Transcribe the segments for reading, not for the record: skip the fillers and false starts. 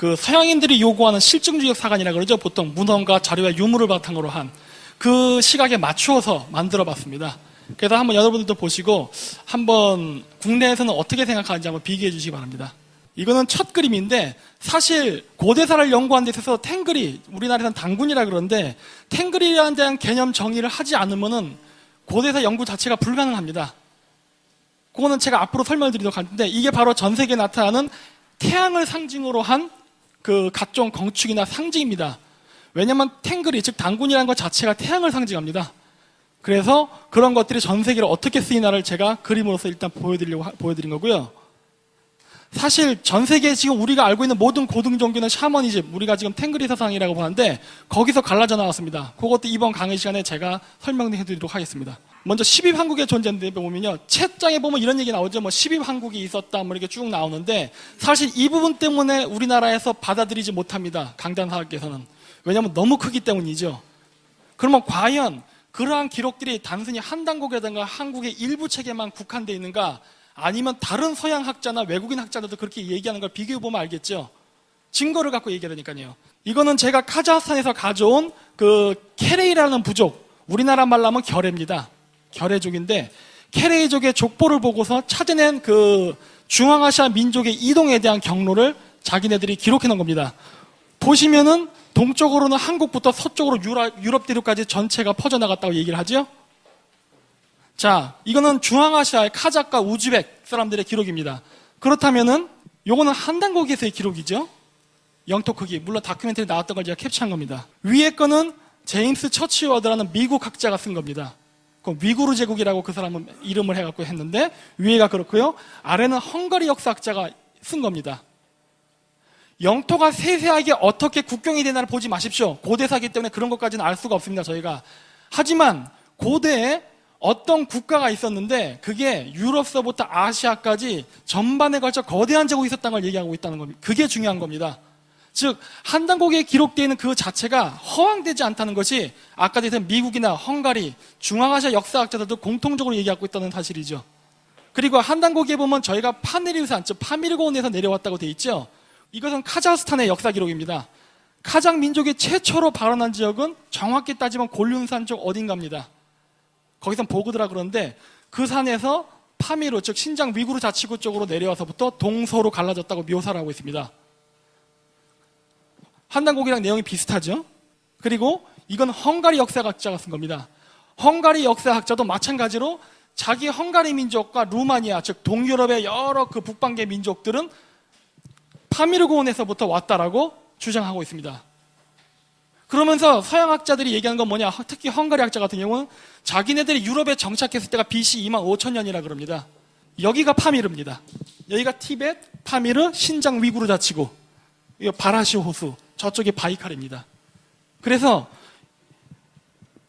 그 서양인들이 요구하는 실증주의적 사관이라 그러죠. 보통 문헌과 자료와 유물을 바탕으로 한 그 시각에 맞추어서 만들어 봤습니다. 그래서 한번 여러분들도 보시고 한번 국내에서는 어떻게 생각하는지 한번 비교해 주시기 바랍니다. 이거는 첫 그림인데 사실 고대사를 연구하는 데 있어서 탱글이, 우리나라에서는 단군이라 그러는데 탱글이라는 대한 개념 정의를 하지 않으면은 고대사 연구 자체가 불가능합니다. 그거는 제가 앞으로 설명을 드리도록 할 텐데 이게 바로 전 세계에 나타나는 태양을 상징으로 한 그 각종 건축이나 상징입니다. 왜냐하면 탱글이, 즉 단군이라는 것 자체가 태양을 상징합니다. 그래서 그런 것들이 전 세계로 어떻게 쓰이나를 제가 그림으로서 일단 보여드린 거고요. 사실 전 세계에 지금 우리가 알고 있는 모든 고등 종교는 샤머니즘, 우리가 지금 탱글이 사상이라고 보는데 거기서 갈라져 나왔습니다. 그것도 이번 강의 시간에 제가 설명해드리도록 하겠습니다. 먼저 12황국의 존재인데 보면요, 책장에 보면 이런 얘기 나오죠. 뭐 12황국이 있었다, 뭐 이렇게 쭉 나오는데 사실 이 부분 때문에 우리나라에서 받아들이지 못합니다. 강단사학계에서는. 왜냐하면 너무 크기 때문이죠. 그러면 과연 그러한 기록들이 단순히 한단국이라든가 한국의 일부 책에만 국한되어 있는가, 아니면 다른 서양 학자나 외국인 학자들도 그렇게 얘기하는 걸 비교해보면 알겠죠. 증거를 갖고 얘기하니까요. 이거는 제가 카자흐스탄에서 가져온 그 케레이라는 부족, 우리나라 말로 하면 결해입니다. 결해족인데 케레이족의 족보를 보고서 찾아낸 그 중앙아시아 민족의 이동에 대한 경로를 자기네들이 기록해 놓은 겁니다. 보시면은 동쪽으로는 한국부터 서쪽으로 유럽 대륙까지 전체가 퍼져나갔다고 얘기를 하죠. 자, 이거는 중앙아시아의 카자흐과 우즈벡 사람들의 기록입니다. 그렇다면은 요거는 한단국에서의 기록이죠. 영토 크기, 물론 다큐멘터리 나왔던 걸 제가 캡처한 겁니다. 위에 거는 제임스 처치워드라는 미국 학자가 쓴 겁니다. 그 위구르 제국이라고 그 사람은 이름을 해갖고 했는데 위에가 그렇고요. 아래는 헝가리 역사학자가 쓴 겁니다. 영토가 세세하게 어떻게 국경이 되나를 보지 마십시오. 고대사기 때문에 그런 것까지는 알 수가 없습니다, 저희가. 하지만 고대에 어떤 국가가 있었는데 그게 유럽서부터 아시아까지 전반에 걸쳐 거대한 제국이 있었다는 걸 얘기하고 있다는 겁니다. 그게 중요한 겁니다. 즉 한단국에 기록되어 있는 그 자체가 허황되지 않다는 것이 아까 얘기한 미국이나 헝가리, 중앙아시아 역사학자들도 공통적으로 얘기하고 있다는 사실이죠. 그리고 한단국에 보면 저희가 파미르산, 즉 파미르고원에서 내려왔다고 되어 있죠. 이것은 카자흐스탄의 역사 기록입니다. 카자흐 민족이 최초로 발원한 지역은 정확히 따지면 골륜산 쪽 어딘가입니다. 거기선 보그드라 그러는데 그 산에서 파미르, 즉 신장 위구르 자치구 쪽으로 내려와서부터 동서로 갈라졌다고 묘사를 하고 있습니다. 한단국이랑 내용이 비슷하죠. 그리고 이건 헝가리 역사학자가 쓴 겁니다. 헝가리 역사학자도 마찬가지로 자기 헝가리 민족과 루마니아, 즉 동유럽의 여러 그 북방계 민족들은 파미르고원에서부터 왔다라고 주장하고 있습니다. 그러면서 서양 학자들이 얘기하는 건 뭐냐, 특히 헝가리 학자 같은 경우는 자기네들이 유럽에 정착했을 때가 BC 25,000년이라 그럽니다. 여기가 파미르입니다. 여기가 티벳, 파미르, 신장 위구르 자치구, 이거 바라시 호수, 저쪽이 바이칼입니다. 그래서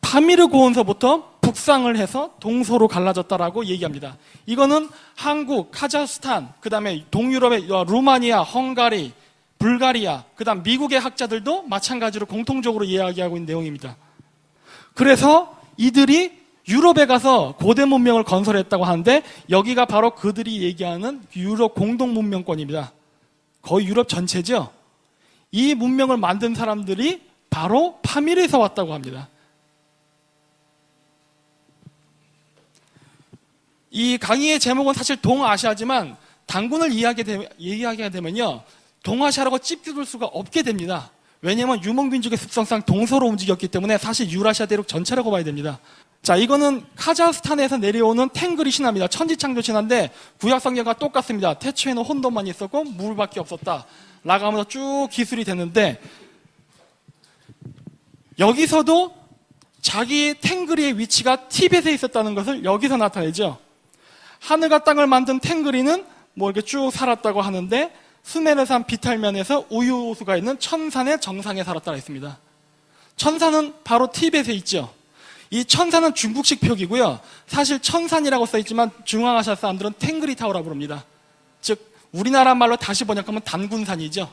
파미르 고원서부터 북상을 해서 동서로 갈라졌다라고 얘기합니다. 이거는 한국, 카자흐스탄, 그 다음에 동유럽의 루마니아, 헝가리, 불가리아, 그 다음 미국의 학자들도 마찬가지로 공통적으로 이야기하고 있는 내용입니다. 그래서 이들이 유럽에 가서 고대 문명을 건설했다고 하는데 여기가 바로 그들이 얘기하는 유럽 공동 문명권입니다. 거의 유럽 전체죠. 이 문명을 만든 사람들이 바로 파미르에서 왔다고 합니다. 이 강의의 제목은 사실 동아시아지만 단군을 이야기하게 되면요, 동아시아라고 찝뜯을 수가 없게 됩니다. 왜냐하면 유목민족의 습성상 동서로 움직였기 때문에 사실 유라시아 대륙 전체라고 봐야 됩니다. 자, 이거는 카자흐스탄에서 내려오는 탱글이 신화입니다. 천지창조 신화인데 구약성경과 똑같습니다. 태초에는 혼돈만 있었고 물밖에 없었다 나가면서 쭉 기술이 됐는데 여기서도 자기 탱글이의 위치가 티벳에 있었다는 것을 여기서 나타내죠. 하늘과 땅을 만든 탱글이는 뭐 이렇게 쭉 살았다고 하는데 수메르산 비탈면에서 우유호수가 있는 천산의 정상에 살았다고 했습니다. 천산은 바로 티벳에 있죠. 이 천산은 중국식 표기고요. 사실 천산이라고 써있지만 중앙아시아 사람들은 탱그리타오라고 부릅니다. 즉 우리나라 말로 다시 번역하면 단군산이죠.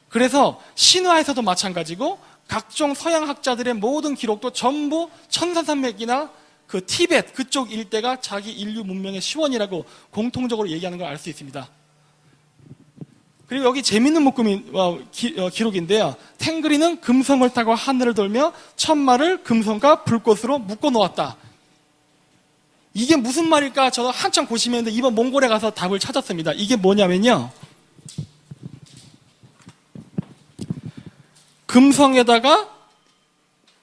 그래서 신화에서도 마찬가지고 각종 서양 학자들의 모든 기록도 전부 천산산맥이나 그 티벳 그쪽 일대가 자기 인류 문명의 시원이라고 공통적으로 얘기하는 걸 알 수 있습니다. 그리고 여기 재밌는 묶음이 기록인데요. 탱그리는 금성을 타고 하늘을 돌며 천마를 금성과 불꽃으로 묶어 놓았다. 이게 무슨 말일까? 저도 한참 고심했는데 이번 몽골에 가서 답을 찾았습니다. 이게 뭐냐면요. 금성에다가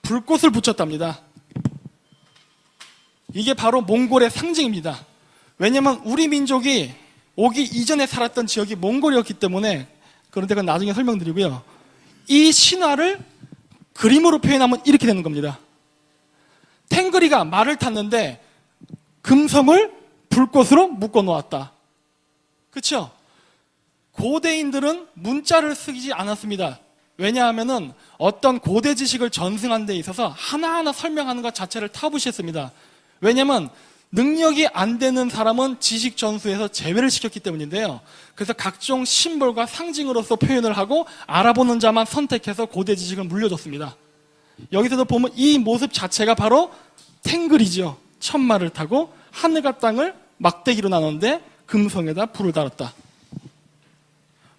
불꽃을 붙였답니다. 이게 바로 몽골의 상징입니다. 왜냐면 우리 민족이 오기 이전에 살았던 지역이 몽골이었기 때문에, 그런데 그건 나중에 설명드리고요. 이 신화를 그림으로 표현하면 이렇게 되는 겁니다. 탱그리가 말을 탔는데 금성을 불꽃으로 묶어 놓았다. 그렇죠? 고대인들은 문자를 쓰지 않았습니다. 왜냐하면은 어떤 고대 지식을 전승하는 데 있어서 하나하나 설명하는 것 자체를 타부시했습니다. 왜냐하면 능력이 안 되는 사람은 지식 전수에서 제외를 시켰기 때문인데요. 그래서 각종 심볼과 상징으로서 표현을 하고 알아보는 자만 선택해서 고대 지식을 물려줬습니다. 여기서도 보면 이 모습 자체가 바로 탱글이죠. 천마를 타고 하늘과 땅을 막대기로 나눴는데 금성에다 불을 달았다.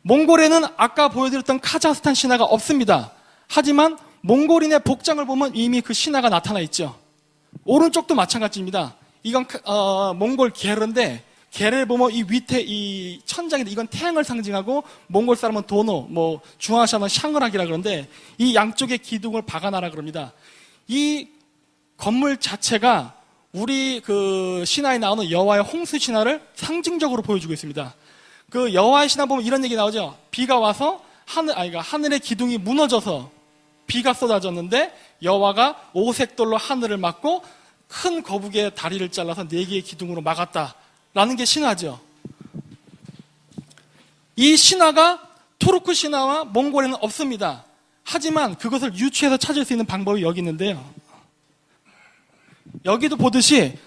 몽골에는 아까 보여드렸던 카자흐스탄 신화가 없습니다. 하지만 몽골인의 복장을 보면 이미 그 신화가 나타나 있죠. 오른쪽도 마찬가지입니다. 이건 몽골 게르인데, 게르를 보면 이 밑에 이 천장인데 이건 태양을 상징하고, 몽골 사람은 도노, 중앙아시아는 샹그락이라 그러는데 이 양쪽에 기둥을 박아놔라 그럽니다. 이 건물 자체가 우리 그 신화에 나오는 여호와의 홍수 신화를 상징적으로 보여주고 있습니다. 그 여호와의 신화 보면 이런 얘기 나오죠. 비가 와서 하늘의 기둥이 무너져서 비가 쏟아졌는데 여호와가 오색돌로 하늘을 막고 큰 거북이의 다리를 잘라서 4개의 기둥으로 막았다라는 게 신화죠. 이 신화가 투르크 신화와 몽골에는 없습니다. 하지만 그것을 유추해서 찾을 수 있는 방법이 여기 있는데요. 여기도 보듯이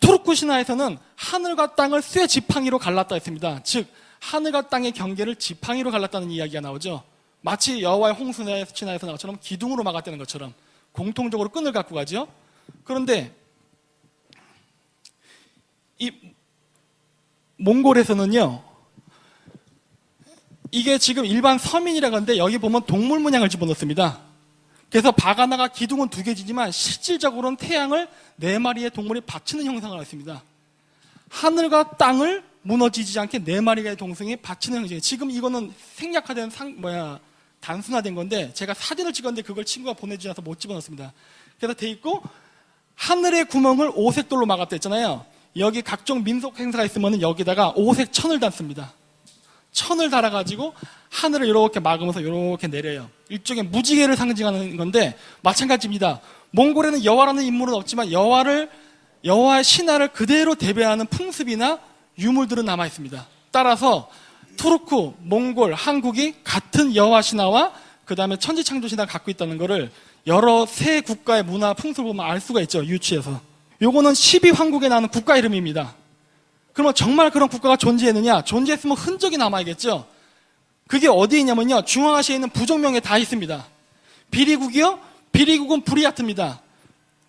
투르크 신화에서는 하늘과 땅을 쇠 지팡이로 갈랐다 했습니다. 즉 하늘과 땅의 경계를 지팡이로 갈랐다는 이야기가 나오죠. 마치 여호와의 홍수 신화에서 나온 것처럼 기둥으로 막았다는 것처럼 공통적으로 끈을 갖고 가죠. 그런데 이 몽골에서는요, 이게 지금 일반 서민이라고 하는데 여기 보면 동물 문양을 집어넣습니다. 그래서 바가나가 기둥은 2개지만 실질적으로는 태양을 4마리의 동물이 받치는 형상을 했습니다. 하늘과 땅을 무너지지 않게 4마리의 동성이 받치는 형상이에요. 지금 이거는 생략화된 단순화된 건데 제가 사진을 찍었는데 그걸 친구가 보내주지 않아서 못 집어넣습니다. 그래서 돼 있고, 하늘의 구멍을 오색돌로 막았다 했잖아요. 여기 각종 민속 행사가 있으면 여기다가 오색 천을 담습니다. 천을 달아가지고 하늘을 이렇게 막으면서 이렇게 내려요. 일종의 무지개를 상징하는 건데 마찬가지입니다. 몽골에는 여호와라는 인물은 없지만 여호와의 신화를 그대로 대변하는 풍습이나 유물들은 남아 있습니다. 따라서 투르크, 몽골, 한국이 같은 여호와 신화와 그 다음에 천지창조 신화를 갖고 있다는 것을 여러 세 국가의 문화 풍습을 보면 알 수가 있죠. 유추해서. 요거는 12황국에 나오는 국가 이름입니다. 그러면 정말 그런 국가가 존재했느냐? 존재했으면 흔적이 남아야겠죠. 그게 어디에 있냐면요, 중앙아시아에 있는 부족명에 다 있습니다. 비리국이요? 비리국은 부리야트입니다.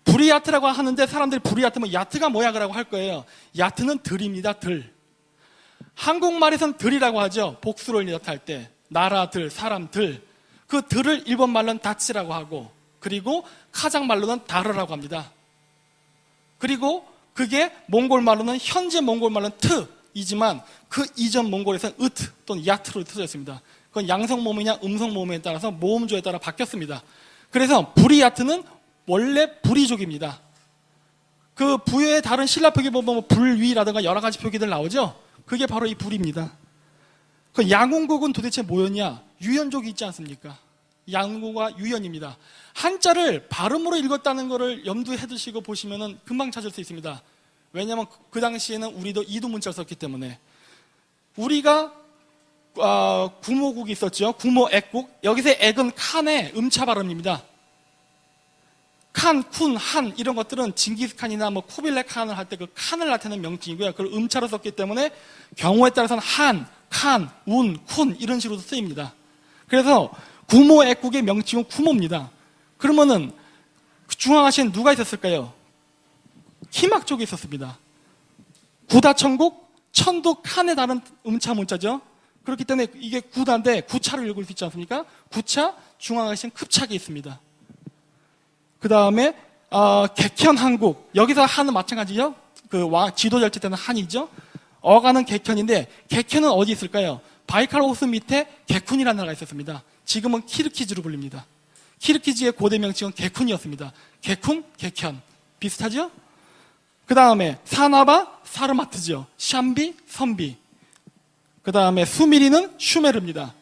부리야트라고 하는데 사람들이 부리야트면 야트가 뭐야 그라고 할 거예요. 야트는 들입니다. 들. 한국말에서는 들이라고 하죠. 복수를 나타낼 때 나라 들, 사람 들. 그 들을 일본 말로는 다치라고 하고, 그리고 카장 말로는 다르라고 합니다. 그리고 그게 몽골 말로는, 현재 몽골 말로는 트이지만 그 이전 몽골에서는 으트 또는 야트로 쓰였습니다. 그건 양성 모음이냐 음성 모음에 따라서 모음조에 따라 바뀌었습니다. 그래서 부리야트는 원래 부리족입니다. 그 부여의 다른 신라 표기 보면 불위라든가 여러 가지 표기들 나오죠. 그게 바로 이 불입니다. 그 양운국은 도대체 뭐였냐? 유연족이 있지 않습니까? 양운국과 유연입니다. 한자를 발음으로 읽었다는 것을 염두에 두시고 보시면 금방 찾을 수 있습니다. 왜냐하면 그 당시에는 우리도 이두문자를 썼기 때문에. 우리가 구모국이 있었죠. 구모 액국. 여기서 액은 칸의 음차 발음입니다. 칸, 쿤, 한 이런 것들은 징기스칸이나 쿠빌레 칸을 할 때 그 칸을 나타내는 명칭이고요. 그걸 음차로 썼기 때문에 경우에 따라서는 한, 칸, 운, 쿤 이런 식으로 쓰입니다. 그래서 구모 액국의 명칭은 구모입니다. 그러면은 중앙아시아는 누가 있었을까요? 희막족이 있었습니다. 구다천국, 천도 칸에 다른 음차 문자죠. 그렇기 때문에 이게 구다인데 구차를 읽을 수 있지 않습니까? 구차, 중앙하신 급차기 있습니다. 그 다음에 객현한국. 여기서 한은 마찬가지죠. 지도 절제 때는 한이죠. 어가는 객현인데 객현은 어디 있을까요? 바이칼호스 밑에 객훈이라는 나라가 있었습니다. 지금은 키르키즈로 불립니다. 키르키즈의 고대 명칭은 객훈이었습니다. 객훈, 객현. 비슷하죠? 그 다음에 사나바, 사르마트죠. 샴비, 선비. 그 다음에 수미리는 슈메르입니다.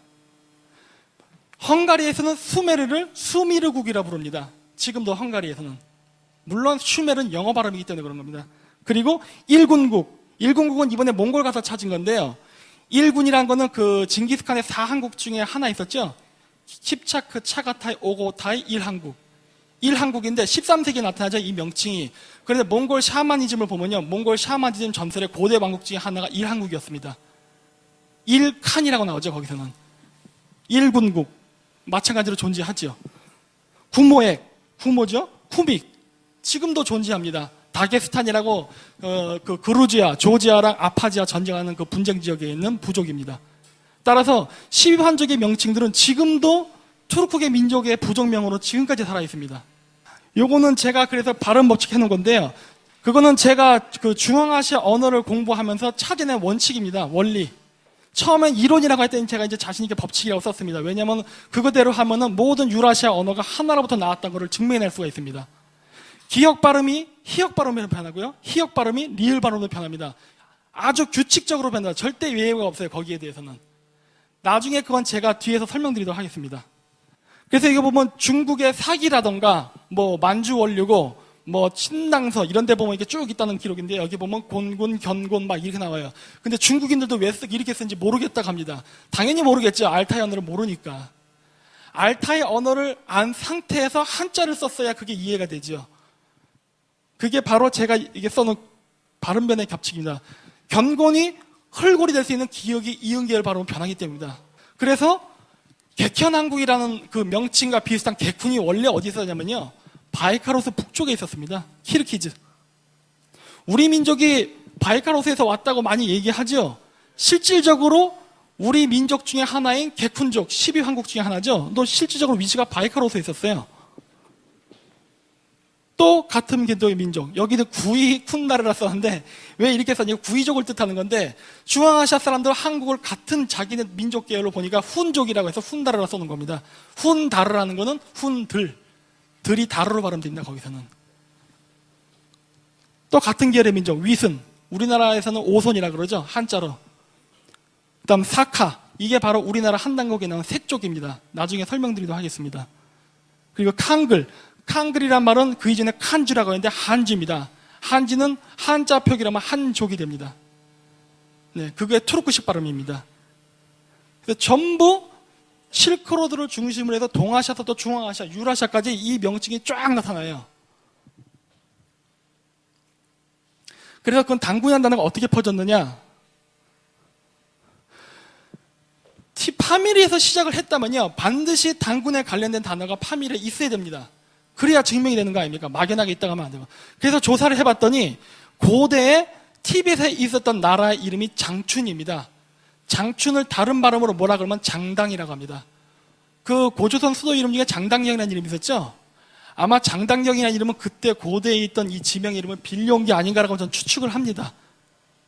헝가리에서는 수메르를 수미르국이라 부릅니다. 지금도 헝가리에서는. 물론 슈메르는 영어 발음이기 때문에 그런 겁니다. 그리고 일군국. 일군국은 이번에 몽골 가서 찾은 건데요. 일군이란 거는 징기스칸의 4한국 중에 하나 있었죠. 킵차크, 차가타이, 오고타이, 일한국. 일한국인데 13세기에 나타나죠, 이 명칭이. 그런데 몽골 샤머니즘을 보면요. 몽골 샤머니즘 전설의 고대 왕국 중에 하나가 일한국이었습니다. 일칸이라고 나오죠, 거기서는. 일군국. 마찬가지로 존재하죠. 구모액. 구모죠? 쿠믹. 지금도 존재합니다. 다게스탄이라고 그루지아, 조지아랑 아파지아 전쟁하는 그 분쟁 지역에 있는 부족입니다. 따라서 12환족의 명칭들은 지금도 투르크계 민족의 부족명으로 지금까지 살아 있습니다. 요거는 제가 그래서 발음 법칙 해놓은 건데요. 그거는 제가 중앙아시아 언어를 공부하면서 찾아낸 원칙입니다. 원리. 처음엔 이론이라고 할 때는 제가 이제 자신있게 법칙이라고 썼습니다. 왜냐하면 그거대로 하면은 모든 유라시아 언어가 하나로부터 나왔다는 것을 증명해낼 수가 있습니다. 기역 발음이 희역 발음으로 변하고요. 희역 발음이 리을 발음으로 변합니다. 아주 규칙적으로 변합니다. 절대 예외가 없어요. 거기에 대해서는. 나중에 그건 제가 뒤에서 설명드리도록 하겠습니다. 그래서 이거 보면 중국의 사기라던가 만주원류고 친당서 이런 데 보면 이렇게 쭉 있다는 기록인데 여기 보면 곤군, 견곤 막 이렇게 나와요. 근데 중국인들도 왜 이렇게 쓴지 모르겠다고 합니다. 당연히 모르겠죠. 알타이 언어를 모르니까. 알타이 언어를 안 상태에서 한자를 썼어야 그게 이해가 되죠. 그게 바로 제가 이게 써놓은 발음변의 겹치기입니다. 견곤이 헐골이 될 수 있는 기역이 이응계열 발음으로 변하기 때문입니다. 그래서 객현한국이라는 그 명칭과 비슷한 객훈이 원래 어디 있었냐면요. 바이카로스 북쪽에 있었습니다. 키르키즈. 우리 민족이 바이카로스에서 왔다고 많이 얘기하죠. 실질적으로 우리 민족 중에 하나인 객훈족, 12환국 중에 하나죠. 또 실질적으로 위치가 바이카로스에 있었어요. 또 같은 궤도의 민족. 여기는 구이 쿤나르라 썼는데 왜 이렇게 썼냐면 구이족을 뜻하는 건데 중앙아시아 사람들 한국을 같은 자기네 민족 계열로 보니까 훈족이라고 해서 훈다르라 써놓은 겁니다. 훈다르라는 거는 훈들. 들이 다르로 발음됩니다. 거기서는. 또 같은 계열의 민족 위슨. 우리나라에서는 오손이라 그러죠. 한자로. 그 다음 사카. 이게 바로 우리나라 한단국에 나온 색족입니다. 나중에 설명드리도록 하겠습니다. 그리고 칸글. 칸글이란 말은 그 이전에 칸주라고 했는데 한지입니다. 한지는 한자 표기라면 한족이 됩니다. 네, 그게 투르크식 발음입니다. 그래서 전부 실크로드를 중심으로 해서 동아시아부터 중앙아시아, 유라시아까지 이 명칭이 쫙 나타나요. 그래서 그건 당군이라는 단어가 어떻게 퍼졌느냐? 파미리에서 시작을 했다면요, 반드시 당군에 관련된 단어가 파미리에 있어야 됩니다. 그래야 증명이 되는 거 아닙니까? 막연하게 있다가 하면 안 되고. 그래서 조사를 해봤더니 고대에 티벳에 있었던 나라의 이름이 장춘입니다. 장춘을 다른 발음으로 뭐라 그러면 장당이라고 합니다. 그 고조선 수도 이름 중에 장당경이라는 이름이 있었죠? 아마 장당경이라는 이름은 그때 고대에 있던 이 지명의 이름을 빌려온 게 아닌가라고 저는 추측을 합니다.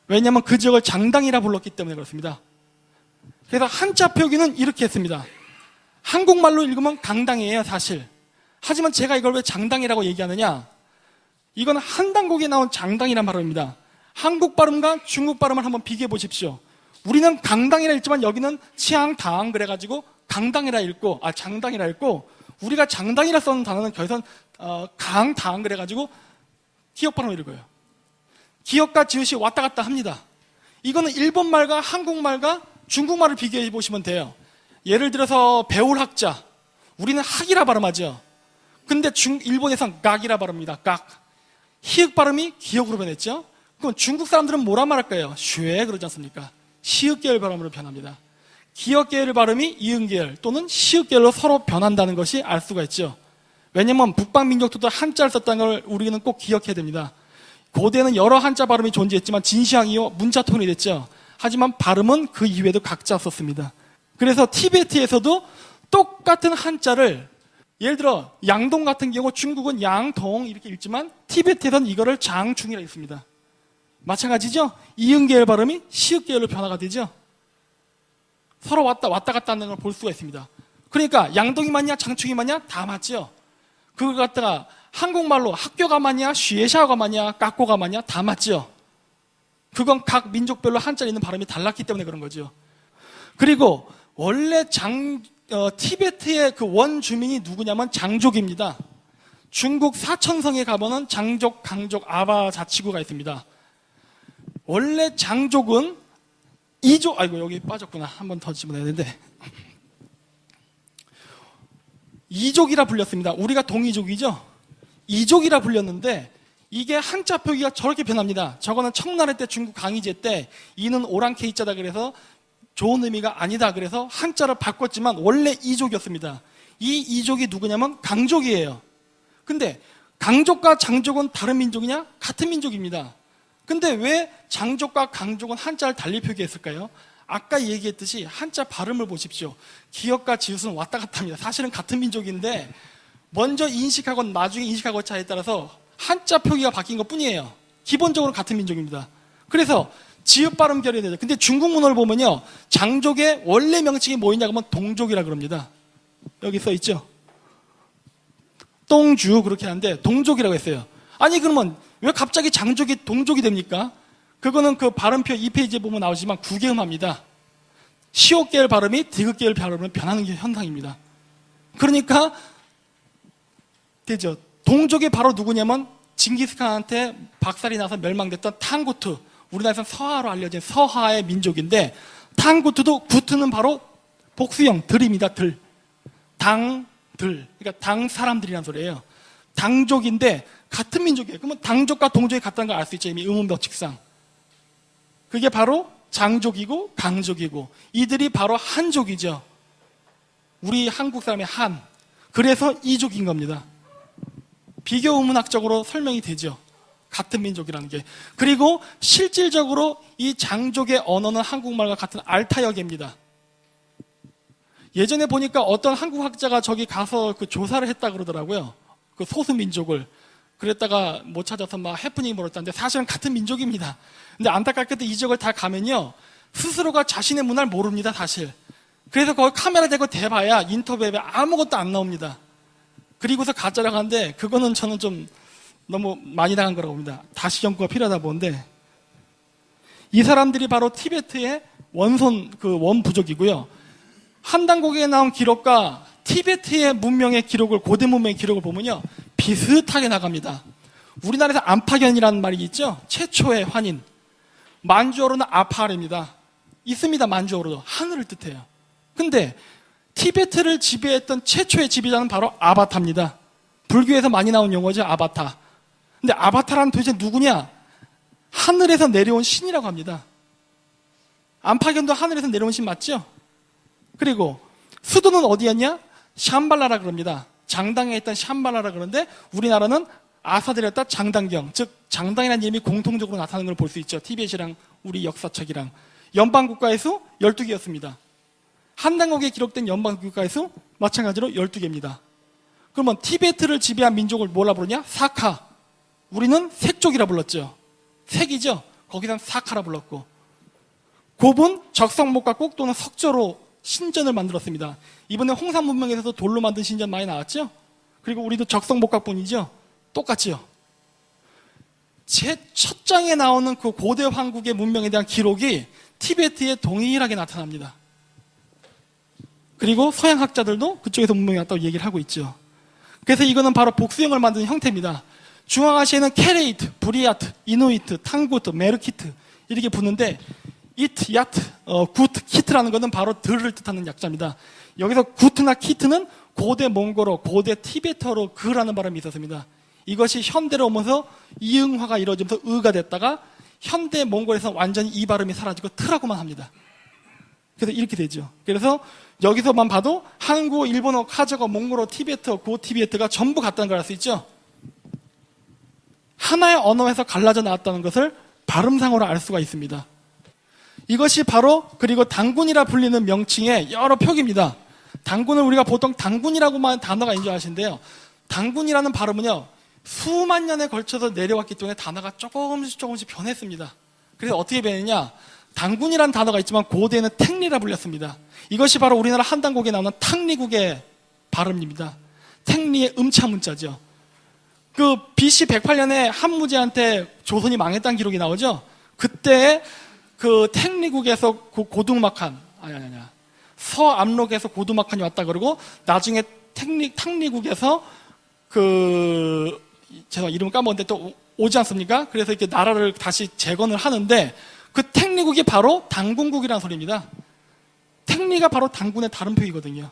왜냐하면 그 지역을 장당이라 불렀기 때문에 그렇습니다. 그래서 한자 표기는 이렇게 했습니다. 한국말로 읽으면 강당이에요, 사실. 하지만 제가 이걸 왜 장당이라고 얘기하느냐? 이건 한단국에 나온 장당이란 발음입니다. 한국 발음과 중국 발음을 한번 비교해 보십시오. 우리는 강당이라 읽지만 여기는 치앙당 그래가지고 강당이라 읽고, 장당이라 읽고, 우리가 장당이라 써는 단어는 거기선 강당 그래가지고 기역 발음을 읽어요. 기역과 지읒이 왔다 갔다 합니다. 이거는 일본말과 한국말과 중국말을 비교해 보시면 돼요. 예를 들어서 배울 학자, 우리는 학이라 발음하죠. 근데 일본에선 각이라 발음합니다. 각. 히읗 발음이 기역으로 변했죠. 그럼 중국 사람들은 뭐라 말할까요? 쉐 그러지 않습니까? 시읒 계열 발음으로 변합니다. 기역 계열 발음이 이응 계열 또는 시읒 계열로 서로 변한다는 것이 알 수가 있죠. 왜냐면 북방 민족들도 한자를 썼다는 걸 우리는 꼭 기억해야 됩니다. 고대는 여러 한자 발음이 존재했지만 진시황 이후 문자 톤이 됐죠. 하지만 발음은 그 이외에도 각자 썼습니다. 그래서 티베트에서도 똑같은 한자를 예를 들어 양동 같은 경우 중국은 양동 이렇게 읽지만 티베트에서는 이거를 장중이라고 읽습니다. 마찬가지죠? 이응 계열 발음이 시읒 계열로 변화가 되죠? 서로 왔다 갔다 하는 걸 볼 수가 있습니다. 그러니까 양동이 맞냐 장충이 맞냐 다 맞죠? 그걸 갖다가 한국말로 학교가 맞냐 쉐샤가 맞냐 까꼬가 맞냐 다 맞죠? 그건 각 민족별로 한자에 있는 발음이 달랐기 때문에 그런 거죠. 그리고 원래 티베트의 그 원주민이 누구냐면 장족입니다. 중국 사천성에 가보면 장족, 강족, 아바 자치구가 있습니다. 원래 장족은 이족, 아이고 여기 빠졌구나. 한 번 더 집어내야 되는데 이족이라 불렸습니다. 우리가 동이족이죠. 이족이라 불렸는데 이게 한자 표기가 저렇게 변합니다. 저거는 청나라 때 중국 강희제 때 이는 오랑캐이자다 그래서 좋은 의미가 아니다 그래서 한자를 바꿨지만 원래 이족이었습니다. 이 이족이 누구냐면 강족이에요. 근데 강족과 장족은 다른 민족이냐? 같은 민족입니다. 근데 왜 장족과 강족은 한자를 달리 표기했을까요? 아까 얘기했듯이 한자 발음을 보십시오. 기역과 지읒은 왔다 갔다 합니다. 사실은 같은 민족인데 먼저 인식하고 나중에 인식하고 차이에 따라서 한자 표기가 바뀐 것 뿐이에요. 기본적으로 같은 민족입니다. 그래서 지읒 발음 결이 되죠. 근데 중국 문헌을 보면요. 장족의 원래 명칭이 뭐였냐고 하면 동족이라 그럽니다. 여기 써 있죠. 똥주 그렇게 하는데 동족이라고 했어요. 아니 그러면 왜 갑자기 장족이 동족이 됩니까? 그거는 그 발음표 2페이지에 보면 나오지만 구개음합니다. 시옷 계열 발음이 디귿 계열 발음으로 변하는 게 현상입니다. 그러니까 되죠. 동족이 바로 누구냐면 징기스칸한테 박살이 나서 멸망됐던 탕구트. 우리나라에서 서하로 알려진 서하의 민족인데 탕구트도 구트는 바로 복수형 들입니다. 들. 당들. 그러니까 당 사람들이란 소리예요. 당족인데 같은 민족이에요. 그러면 당족과 동족이 같다는 걸 알 수 있죠. 이미 음운법칙상. 그게 바로 장족이고 강족이고 이들이 바로 한족이죠. 우리 한국 사람의 한. 그래서 이족인 겁니다. 비교 의문학적으로 설명이 되죠. 같은 민족이라는 게. 그리고 실질적으로 이 장족의 언어는 한국말과 같은 알타역입니다. 예전에 보니까 어떤 한국 학자가 저기 가서 그 조사를 했다 그러더라고요. 그 소수민족을. 그랬다가 못 찾아서 막 해프닝이 벌었다는데 사실은 같은 민족입니다. 근데 안타깝게도 이 지역을 다 가면요. 스스로가 자신의 문화를 모릅니다, 사실. 그래서 거기 카메라 대고 대봐야 인터뷰에 아무것도 안 나옵니다. 그리고서 가짜라고 하는데 그거는 저는 좀 너무 많이 당한 거라고 봅니다. 다시 연구가 필요하다 보는데 이 사람들이 바로 티베트의 원부족이고요. 한단고개에 나온 기록과 티베트의 문명의 기록을 고대 문명의 기록을 보면요. 비슷하게 나갑니다. 우리나라에서 안파견이라는 말이 있죠. 최초의 환인. 만주어로는 아파르입니다. 있습니다. 만주어로도. 하늘을 뜻해요. 근데 티베트를 지배했던 최초의 지배자는 바로 아바타입니다. 불교에서 많이 나온 용어죠. 아바타. 근데 아바타란 도대체 누구냐? 하늘에서 내려온 신이라고 합니다. 안파견도 하늘에서 내려온 신 맞죠? 그리고 수도는 어디였냐? 샴발라라 그럽니다. 장당에 있던 샴발라라 그러는데 우리나라는 아사드렸다 장당경, 즉 장당이라는 이름이 공통적으로 나타나는 걸 볼 수 있죠. 티벳이랑 우리 역사책이랑. 연방국가의 수 12개였습니다. 한단국에 기록된 연방국가의 수 마찬가지로 12개입니다. 그러면 티베트를 지배한 민족을 뭐라 부르냐? 사카. 우리는 색족이라 불렀죠. 색이죠. 거기선 사카라 불렀고. 곱은 적성목각국 또는 석조로 신전을 만들었습니다. 이번에 홍산 문명에서도 돌로 만든 신전 많이 나왔죠? 그리고 우리도 적성목각본이죠? 똑같지요. 제 첫 장에 나오는 그 고대 황국의 문명에 대한 기록이 티베트에 동일하게 나타납니다. 그리고 서양 학자들도 그쪽에서 문명이 왔다고 얘기를 하고 있죠. 그래서 이거는 바로 복수형을 만드는 형태입니다. 중앙아시아에는 케레이트, 브리아트, 이누이트, 탕구트, 메르키트 이렇게 붙는데 이트, 야트, 구트, 키트라는 것은 바로 들을 뜻하는 약자입니다. 여기서 구트나 키트는 고대 몽골어, 고대 티베터로 그라는 발음이 있었습니다. 이것이 현대로 오면서 이응화가 이루어지면서 의가 됐다가 현대 몽골에서 완전히 이 발음이 사라지고 트라고만 합니다. 그래서 이렇게 되죠. 그래서 여기서만 봐도 한국어, 일본어, 카자흐, 몽골어, 티베터, 고티베트가 전부 같다는 걸 알 수 있죠. 하나의 언어에서 갈라져 나왔다는 것을 발음상으로 알 수가 있습니다. 이것이 바로 그리고 당군이라 불리는 명칭의 여러 표기입니다. 당군을 우리가 보통 당군이라고만 단어가 인정하시는데요. 당군이라는 발음은요, 수만 년에 걸쳐서 내려왔기 때문에 단어가 조금씩 변했습니다. 그래서 어떻게 변했냐? 당군이라는 단어가 있지만 고대에는 탱리라 불렸습니다. 이것이 바로 우리나라 한단곡에 나오는 탕리국의 발음입니다. 탱리의 음차 문자죠. 그 BC 108년에 한무제한테 조선이 망했다는 기록이 나오죠. 그때 그 탱리국에서 고두막한 서암록에서 고두막한이 왔다 그러고 나중에 탕리국에서 제가 이름 까먹었는데 또 오지 않습니까? 그래서 이렇게 나라를 다시 재건을 하는데 그 탱리국이 바로 당군국이라는 소리입니다. 탱리가 바로 당군의 다른 표기거든요.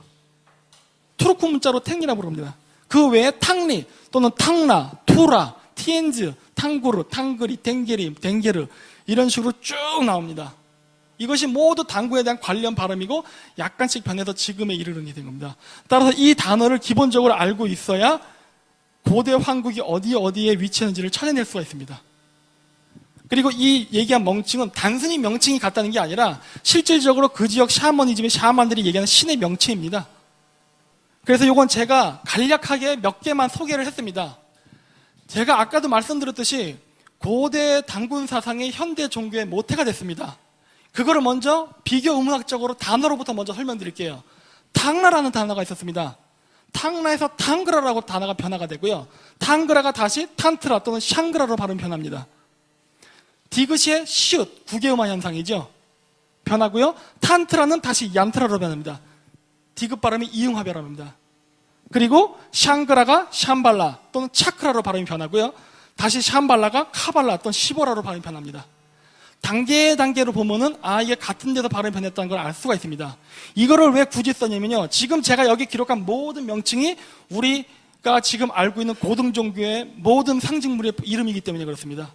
투르크 문자로 탱리라고 부릅니다. 그 외에 탕리 또는 탕라, 투라, 티엔즈, 탕구르, 탕그리, 댕게리, 댕게르 이런 식으로 쭉 나옵니다. 이것이 모두 당군에 대한 관련 발음이고 약간씩 변해서 지금에 이르는 게 된 겁니다. 따라서 이 단어를 기본적으로 알고 있어야 고대 황국이 어디에 위치했는지를 찾아낼 수가 있습니다. 그리고 이 얘기한 명칭은 단순히 명칭이 같다는 게 아니라 실질적으로 그 지역 샤머니즘의 샤만들이 얘기하는 신의 명칭입니다. 그래서 이건 제가 간략하게 몇 개만 소개를 했습니다. 제가 아까도 말씀드렸듯이 고대 당군 사상이 현대 종교의 모태가 됐습니다. 그거를 먼저 비교 의문학적으로 단어로부터 먼저 설명드릴게요. 탕라라는 단어가 있었습니다. 탕라에서 탕그라라고 단어가 변화가 되고요. 탕그라가 다시 탄트라 또는 샹그라로 발음 변합니다. 디귿의 시읒, 구개음화 현상이죠. 변하고요. 탄트라는 다시 얀트라로 변합니다. 디귿 발음이 이응화 발음입니다. 그리고 샹그라가 샴발라 또는 차크라로 발음이 변하고요. 다시 샴발라가 카발라 또는 시보라로 발음이 변합니다. 단계로 보면은 이게 같은 데서 발음이 변했다는 걸 알 수가 있습니다. 이거를 왜 굳이 썼냐면요. 지금 제가 여기 기록한 모든 명칭이 우리가 지금 알고 있는 고등종교의 모든 상징물의 이름이기 때문에 그렇습니다.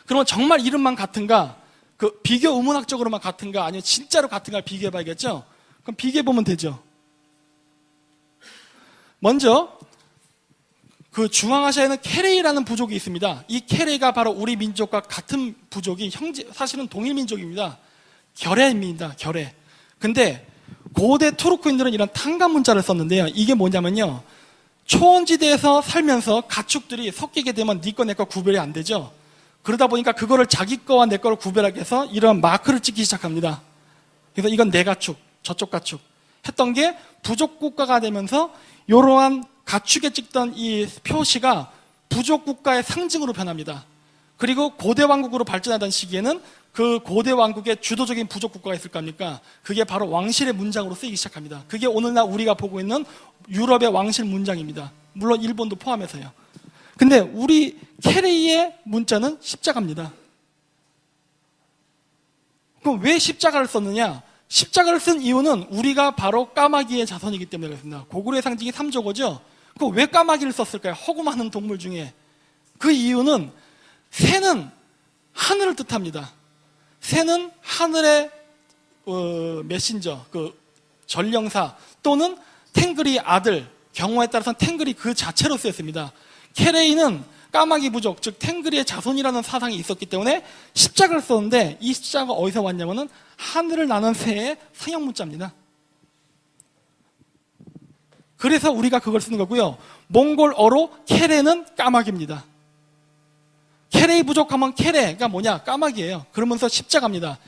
그러면 정말 이름만 같은가? 그 비교 의문학적으로만 같은가? 아니면 진짜로 같은가를 비교해 봐야겠죠? 그럼 비교해 보면 되죠. 먼저 그 중앙아시아에는 케레이라는 부족이 있습니다. 이 케레이가 바로 우리 민족과 같은 부족이 사실은 동일 민족입니다. 결해입니다. 결해. 근데 고대 투르크인들은 이런 탕감 문자를 썼는데요. 이게 뭐냐면요. 초원지대에서 살면서 가축들이 섞이게 되면 네 거 내 거 구별이 안 되죠. 그러다 보니까 그거를 자기 거와 내 거를 구별하기 위해서 이런 마크를 찍기 시작합니다. 그래서 이건 내 가축, 저쪽 가축 했던 게 부족 국가가 되면서 이러한 가축에 찍던 이 표시가 부족 국가의 상징으로 변합니다. 그리고 고대 왕국으로 발전하던 시기에는 그 고대 왕국의 주도적인 부족 국가가 있을 겁니까? 그게 바로 왕실의 문장으로 쓰이기 시작합니다. 그게 오늘날 우리가 보고 있는 유럽의 왕실 문장입니다. 물론 일본도 포함해서요. 근데 우리 케레이의 문자는 십자가입니다. 그럼 왜 십자가를 썼느냐? 십자가를 쓴 이유는 우리가 바로 까마귀의 자손이기 때문에 그렇습니다. 고구려의 상징이 삼조고죠. 그 왜 까마귀를 썼을까요? 허구 많은 동물 중에. 그 이유는 새는 하늘을 뜻합니다. 새는 하늘의 메신저, 그 전령사 또는 탱그리 아들, 경우에 따라서는 탱그리 그 자체로 쓰였습니다. 케레이는 까마귀 부족, 즉 탱그리의 자손이라는 사상이 있었기 때문에 십자가를 썼는데 이 십자가가 어디서 왔냐면은 하늘을 나는 새의 상형 문자입니다. 그래서 우리가 그걸 쓰는 거고요. 몽골어로 케레는 까마귀입니다. 케레이 부족하면 케레가 뭐냐? 까마귀예요. 그러면서 십자가입니다.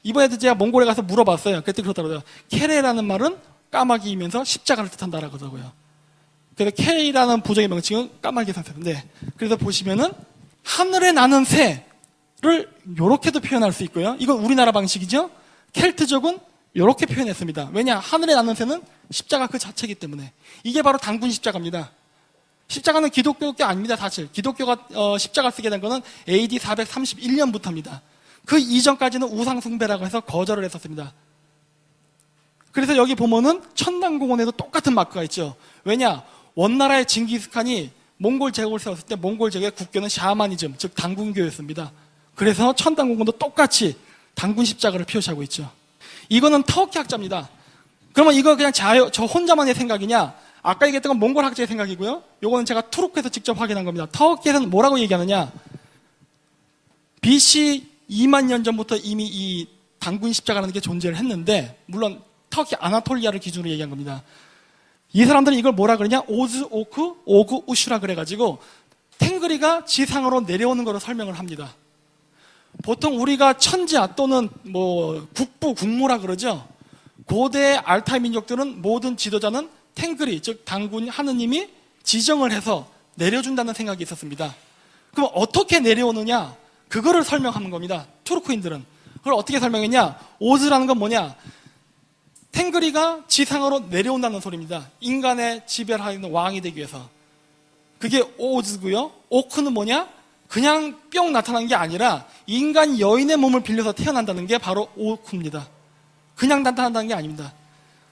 이번에도 제가 몽골에 가서 물어봤어요. 그때 그렇더라고요. 케레라는 말은 까마귀이면서 십자가를 뜻한다라고 하더라고요. 그래서 케레이라는 부족의 명칭은 까마귀 상태인데, 그래서 보시면은 하늘에 나는 새를 이렇게도 표현할 수 있고요. 이건 우리나라 방식이죠. 켈트족은 이렇게 표현했습니다. 왜냐? 하늘에 나는 새는 십자가 그 자체이기 때문에. 이게 바로 당군 십자가입니다. 십자가는 기독교가 아닙니다. 사실 기독교가 십자가 쓰게 된 거는 AD 431년부터입니다. 그 이전까지는 우상숭배라고 해서 거절을 했었습니다. 그래서 여기 보면은 천당공원에도 똑같은 마크가 있죠. 왜냐? 원나라의 징기스칸이 몽골 제국을 세웠을 때 몽골 제국의 국교는 샤머니즘, 즉 당군교였습니다. 그래서 천당공원도 똑같이 당군 십자가를 표시하고 있죠. 이거는 터키 학자입니다. 그러면 이거 그냥 저 혼자만의 생각이냐? 아까 얘기했던 건 몽골 학자의 생각이고요. 요거는 제가 투르크에서 직접 확인한 겁니다. 터키에서는 뭐라고 얘기하느냐? BC 2만 년 전부터 이미 이 당군 십자가라는 게 존재를 했는데, 물론 터키 아나톨리아를 기준으로 얘기한 겁니다. 이 사람들은 이걸 뭐라 그러냐? 오즈 오크 오그 우슈라 그래가지고 탱그리가 지상으로 내려오는 거로 설명을 합니다. 보통 우리가 천지야 또는 뭐 국부, 국무라 그러죠. 고대 알타이 민족들은 모든 지도자는 탱그리, 즉 당군 하느님이 지정을 해서 내려준다는 생각이 있었습니다. 그럼 어떻게 내려오느냐? 그거를 설명하는 겁니다. 투르크인들은. 그걸 어떻게 설명했냐? 오즈라는 건 뭐냐? 탱그리가 지상으로 내려온다는 소리입니다. 인간의 지배를 하는 왕이 되기 위해서. 그게 오즈고요. 오크는 뭐냐? 그냥 뿅 나타나는 게 아니라 인간 여인의 몸을 빌려서 태어난다는 게 바로 오크입니다. 그냥 나타난다는 게 아닙니다.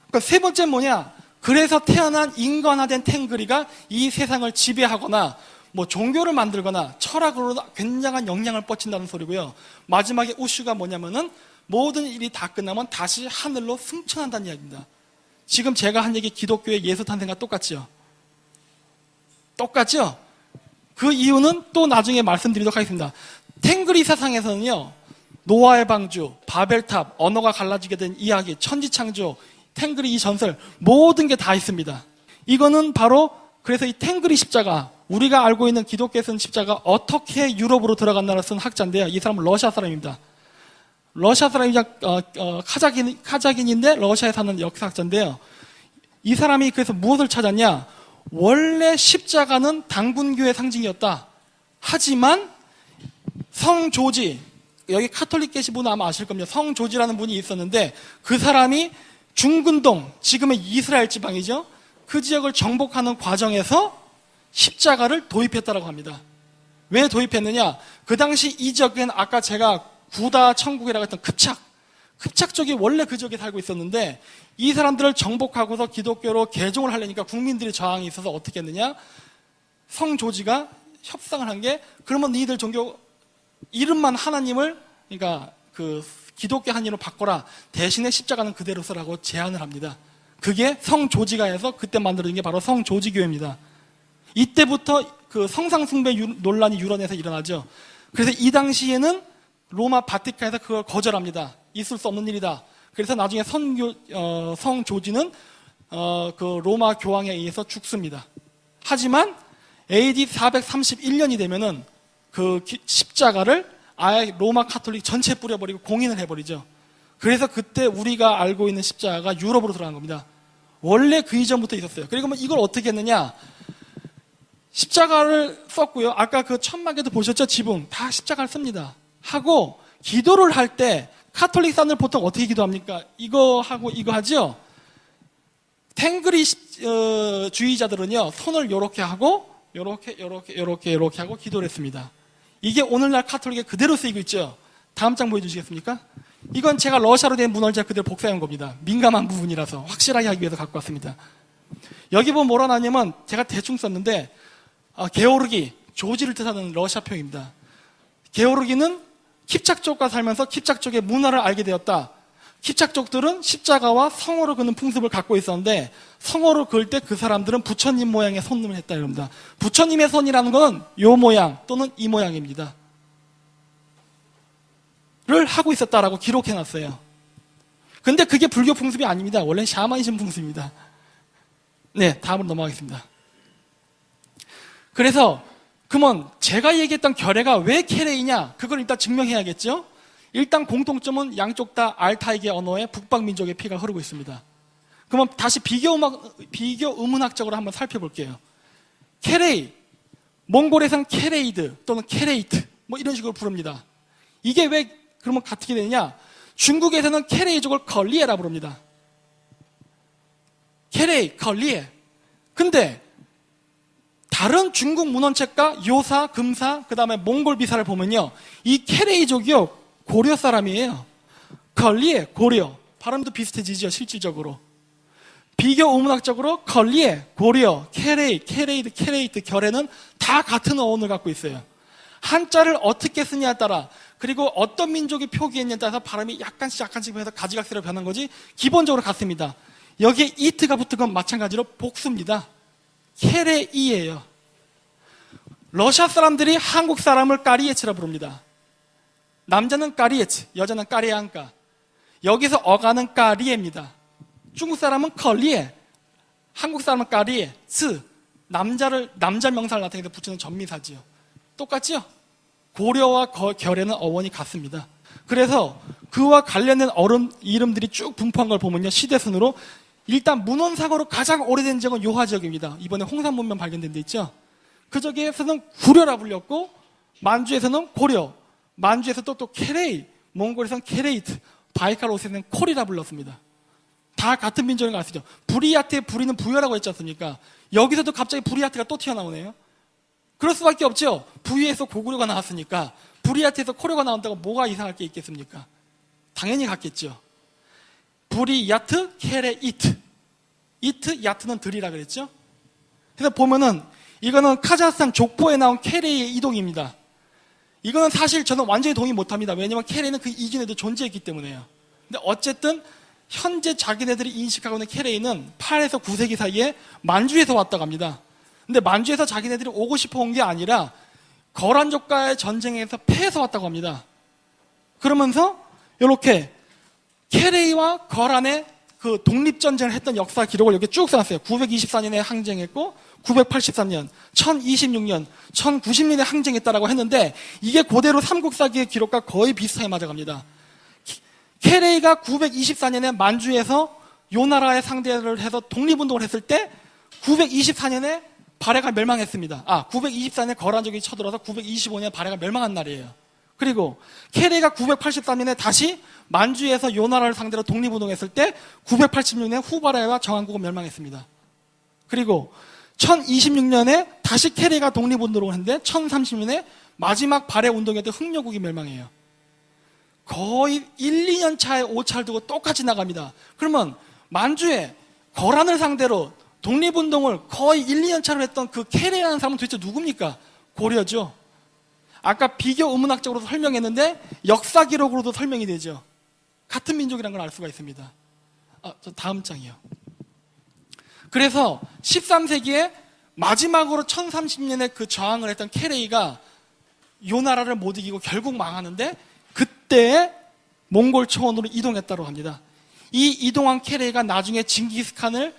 그러니까 세 번째는 뭐냐? 그래서 태어난 인간화된 탱그리가 이 세상을 지배하거나 뭐 종교를 만들거나 철학으로 굉장한 영향을 뻗친다는 소리고요. 마지막에 우슈가 뭐냐면은 모든 일이 다 끝나면 다시 하늘로 승천한다는 이야기입니다. 지금 제가 한 얘기 기독교의 예수 탄생과 똑같죠? 똑같죠? 그 이유는 또 나중에 말씀드리도록 하겠습니다. 탱그리 세상에서는요, 노아의 방주, 바벨탑, 언어가 갈라지게 된 이야기, 천지창조, 탱그리 이 전설 모든 게 다 있습니다. 이거는 바로 그래서 이 탱그리 십자가, 우리가 알고 있는 기독교에 쓰는 십자가 어떻게 유럽으로 들어갔나를 쓴 학자인데요. 이 사람은 러시아 사람입니다. 러시아 사람이자 카자긴인데 러시아에 사는 역사학자인데요. 이 사람이 그래서 무엇을 찾았냐? 원래 십자가는 당군교의 상징이었다. 하지만 성조지, 여기 카톨릭 계신 분은 아마 아실 겁니다. 성조지라는 분이 있었는데 그 사람이 중근동, 지금의 이스라엘 지방이죠. 그 지역을 정복하는 과정에서 십자가를 도입했다고 합니다. 왜 도입했느냐? 그 당시 이 지역엔 아까 제가 구다 천국이라고 했던 급착족이 원래 그 지역에 살고 있었는데 이 사람들을 정복하고서 기독교로 개종을 하려니까 국민들이 저항이 있어서 어떻게 했느냐? 성조지가 협상을 한 게, 그러면 너희들 종교 이름만 하나님을, 그러니까 그 기독교 하나님으로 바꿔라. 대신에 십자가는 그대로 쓰라고 제안을 합니다. 그게 성조지가 해서 그때 만들어진 게 바로 성조지교회입니다. 이때부터 그 성상숭배 논란이 유럽에서 일어나죠. 그래서 이 당시에는 로마 바티칸에서 그걸 거절합니다. 있을 수 없는 일이다. 그래서 나중에 성조지는 그 로마 교황에 의해서 죽습니다. 하지만 AD 431년이 되면은 그 십자가를 아예 로마 카톨릭 전체에 뿌려버리고 공인을 해버리죠. 그래서 그때 우리가 알고 있는 십자가가 유럽으로 들어간 겁니다. 원래 그 이전부터 있었어요. 그리고 이걸 어떻게 했느냐? 십자가를 썼고요. 아까 그 천막에도 보셨죠? 지붕 다 십자가를 씁니다. 하고 기도를 할 때 카톨릭 사람들 보통 어떻게 기도합니까? 이거 하고 이거 하죠? 탱그리 주의자들은요, 손을 요렇게 하고 요렇게 하고 기도를 했습니다. 이게 오늘날 카톨릭에 그대로 쓰이고 있죠. 다음 장 보여주시겠습니까? 이건 제가 러시아로 된 문헌을 제가 그대로 복사한 겁니다. 민감한 부분이라서 확실하게 하기 위해서 갖고 왔습니다. 여기 보면 뭐라 나냐면 제가 대충 썼는데 게오르기, 조지를 뜻하는 러시아 표현입니다. 게오르기는 킵착족과 살면서 킵착족의 문화를 알게 되었다. 킵착족들은 십자가와 성호를 그는 풍습을 갖고 있었는데 성호를 그을 때 그 사람들은 부처님 모양의 손을 했다 이럽니다. 부처님의 손이라는 건 요 모양 또는 이 모양입니다. 를 하고 있었다라고 기록해놨어요. 근데 그게 불교 풍습이 아닙니다. 원래 샤머니즘 풍습입니다. 네, 다음으로 넘어가겠습니다. 그래서 그러면 제가 얘기했던 결례가 왜 케레이냐? 그걸 일단 증명해야겠죠? 일단 공통점은 양쪽 다 알타이계 언어의 북방민족의 피가 흐르고 있습니다. 그러면 다시 비교 음운학적으로 한번 살펴볼게요. 케레이, 몽골에선 케레이드 또는 케레이트 뭐 이런 식으로 부릅니다. 이게 왜 그러면 같게 되느냐? 중국에서는 케레이족을 걸리에라 부릅니다. 케레이, 걸리에. 근데 다른 중국 문헌책과 요사, 금사, 그 다음에 몽골 비사를 보면요, 이 케레이족이요 고려 사람이에요. 걸리에, 고려. 발음도 비슷해지죠, 실질적으로. 비교 우문학적으로 걸리에, 고려, 케레이, 케레이드, 케레이트, 결에는 다 같은 어원을 갖고 있어요. 한자를 어떻게 쓰냐에 따라, 그리고 어떤 민족이 표기했냐에 따라서 발음이 약간씩 해서 가지각색으로 변한 거지 기본적으로 같습니다. 여기에 이트가 붙은 건 마찬가지로 복수입니다. 케레이예요. 러시아 사람들이 한국 사람을 까리에츠라 부릅니다. 남자는 까리에츠, 여자는 까리안까. 여기서 어가는 까리에입니다. 중국 사람은 컬리에, 한국 사람은 까리에, 츠. 남자 명사를 나타내기 위해서 붙이는 전미사지요. 똑같지요? 고려와 결에는 어원이 같습니다. 그래서 그와 관련된 이름들이 쭉 분포한 걸 보면요, 시대순으로 일단 문헌상으로 가장 오래된 지역은 요하 지역입니다. 이번에 홍산문명 발견된 데 있죠. 그 지역에서는 구려라 불렸고, 만주에서는 고려, 만주에서 또 케레이, 몽골에서는 케레이트, 바이칼로스에서는 콜이라 불렀습니다. 다 같은 민족인 거 아시죠? 부리야트의 부리는 부여라고 했지 않습니까? 여기서도 갑자기 부리야트가 또 튀어나오네요. 그럴 수밖에 없죠. 부위에서 고구려가 나왔으니까 부리야트에서 코려가 나온다고 뭐가 이상할 게 있겠습니까? 당연히 같겠죠. 부리야트, 케레이트. 이트, 야트는 들이라 그랬죠. 그래서 보면은 이거는 카자흐스탄 족보에 나온 케레이의 이동입니다. 이거는 사실 저는 완전히 동의 못합니다. 왜냐하면 케레이는 그 이전에도 존재했기 때문에요. 근데 어쨌든 현재 자기네들이 인식하고 있는 케레이는 8에서 9세기 사이에 만주에서 왔다고 합니다. 근데 만주에서 자기네들이 오고 싶어 온 게 아니라 거란족과의 전쟁에서 패해서 왔다고 합니다. 그러면서 이렇게 케레이와 거란의 그 독립전쟁을 했던 역사 기록을 여기 쭉 써놨어요. 924년에 항쟁했고 983년, 1026년, 1090년에 항쟁했다라고 했는데 이게 그대로 삼국사기의 기록과 거의 비슷하게 맞아갑니다. 케레이가 924년에 만주에서 요나라의 상대를 해서 독립운동을 했을 때 924년에 발해가 멸망했습니다. 924년에 거란족이 쳐들어서 925년에 발해가 멸망한 날이에요. 그리고 케레이가 983년에 다시 만주에서 요나라를 상대로 독립운동했을 때 986년에 후발해와 정한국은 멸망했습니다. 그리고 1026년에 다시 케레이가 독립운동을 했는데 1030년에 마지막 발해 운동이었던 흑묘국이 멸망해요. 거의 1, 2년 차에 오차를 두고 똑같이 나갑니다. 그러면 만주에 거란을 상대로 독립운동을 거의 1, 2년 차로 했던 그 케레이라는 사람은 도대체 누굽니까? 고려죠. 아까 비교 의문학적으로 설명했는데 역사 기록으로도 설명이 되죠. 같은 민족이라는 걸 알 수가 있습니다. 저 다음 장이요. 그래서 13세기에 마지막으로 1030년에 그 저항을 했던 케레이가 요나라를 못 이기고 결국 망하는데 그때 몽골 초원으로 이동했다고 합니다. 이 이동한 케레이가 나중에 징기스칸으로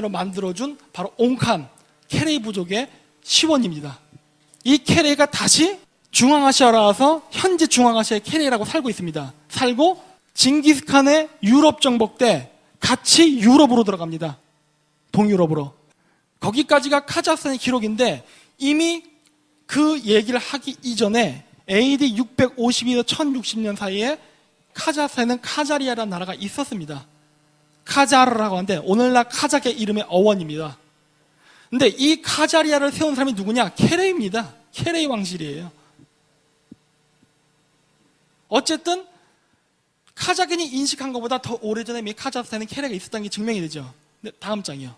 만들어준 바로 옹칸, 케레이 부족의 시원입니다. 이 케레이가 다시 중앙아시아로 와서 현재 중앙아시아의 케레이라고 살고 있습니다. 살고 징기스칸의 유럽 정복 때 같이 유럽으로 들어갑니다. 동유럽으로. 거기까지가 카자흐스탄의 기록인데 이미 그 얘기를 하기 이전에 AD 652에서 1060년 사이에 카자흐스탄에는 카자리아라는 나라가 있었습니다. 카자르라고 하는데 오늘날 카자흐의 이름의 어원입니다. 근데 이 카자리아를 세운 사람이 누구냐? 케레이입니다. 케레이 왕실이에요. 어쨌든 카자흐인이 인식한 것보다 더 오래전에 이미 카자흐스탄에 케레이가 있었다는 게 증명이 되죠. 근데 다음 장이요.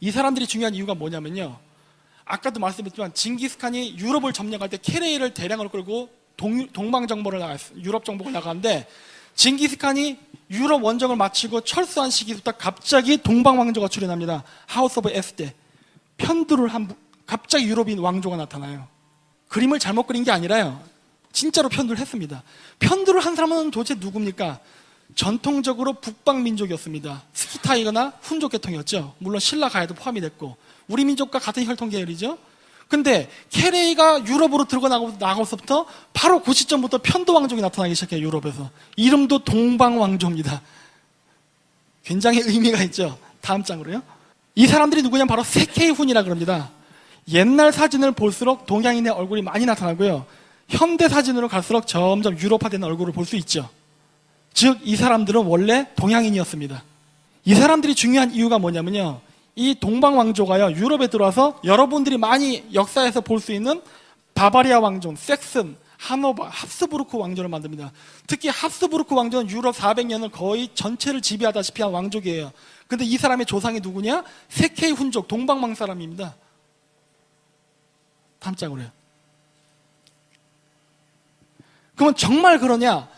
이 사람들이 중요한 이유가 뭐냐면요. 아까도 말씀드렸지만 징기스칸이 유럽을 점령할 때 케레이를 대량으로 끌고 유럽 정복을 나가는데 징기스칸이 유럽 원정을 마치고 철수한 시기부터 갑자기 동방왕조가 출현합니다. 하우스 오브 에스테. 편두를 한 갑자기 유럽인 왕조가 나타나요. 그림을 잘못 그린 게 아니라요. 진짜로 편두를 했습니다. 편두를 한 사람은 도대체 누굽니까? 전통적으로 북방 민족이었습니다. 스키타이거나 훈족 계통이었죠. 물론 신라 가야도 포함이 됐고 우리 민족과 같은 혈통 계열이죠. 근데 케레이가 유럽으로 들고 나가서부터 바로 그 시점부터 편도 왕족이 나타나기 시작해요. 유럽에서. 이름도 동방왕조입니다. 굉장히 의미가 있죠. 다음 장으로요. 이 사람들이 누구냐면 바로 세케이훈이라 그럽니다. 옛날 사진을 볼수록 동양인의 얼굴이 많이 나타나고요. 현대 사진으로 갈수록 점점 유럽화되는 얼굴을 볼 수 있죠. 즉 이 사람들은 원래 동양인이었습니다. 이 사람들이 중요한 이유가 뭐냐면요. 이 동방왕조가요, 유럽에 들어와서 여러분들이 많이 역사에서 볼 수 있는 바바리아 왕조, 섹슨, 하노버, 합스부르크 왕조를 만듭니다. 특히 합스부르크 왕조는 유럽 400년을 거의 전체를 지배하다시피 한 왕족이에요. 근데 이 사람의 조상이 누구냐? 세케이 훈족, 동방왕 사람입니다. 다음 장으로요. 그러면 정말 그러냐?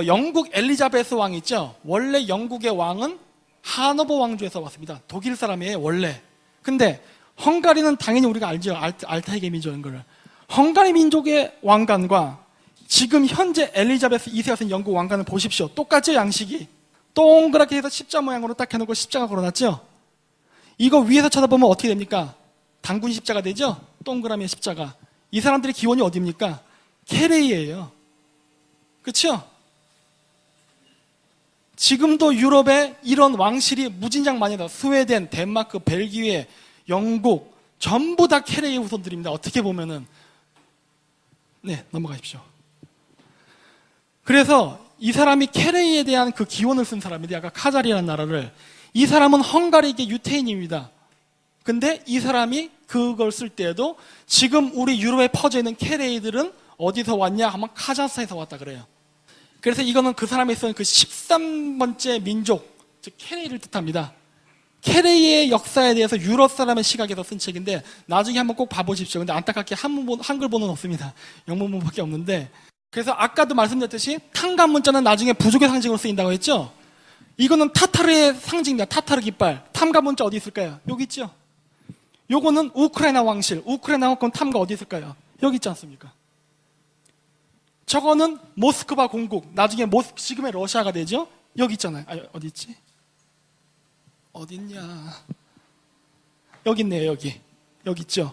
영국 엘리자베스 왕이 있죠? 원래 영국의 왕은 하노버 왕조에서 왔습니다. 독일 사람이에요, 원래. 근데 헝가리는 당연히 우리가 알죠. 알타이게 민족인 거를. 헝가리 민족의 왕관과 지금 현재 엘리자베스 2세 같은 영국 왕관을 보십시오. 똑같죠, 양식이. 동그랗게 해서 십자 모양으로 딱 해놓고 십자가 걸어놨죠. 이거 위에서 쳐다보면 어떻게 됩니까? 단군 십자가 되죠? 동그라미의 십자가. 이 사람들의 기원이 어디입니까? 케레이예요. 그렇죠? 지금도 유럽에 이런 왕실이 무진장 많이 나. 스웨덴, 덴마크, 벨기에, 영국 전부 다 케레이의 후손들입니다. 어떻게 보면은. 네, 넘어가십시오. 그래서 이 사람이 케레이에 대한 그 기원을 쓴 사람인데, 아까 카자리라는 나라를, 이 사람은 헝가리계 유태인입니다. 근데 이 사람이 그걸 쓸 때에도 지금 우리 유럽에 퍼져 있는 케레이들은 어디서 왔냐 하면 카자흐스탄에서 왔다 그래요. 그래서 이거는 그 사람이 쓴 그 13번째 민족, 즉 케레이를 뜻합니다. 케레이의 역사에 대해서 유럽 사람의 시각에서 쓴 책인데 나중에 한번 꼭 봐보십시오. 근데 안타깝게 한글본은 없습니다. 영문본밖에 없는데. 그래서 아까도 말씀드렸듯이 탕감 문자는 나중에 부족의 상징으로 쓰인다고 했죠. 이거는 타타르의 상징이다. 타타르 깃발. 탐감 문자 어디 있을까요? 여기 있죠. 요거는 우크라이나 왕실. 우크라이나 왕권 탐가 어디 있을까요? 여기 있지 않습니까? 저거는 모스크바 공국. 나중에 지금의 러시아가 되죠. 여기 있잖아요. 어디 있지? 어디 있냐? 여기 있네요. 여기 있죠.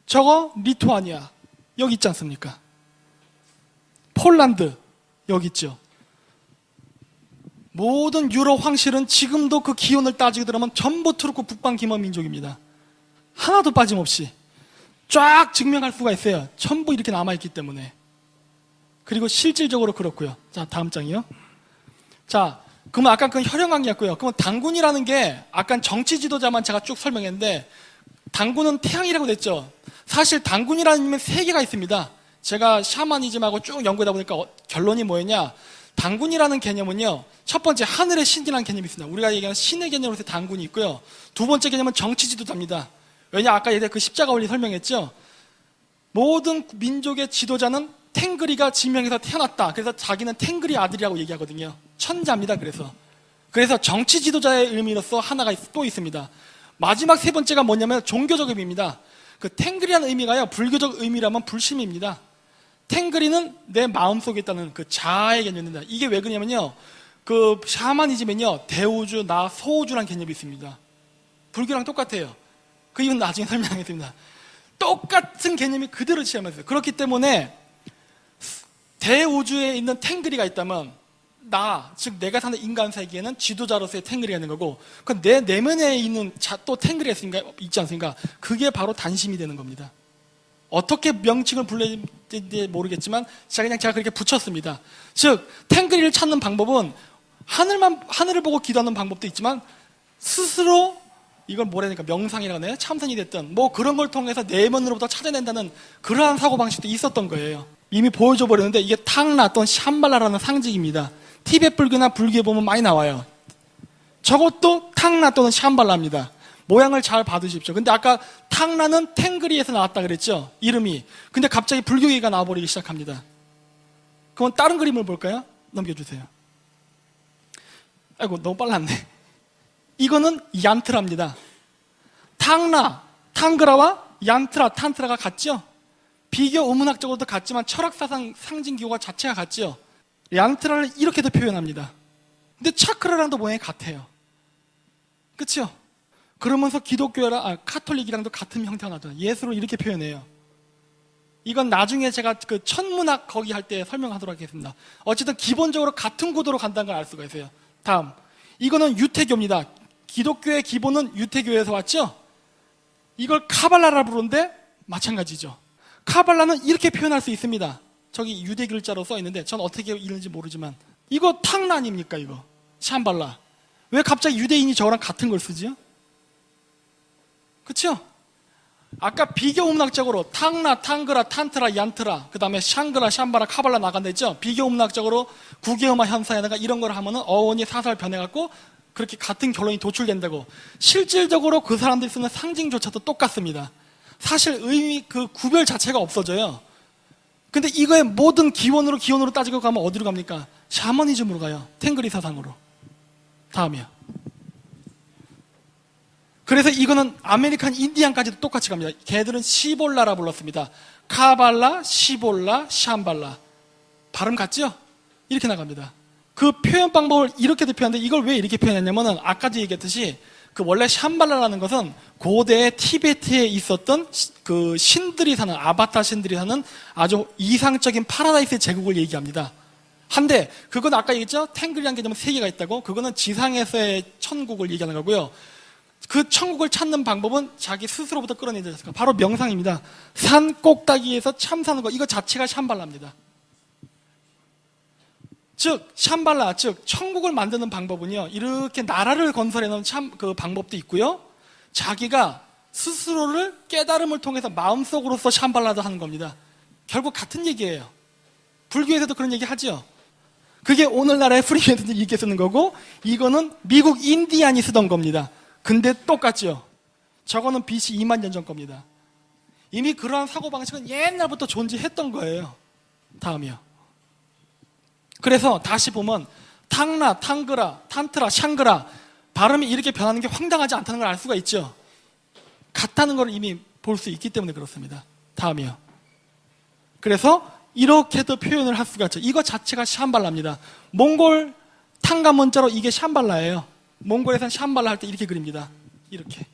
저거 리투아니아. 여기 있지 않습니까? 폴란드. 여기 있죠. 모든 유럽 황실은 지금도 그 기원을 따지고 들어가면 전부 투르크 북방 기머 민족입니다. 하나도 빠짐없이 쫙 증명할 수가 있어요. 전부 이렇게 남아있기 때문에. 그리고 실질적으로 그렇고요. 자, 다음 장이요. 자, 그러면 아까 그건 혈연관계였고요. 그러면 단군이라는 게 아까 정치 지도자만 제가 쭉 설명했는데 단군은 태양이라고 됐죠. 사실 단군이라는 이름은 세 개가 있습니다. 제가 샤머니즘하고 쭉 연구하다 보니까 결론이 뭐였냐. 단군이라는 개념은요, 첫 번째 하늘의 신이라는 개념이 있습니다. 우리가 얘기하는 신의 개념으로서 단군이 있고요. 두 번째 개념은 정치 지도자입니다. 왜냐, 아까 예전에 그 십자가 원리 설명했죠. 모든 민족의 지도자는 탱그리가 지명해서 태어났다. 그래서 자기는 탱그리 아들이라고 얘기하거든요. 천자입니다. 그래서 정치 지도자의 의미로서 하나가 또 있습니다. 마지막 세 번째가 뭐냐면 종교적 의미입니다. 그 탱그리라는 의미가요, 불교적 의미라면 불심입니다. 탱그리는 내 마음속에 있다는 그 자아의 개념입니다. 이게 왜 그러냐면요, 그 샤머니즘은요, 대우주, 나, 소우주라는 개념이 있습니다. 불교랑 똑같아요. 그 이유는 나중에 설명하겠습니다. 똑같은 개념이 그대로 취하면서 그렇기 때문에 대우주에 있는 탱그리가 있다면 나, 즉 내가 사는 인간 세계에는 지도자로서의 탱그리가 있는 거고, 그 내 내면에 있는 또 탱그리가 있지 않습니까? 그게 바로 단심이 되는 겁니다. 어떻게 명칭을 불러야 모르겠지만 제가 그렇게 붙였습니다. 즉 탱그리를 찾는 방법은 하늘을 보고 기도하는 방법도 있지만 스스로 이걸 뭐라 해야 되니까 명상이라고 하나요? 참선이 됐든 뭐 그런 걸 통해서 내면으로부터 찾아낸다는 그러한 사고방식도 있었던 거예요. 이미 보여줘 버렸는데 이게 탕라 또는 샴발라라는 상징입니다. 티베트 불교나 불교에 보면 많이 나와요. 저것도 탕라 또는 샴발라입니다. 모양을 잘 봐두십시오. 근데 아까 탕라는 탱그리에서 나왔다 그랬죠? 이름이. 근데 갑자기 불교 얘기가 나와버리기 시작합니다. 그럼 다른 그림을 볼까요? 넘겨주세요. 아이고, 너무 빨랐네. 이거는 얀트라입니다. 탕라, 탕그라와 얀트라, 탄트라가 같죠? 비교 우문학적으로도 같지만 철학사상 상징기호가 자체가 같죠? 얀트라를 이렇게도 표현합니다. 근데 차크라랑도 모양이 같아요. 그쵸? 그러면서 카톨릭이랑도 같은 형태가 나잖아요. 예수로 이렇게 표현해요. 이건 나중에 제가 그 천문학 거기 할 때 설명하도록 하겠습니다. 어쨌든 기본적으로 같은 구도로 간다는 걸 알 수가 있어요. 다음. 이거는 유태교입니다. 기독교의 기본은 유태교에서 왔죠? 이걸 카발라라 부르는데 마찬가지죠. 카발라는 이렇게 표현할 수 있습니다. 저기 유대 글자로 써 있는데 전 어떻게 읽는지 모르지만 이거 탕라 아닙니까 이거? 샴발라. 왜 갑자기 유대인이 저랑 같은 걸 쓰지요? 그쵸? 아까 비교문학적으로 탕라, 탕그라, 탄트라, 얀트라, 그 다음에 샹그라, 샴바라, 카발라 나간다 했죠? 비교문학적으로 구개음화 현상에다가 이런 걸 하면은 어원이 사살 변해갖고 그렇게 같은 결론이 도출된다고. 실질적으로 그 사람들이 쓰는 상징조차도 똑같습니다. 사실 그 구별 자체가 없어져요. 근데 이거의 모든 기원으로 따지고 가면 어디로 갑니까? 샤머니즘으로 가요. 탱그리 사상으로. 다음이요. 그래서 이거는 아메리칸 인디안까지도 똑같이 갑니다. 걔들은 시볼라라 불렀습니다. 카발라, 시볼라, 샴발라. 발음 같죠? 이렇게 나갑니다. 그 표현 방법을 이렇게 표현하는데 이걸 왜 이렇게 표현했냐면은 아까도 얘기했듯이 그 원래 샴발라라는 것은 고대 티베트에 있었던 그 신들이 사는, 아바타 신들이 사는 아주 이상적인 파라다이스 제국을 얘기합니다. 한데 그건 아까 얘기했죠? 탱글이라는 개념은 세 개가 있다고. 그거는 지상에서의 천국을 얘기하는 거고요. 그 천국을 찾는 방법은 자기 스스로부터 끌어내야 습니다 바로 명상입니다. 산 꼭다기에서 참 사는 거, 이거 자체가 샴발라입니다. 즉 샴발라, 즉 천국을 만드는 방법은요, 이렇게 나라를 건설해 놓은 그 방법도 있고요, 자기가 스스로를 깨달음을 통해서 마음속으로서 샴발라도 하는 겁니다. 결국 같은 얘기예요. 불교에서도 그런 얘기 하죠. 그게 오늘날의 프리메이슨들이 이렇게 쓰는 거고, 이거는 미국 인디안이 쓰던 겁니다. 근데 똑같죠. 저거는 BC 2만 년 전 겁니다. 이미 그러한 사고방식은 옛날부터 존재했던 거예요. 다음이요. 그래서 다시 보면 탕라, 탕그라, 탄트라, 샹그라 발음이 이렇게 변하는 게 황당하지 않다는 걸 알 수가 있죠. 같다는 걸 이미 볼 수 있기 때문에 그렇습니다. 다음이요. 그래서 이렇게도 표현을 할 수가 있죠. 이거 자체가 샴발라입니다. 몽골 탕가 문자로 이게 샴발라예요. 몽골에서는 샴발라 할 때 이렇게 그립니다. 이렇게.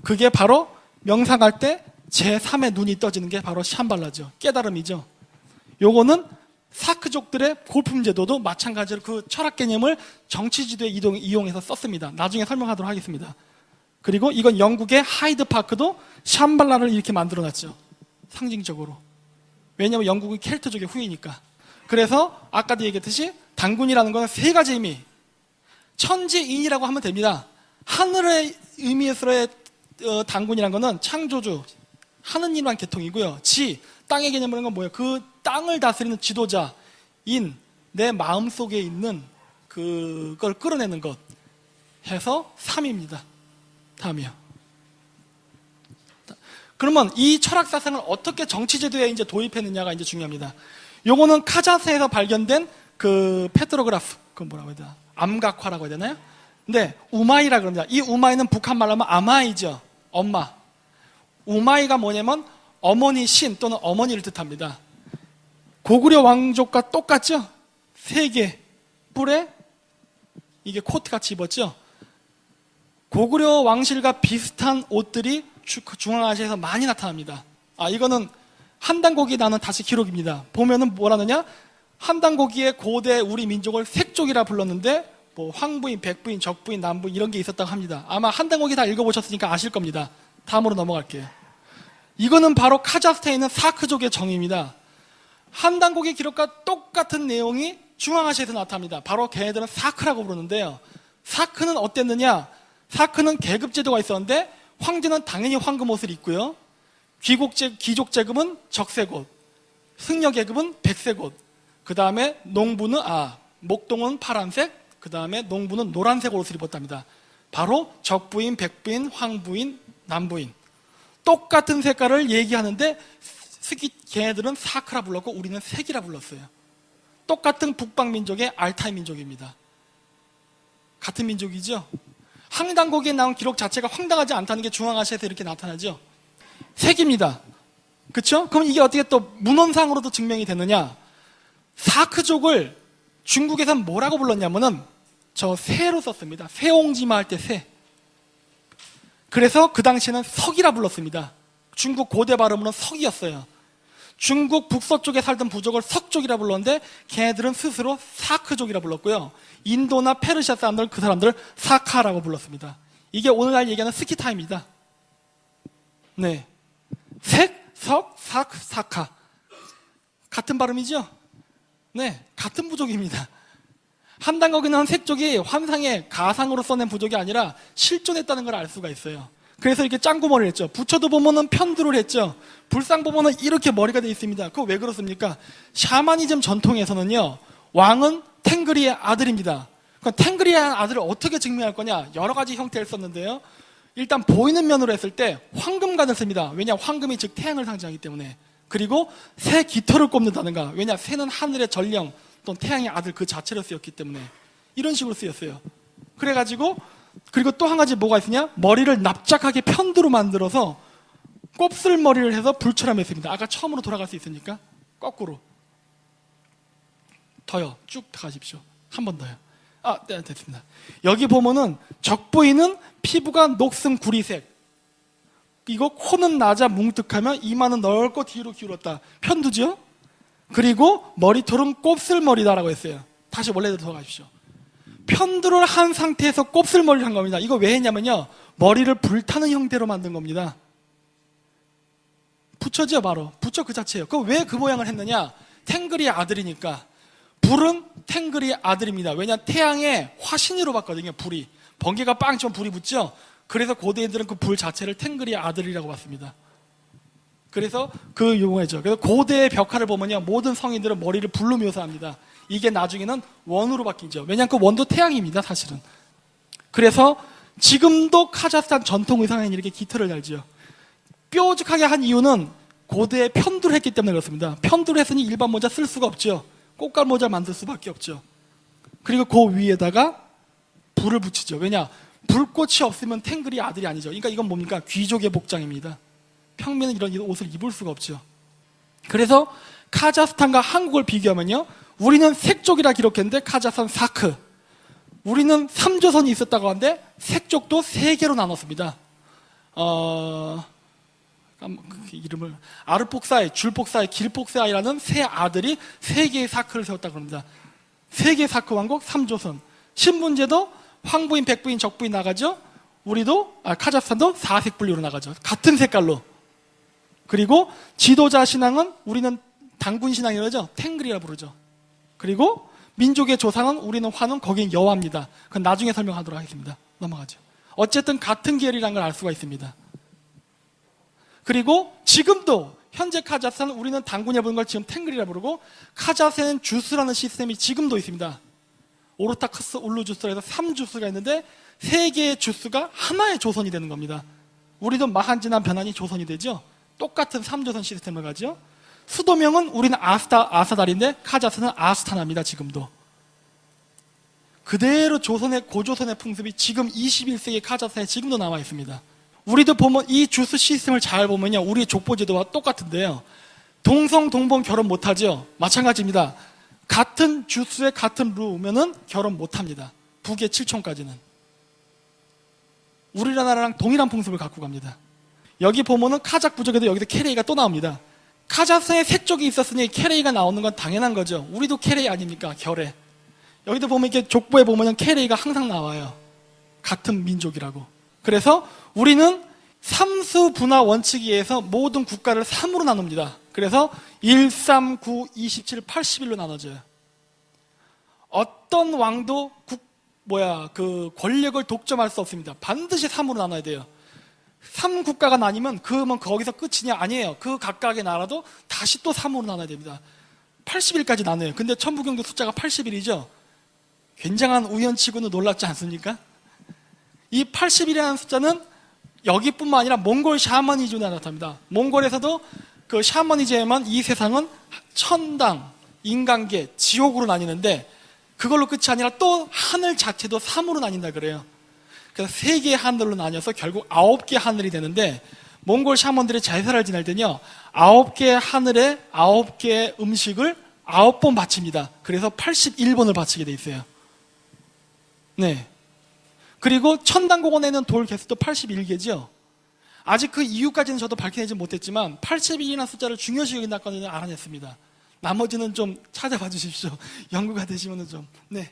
그게 바로 명상할 때 제3의 눈이 떠지는 게 바로 샴발라죠. 깨달음이죠. 요거는 사크족들의 골품 제도도 마찬가지로 그 철학 개념을 정치 지도에 이용해서 썼습니다. 나중에 설명하도록 하겠습니다. 그리고 이건 영국의 하이드 파크도 샴발라를 이렇게 만들어놨죠. 상징적으로. 왜냐하면 영국은 켈트족의 후예니까. 그래서 아까도 얘기했듯이 단군이라는 건 세 가지 의미. 천지인이라고 하면 됩니다. 하늘의 의미에서의 단군이라는 거는 창조주, 하느님이란 계통이고요. 지, 땅의 개념이라는 건 뭐예요? 그 땅을 다스리는 지도자, 인, 내 마음속에 있는 그걸 끌어내는 것 해서 3입니다. 다음이요. 그러면 이 철학 사상을 어떻게 정치 제도에 이제 도입했느냐가 이제 중요합니다. 요거는 카자흐에서 발견된 그 페트로그라프, 그 뭐라고 해야 되나? 암각화라고 해야 되나요? 근데 우마이라 그럽니다. 이 우마이는 북한 말로 하면 아마이죠. 엄마. 우마이가 뭐냐면 어머니 신 또는 어머니를 뜻합니다. 고구려 왕족과 똑같죠? 세 개 뿔에 이게 코트같이 입었죠? 고구려 왕실과 비슷한 옷들이 중앙아시아에서 많이 나타납니다. 이거는 한단고기 나는 다시 기록입니다. 보면은 뭐라느냐? 한단고기의 고대 우리 민족을 색족이라 불렀는데 뭐 황부인, 백부인, 적부인, 남부인 이런 게 있었다고 합니다. 아마 한단고기 다 읽어보셨으니까 아실 겁니다. 다음으로 넘어갈게요. 이거는 바로 카자흐스탄에 있는 사크족의 정의입니다. 한단고기 기록과 똑같은 내용이 중앙아시아에서 나타납니다. 바로 걔네들은 사크라고 부르는데요. 사크는 어땠느냐? 사크는 계급제도가 있었는데 황제는 당연히 황금 옷을 입고요. 귀족제급은 적색 옷, 승려계급은 백색 옷, 그 다음에 농부는 목동은 파란색, 그 다음에 농부는 노란색 옷을 입었답니다. 바로 적부인, 백부인, 황부인, 남부인 똑같은 색깔을 얘기하는데 걔네들은 사크라 불렀고 우리는 색이라 불렀어요. 똑같은 북방민족의 알타이 민족입니다. 같은 민족이죠. 한단고기에 나온 기록 자체가 황당하지 않다는 게 중앙아시아에서 이렇게 나타나죠. 색입니다. 그렇죠? 그럼 이게 어떻게 또 문헌상으로도 증명이 되느냐? 사크족을 중국에서는 뭐라고 불렀냐면은 저 새로 썼습니다. 새옹지마 할 때 새. 그래서 그 당시에는 석이라 불렀습니다. 중국 고대 발음으로는 석이었어요. 중국 북서쪽에 살던 부족을 석족이라 불렀는데 걔네들은 스스로 사크족이라 불렀고요. 인도나 페르시아 사람들은 그 사람들을 사카라고 불렀습니다. 이게 오늘날 얘기하는 스키타입니다. 네, 색, 석, 사크, 사카 같은 발음이죠? 네, 같은 부족입니다. 한단거기는 색족이 환상의 가상으로 써낸 부족이 아니라 실존했다는 걸 알 수가 있어요. 그래서 이렇게 짱구머리를 했죠. 부처도 보면은 편두를 했죠. 불상 보면은 이렇게 머리가 되어 있습니다. 그거 왜 그렇습니까? 샤머니즘 전통에서는요, 왕은 탱그리의 아들입니다. 그럼 탱그리의 아들을 어떻게 증명할 거냐? 여러 가지 형태를 썼는데요. 일단 보이는 면으로 했을 때 황금관을 씁니다. 왜냐? 황금이 즉 태양을 상징하기 때문에. 그리고 새 깃털을 꼽는다든가. 왜냐? 새는 하늘의 전령 또는 태양의 아들 그 자체로 쓰였기 때문에. 이런 식으로 쓰였어요. 그래가지고 그리고 또 한 가지 뭐가 있으냐? 머리를 납작하게 편두로 만들어서 곱슬머리를 해서 불처럼 했습니다. 아까 처음으로 돌아갈 수 있으니까 거꾸로. 더요. 쭉 가십시오. 한 번 더요. 네, 됐습니다. 여기 보면은 적부인은 피부가 녹슨 구리색, 그리고 코는 낮아 뭉툭하며 이마는 넓고 뒤로 기울었다. 편두죠? 그리고 머리털은 곱슬머리다라고 했어요. 다시 원래대로 돌아가십시오. 편두를 한 상태에서 곱슬머리를 한 겁니다. 이거 왜 했냐면요, 머리를 불타는 형태로 만든 겁니다. 부처죠, 바로. 부처 그 자체예요. 그럼 왜 그 모양을 했느냐? 탱글이의 아들이니까. 불은 탱글이의 아들입니다. 왜냐, 태양의 화신으로 봤거든요, 불이. 번개가 빵 치면 불이 붙죠? 그래서 고대인들은 그 불 자체를 탱글이의 아들이라고 봤습니다. 그래서 그 용어죠. 그래서 고대의 벽화를 보면요, 모든 성인들은 머리를 불로 묘사합니다. 이게 나중에는 원으로 바뀌죠. 왜냐하면 그 원도 태양입니다, 사실은. 그래서 지금도 카자흐스탄 전통 의상에는 이렇게 깃털을 달지요. 뾰족하게 한 이유는 고대에 편두를 했기 때문에 그렇습니다. 편두를 했으니 일반 모자 쓸 수가 없죠. 꽃갈 모자 만들 수밖에 없죠. 그리고 그 위에다가 불을 붙이죠. 왜냐? 불꽃이 없으면 탱글이 아들이 아니죠. 그러니까 이건 뭡니까? 귀족의 복장입니다. 평민은 이런 옷을 입을 수가 없죠. 그래서 카자흐스탄과 한국을 비교하면요, 우리는 색족이라 기록했는데 카자흐스탄 사크. 우리는 3조선이 있었다고 하는데 색족도 3개로 나눴습니다. 이름을 아르폭사이, 줄폭사이, 길폭사이라는 세 아들이 3개의 사크를 세웠다고 합니다. 3개의 사크 왕국 3조선. 신분제도 황부인, 백부인, 적부인 나가죠. 우리도 카자흐스탄도 4색 분류로 나가죠. 같은 색깔로. 그리고 지도자 신앙은 우리는 당군 신앙이라고 하죠. 탱글이라 부르죠. 그리고 민족의 조상은 우리는 환웅, 거긴 여호와입니다. 그건 나중에 설명하도록 하겠습니다. 넘어가죠. 어쨌든 같은 계열이라는 걸 알 수가 있습니다. 그리고 지금도 현재 카자흐스탄은 우리는 당군이라 부르는 걸 지금 탱글이라 부르고, 카자흐스탄은 주스라는 시스템이 지금도 있습니다. 오르타크스 울루주스라 해서 3주스가 있는데 3개의 주스가 하나의 조선이 되는 겁니다. 우리도 마한지난 변환이 조선이 되죠. 똑같은 3조선 시스템을 가죠. 수도명은 우리는 아사달인데 카자흐스탄은 아스타나입니다. 지금도. 그대로 조선의 고조선의 풍습이 지금 21세기 카자흐스탄에 지금도 남아 있습니다. 우리도 보면 이 주스 시스템을 잘 보면요, 우리의 족보제도와 똑같은데요, 동성 동본 결혼 못하죠. 마찬가지입니다. 같은 주스의 같은 루면은 결혼 못합니다. 북의 7촌까지는. 우리나라랑 동일한 풍습을 갖고 갑니다. 여기 보면은 카자흐 부족에도 여기도 케레이가 또 나옵니다. 카자흐스탄에 색족이 있었으니 케레이가 나오는 건 당연한 거죠. 우리도 케레이 아닙니까? 결에. 여기도 보면 이렇게 족보에 보면은 케레이가 항상 나와요. 같은 민족이라고. 그래서 우리는 삼수 분화 원칙에 의해서 모든 국가를 3으로 나눕니다. 그래서 1, 3, 9, 27, 81로 나눠져요. 어떤 왕도 그 권력을 독점할 수 없습니다. 반드시 3으로 나눠야 돼요. 3국가가 나뉘면 그러면 거기서 끝이냐? 아니에요. 그 각각의 나라도 다시 또 3으로 나눠야 됩니다. 80일까지 나눠요. 근데 천부경도 숫자가 80일이죠. 굉장한 우연치고는 놀랍지 않습니까? 이 80일이라는 숫자는 여기뿐만 아니라 몽골 샤머니즘에 나타납니다. 몽골에서도 그 샤머니즘에만 이 세상은 천당, 인간계, 지옥으로 나뉘는데 그걸로 끝이 아니라 또 하늘 자체도 3으로 나뉜다 그래요. 그래서 3개의 하늘로 나뉘어서 결국 9개의 하늘이 되는데, 몽골 샤먼들이 제사를 지낼 때는요, 9개의 하늘에 9개의 음식을 9번 바칩니다. 그래서 81번을 바치게 돼 있어요. 네. 그리고 천당공원에는 돌 개수도 81개죠. 아직 그 이유까지는 저도 밝혀내지 못했지만 81이라는 숫자를 중요시 여긴다는 걸 알아냈습니다. 나머지는 좀 찾아봐 주십시오. 연구가 되시면 좀. 네.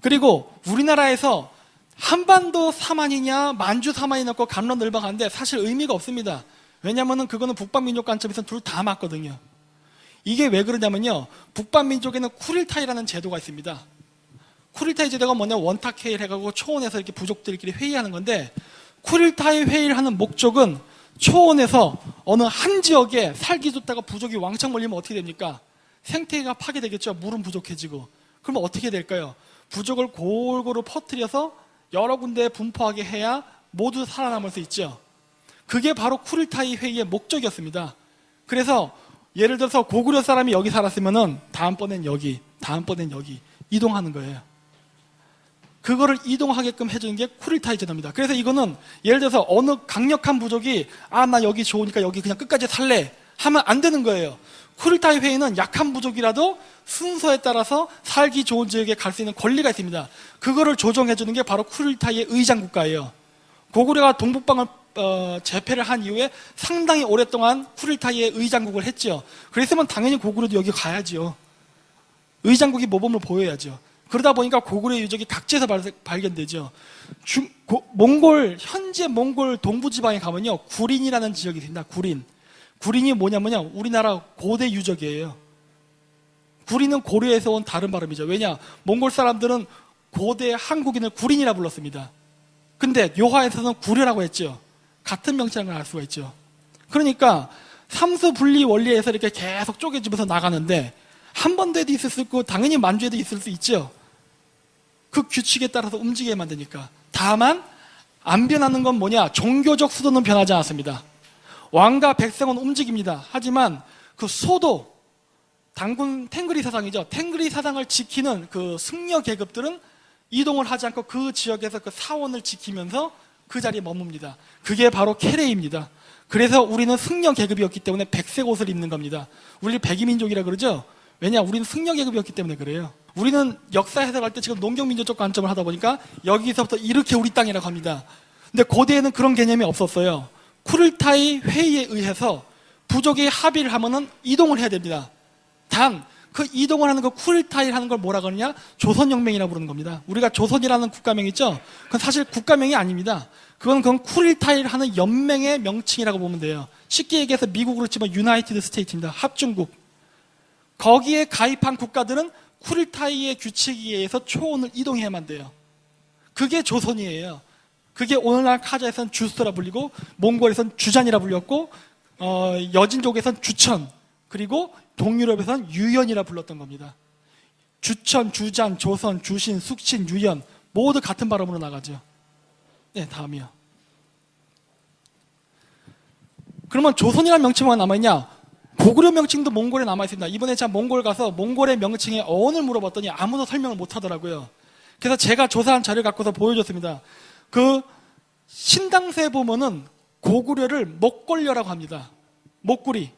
그리고 우리나라에서 한반도 사만이냐 만주 사만이 넣고 감론을박하는데 사실 의미가 없습니다. 왜냐하면 그거는 북방민족 관점에서 둘 다 맞거든요. 이게 왜 그러냐면요, 북방민족에는 쿠릴타이라는 제도가 있습니다. 쿠릴타이 제도가 뭐냐, 원탁회의를 해가지고 초원에서 이렇게 부족들끼리 회의하는 건데, 쿠릴타이 회의를 하는 목적은 초원에서 어느 한 지역에 살기 좋다가 부족이 왕창 몰리면 어떻게 됩니까? 생태계가 파괴되겠죠. 물은 부족해지고. 그러면 어떻게 될까요? 부족을 골고루 퍼뜨려서 여러 군데에 분포하게 해야 모두 살아남을 수 있죠. 그게 바로 쿠릴타이 회의의 목적이었습니다. 그래서 예를 들어서 고구려 사람이 여기 살았으면은 다음번엔 여기, 다음번엔 여기 이동하는 거예요. 그거를 이동하게끔 해주는 게 쿠릴타이 제도입니다. 그래서 이거는 예를 들어서 어느 강력한 부족이 나 여기 좋으니까 여기 그냥 끝까지 살래 하면 안 되는 거예요. 쿠릴타이 회의는 약한 부족이라도 순서에 따라서 살기 좋은 지역에 갈 수 있는 권리가 있습니다. 그거를 조정해주는 게 바로 쿠릴타이의 의장 국가예요. 고구려가 동북방을 제패를 한 이후에 상당히 오랫동안 쿠릴타이의 의장국을 했죠. 그랬으면 당연히 고구려도 여기 가야죠. 의장국이 모범을 보여야죠. 그러다 보니까 고구려의 유적이 각지에서 발견되죠. 현재 몽골 동부지방에 가면요, 구린이라는 지역이 있습니다. 구린이 뭐냐면요, 우리나라 고대 유적이에요. 구린은 고려에서 온 다른 발음이죠. 왜냐? 몽골 사람들은 고대 한국인을 구린이라 불렀습니다. 근데 요하에서는 구려라고 했죠. 같은 명칭을 알 수가 있죠. 그러니까 삼수 분리 원리에서 이렇게 계속 쪼개지면서 나가는데 한 번도에도 있을 수 있고 당연히 만주에도 있을 수 있죠. 그 규칙에 따라서 움직이게 만드니까. 다만 안 변하는 건 뭐냐? 종교적 수도는 변하지 않았습니다. 왕과 백성은 움직입니다. 하지만 그 소도, 단군 탱그리 사상이죠. 탱그리 사상을 지키는 그 승려 계급들은 이동을 하지 않고 그 지역에서 그 사원을 지키면서 그 자리에 머뭅니다. 그게 바로 케레입니다. 그래서 우리는 승려 계급이었기 때문에 백색 옷을 입는 겁니다. 우리 백이민족이라 그러죠. 왜냐? 우리는 승려 계급이었기 때문에 그래요. 우리는 역사 해석할 때 지금 농경민족적 관점을 하다 보니까 여기서부터 이렇게 우리 땅이라고 합니다. 근데 고대에는 그런 개념이 없었어요. 쿠릴타이 회의에 의해서 부족이 합의를 하면은 이동을 해야 됩니다. 단 그 이동을 하는 거 쿠릴타이 하는 걸 뭐라 그러냐? 조선혁명이라고 부르는 겁니다. 우리가 조선이라는 국가명 있죠? 그건 사실 국가명이 아닙니다. 그건 쿠릴타이 하는 연맹의 명칭이라고 보면 돼요. 쉽게 얘기해서 미국으로 치면 유나이티드 스테이트입니다. 합중국. 거기에 가입한 국가들은 쿠릴타이의 규칙에 의해서 초원을 이동해야만 돼요. 그게 조선이에요. 그게 오늘날 카자에서는 주스라 불리고 몽골에서는 주잔이라 불렸고 여진족에서는 주천, 그리고 동유럽에서는 유연이라 불렀던 겁니다. 주천, 주잔, 조선, 주신, 숙신, 유연 모두 같은 발음으로 나가죠. 네, 다음이요. 그러면 조선이라는 명칭만 남아있냐? 고구려 명칭도 몽골에 남아있습니다. 이번에 제가 몽골 가서 몽골의 명칭의 어원을 물어봤더니 아무도 설명을 못하더라고요. 그래서 제가 조사한 자료를 갖고서 보여줬습니다. 그 신당서에 보면은 고구려를 목골려라고 합니다. 목구리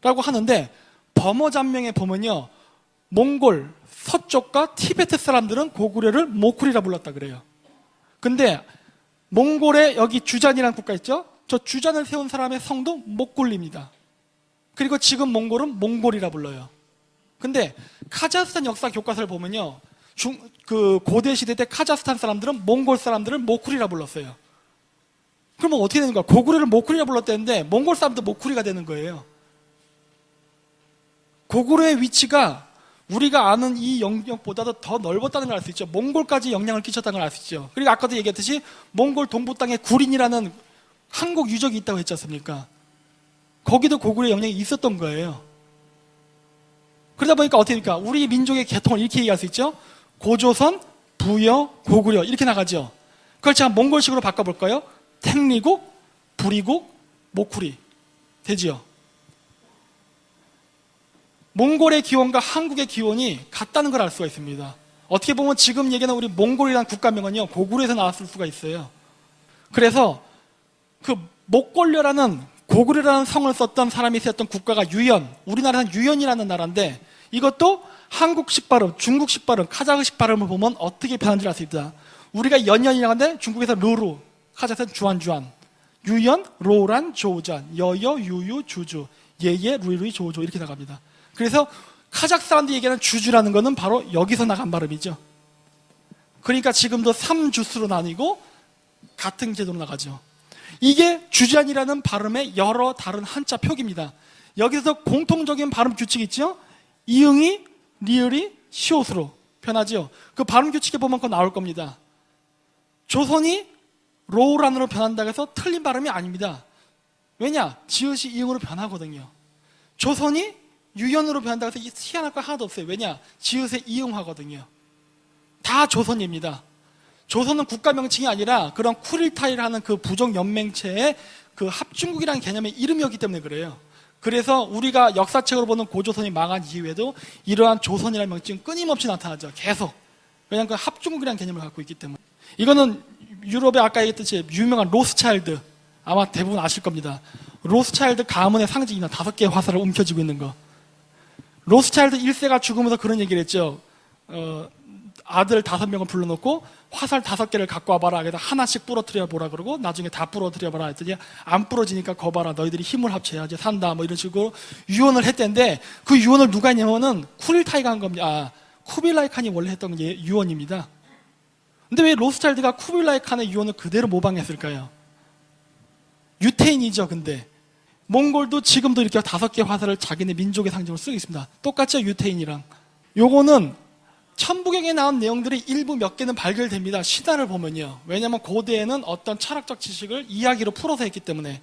라고 하는데 범어잔명에 보면요, 몽골 서쪽과 티베트 사람들은 고구려를 모쿠리라 불렀다 그래요. 근데 몽골에 여기 주잔이라는 국가 있죠? 저 주잔을 세운 사람의 성도 목굴리입니다. 그리고 지금 몽골은 몽골이라 불러요. 근데 카자흐스탄 역사 교과서를 보면요, 그 고대 시대 때 카자흐스탄 사람들은 몽골 사람들을 모쿠리라 불렀어요. 그러면 어떻게 되는 거야? 고구려를 모쿠리라 불렀다는데 몽골 사람도 모쿠리가 되는 거예요. 고구려의 위치가 우리가 아는 이 영역보다도 더 넓었다는 걸 알 수 있죠. 몽골까지 영향을 끼쳤다는 걸 알 수 있죠. 그리고 아까도 얘기했듯이 몽골 동부 땅에 구린이라는 한국 유적이 있다고 했지 않습니까? 거기도 고구려의 영향이 있었던 거예요. 그러다 보니까 어떻게 됩니까? 우리 민족의 계통을 이렇게 얘기할 수 있죠. 고조선, 부여, 고구려 이렇게 나가죠. 그걸 제가 몽골식으로 바꿔볼까요? 탱리국, 부리국, 모쿠리 되지요. 몽골의 기원과 한국의 기원이 같다는 걸 알 수가 있습니다. 어떻게 보면 지금 얘기하는 우리 몽골이라는 국가명은요, 고구려에서 나왔을 수가 있어요. 그래서 그 목골려라는 고구려라는 성을 썼던 사람이 있었던 국가가 유연, 우리나라는 유연이라는 나라인데 이것도 한국식 발음, 중국식 발음, 카자흐식 발음을 보면 어떻게 변한지 알 수 있다. 우리가 연연이라고 하는데 중국에서 루루, 카자흐에서는 주안주안, 유연, 로란, 조잔, 여여, 유유, 주주, 예예, 루이루이, 조조 이렇게 나갑니다. 그래서 카자흐 사람들이 얘기하는 주주라는 거는 바로 여기서 나간 발음이죠. 그러니까 지금도 3주스로 나뉘고 같은 제도로 나가죠. 이게 주잔이라는 발음의 여러 다른 한자 표기입니다. 여기서 공통적인 발음 규칙이 있죠. 이응이, 리을이, 시옷으로 변하죠. 그 발음 규칙에 보면 그거 나올 겁니다. 조선이 로란으로 변한다고 해서 틀린 발음이 아닙니다. 왜냐? 지읒이 이응으로 변하거든요. 조선이 유연으로 변한다고 해서 희한할 거 하나도 없어요. 왜냐? 지읒에 이응하거든요. 다 조선입니다. 조선은 국가 명칭이 아니라 그런 쿠릴타이라는 그 부족 연맹체의 그 합중국이라는 개념의 이름이었기 때문에 그래요. 그래서 우리가 역사책으로 보는 고조선이 망한 이후에도 이러한 조선이라는 명칭은 끊임없이 나타나죠. 계속. 왜냐하면 그 합중국이라는 개념을 갖고 있기 때문에. 이거는 유럽의 아까 얘기했듯이 유명한 로스차일드, 아마 대부분 아실 겁니다. 로스차일드 가문의 상징이나 5개의 화살을 움켜쥐고 있는 거. 로스차일드 1세가 죽으면서 그런 얘기를 했죠. 아들 5명을 불러놓고 화살 5개를 갖고 와봐라. 그래서 하나씩 부러뜨려 보라 그러고 나중에 다 부러뜨려 봐라 했더니 안 부러지니까 거봐라. 너희들이 힘을 합쳐야지 산다. 뭐 이런 식으로 유언을 했대는데 그 유언을 누가 했냐면은 쿠릴타이가 한 겁니다. 쿠빌라이 칸이 원래 했던 유언입니다. 근데 왜 로스차일드가 쿠빌라이 칸의 유언을 그대로 모방했을까요? 유태인이죠. 근데 몽골도 지금도 이렇게 5개 화살을 자기네 민족의 상징으로 쓰고 있습니다. 똑같죠, 유태인이랑. 요거는 천부경에 나온 내용들이 일부 몇 개는 발견됩니다. 신화를 보면요. 왜냐하면 고대에는 어떤 철학적 지식을 이야기로 풀어서 했기 때문에.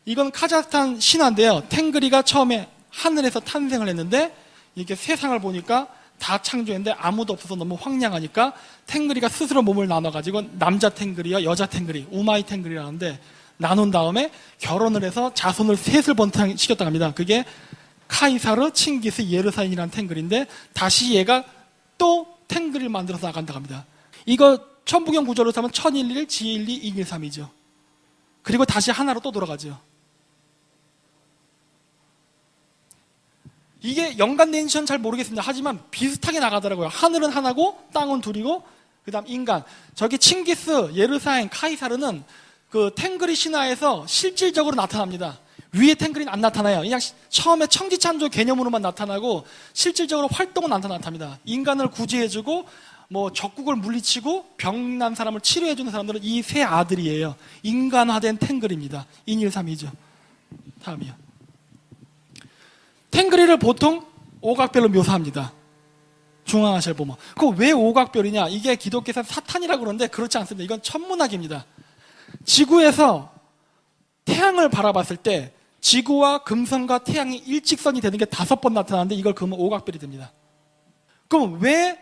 이건 카자흐스탄 신화인데요. 탱그리가 처음에 하늘에서 탄생을 했는데 이렇게 세상을 보니까 다 창조했는데 아무도 없어서 너무 황량하니까 탱그리가 스스로 몸을 나눠가지고 남자 탱그리와 여자 탱그리, 우마이 탱그리라는데 나눈 다음에 결혼을 해서 자손을 셋을 번창시켰다고 합니다. 그게 카이사르, 칭기스, 예르사인이라는 탱글인데 다시 얘가 또 탱글을 만들어서 나간다고 합니다. 이거 천부경 구조로 하면 1011, 지일리, 213이죠. 그리고 다시 하나로 또 돌아가죠. 이게 연관된지는 잘 모르겠습니다. 하지만 비슷하게 나가더라고요. 하늘은 하나고 땅은 둘이고 그 다음 인간. 저기 칭기스, 예르사인, 카이사르는 그 탱그리 신화에서 실질적으로 나타납니다. 위에 탱그리는 안 나타나요. 그냥 처음에 청지창조 개념으로만 나타나고 실질적으로 활동은 안 나타납니다. 인간을 구제해주고 뭐 적국을 물리치고 병난 사람을 치료해주는 사람들은 이 세 아들이에요. 인간화된 탱그리입니다. 213이죠. 다음이요. 탱그리를 보통 오각별로 묘사합니다. 중앙아시아를 보면. 그 왜 오각별이냐? 이게 기독교에서 사탄이라고 그러는데 그렇지 않습니다. 이건 천문학입니다. 지구에서 태양을 바라봤을 때 지구와 금성과 태양이 일직선이 되는 게 5번 나타나는데 이걸 그으면 오각별이 됩니다. 그럼 왜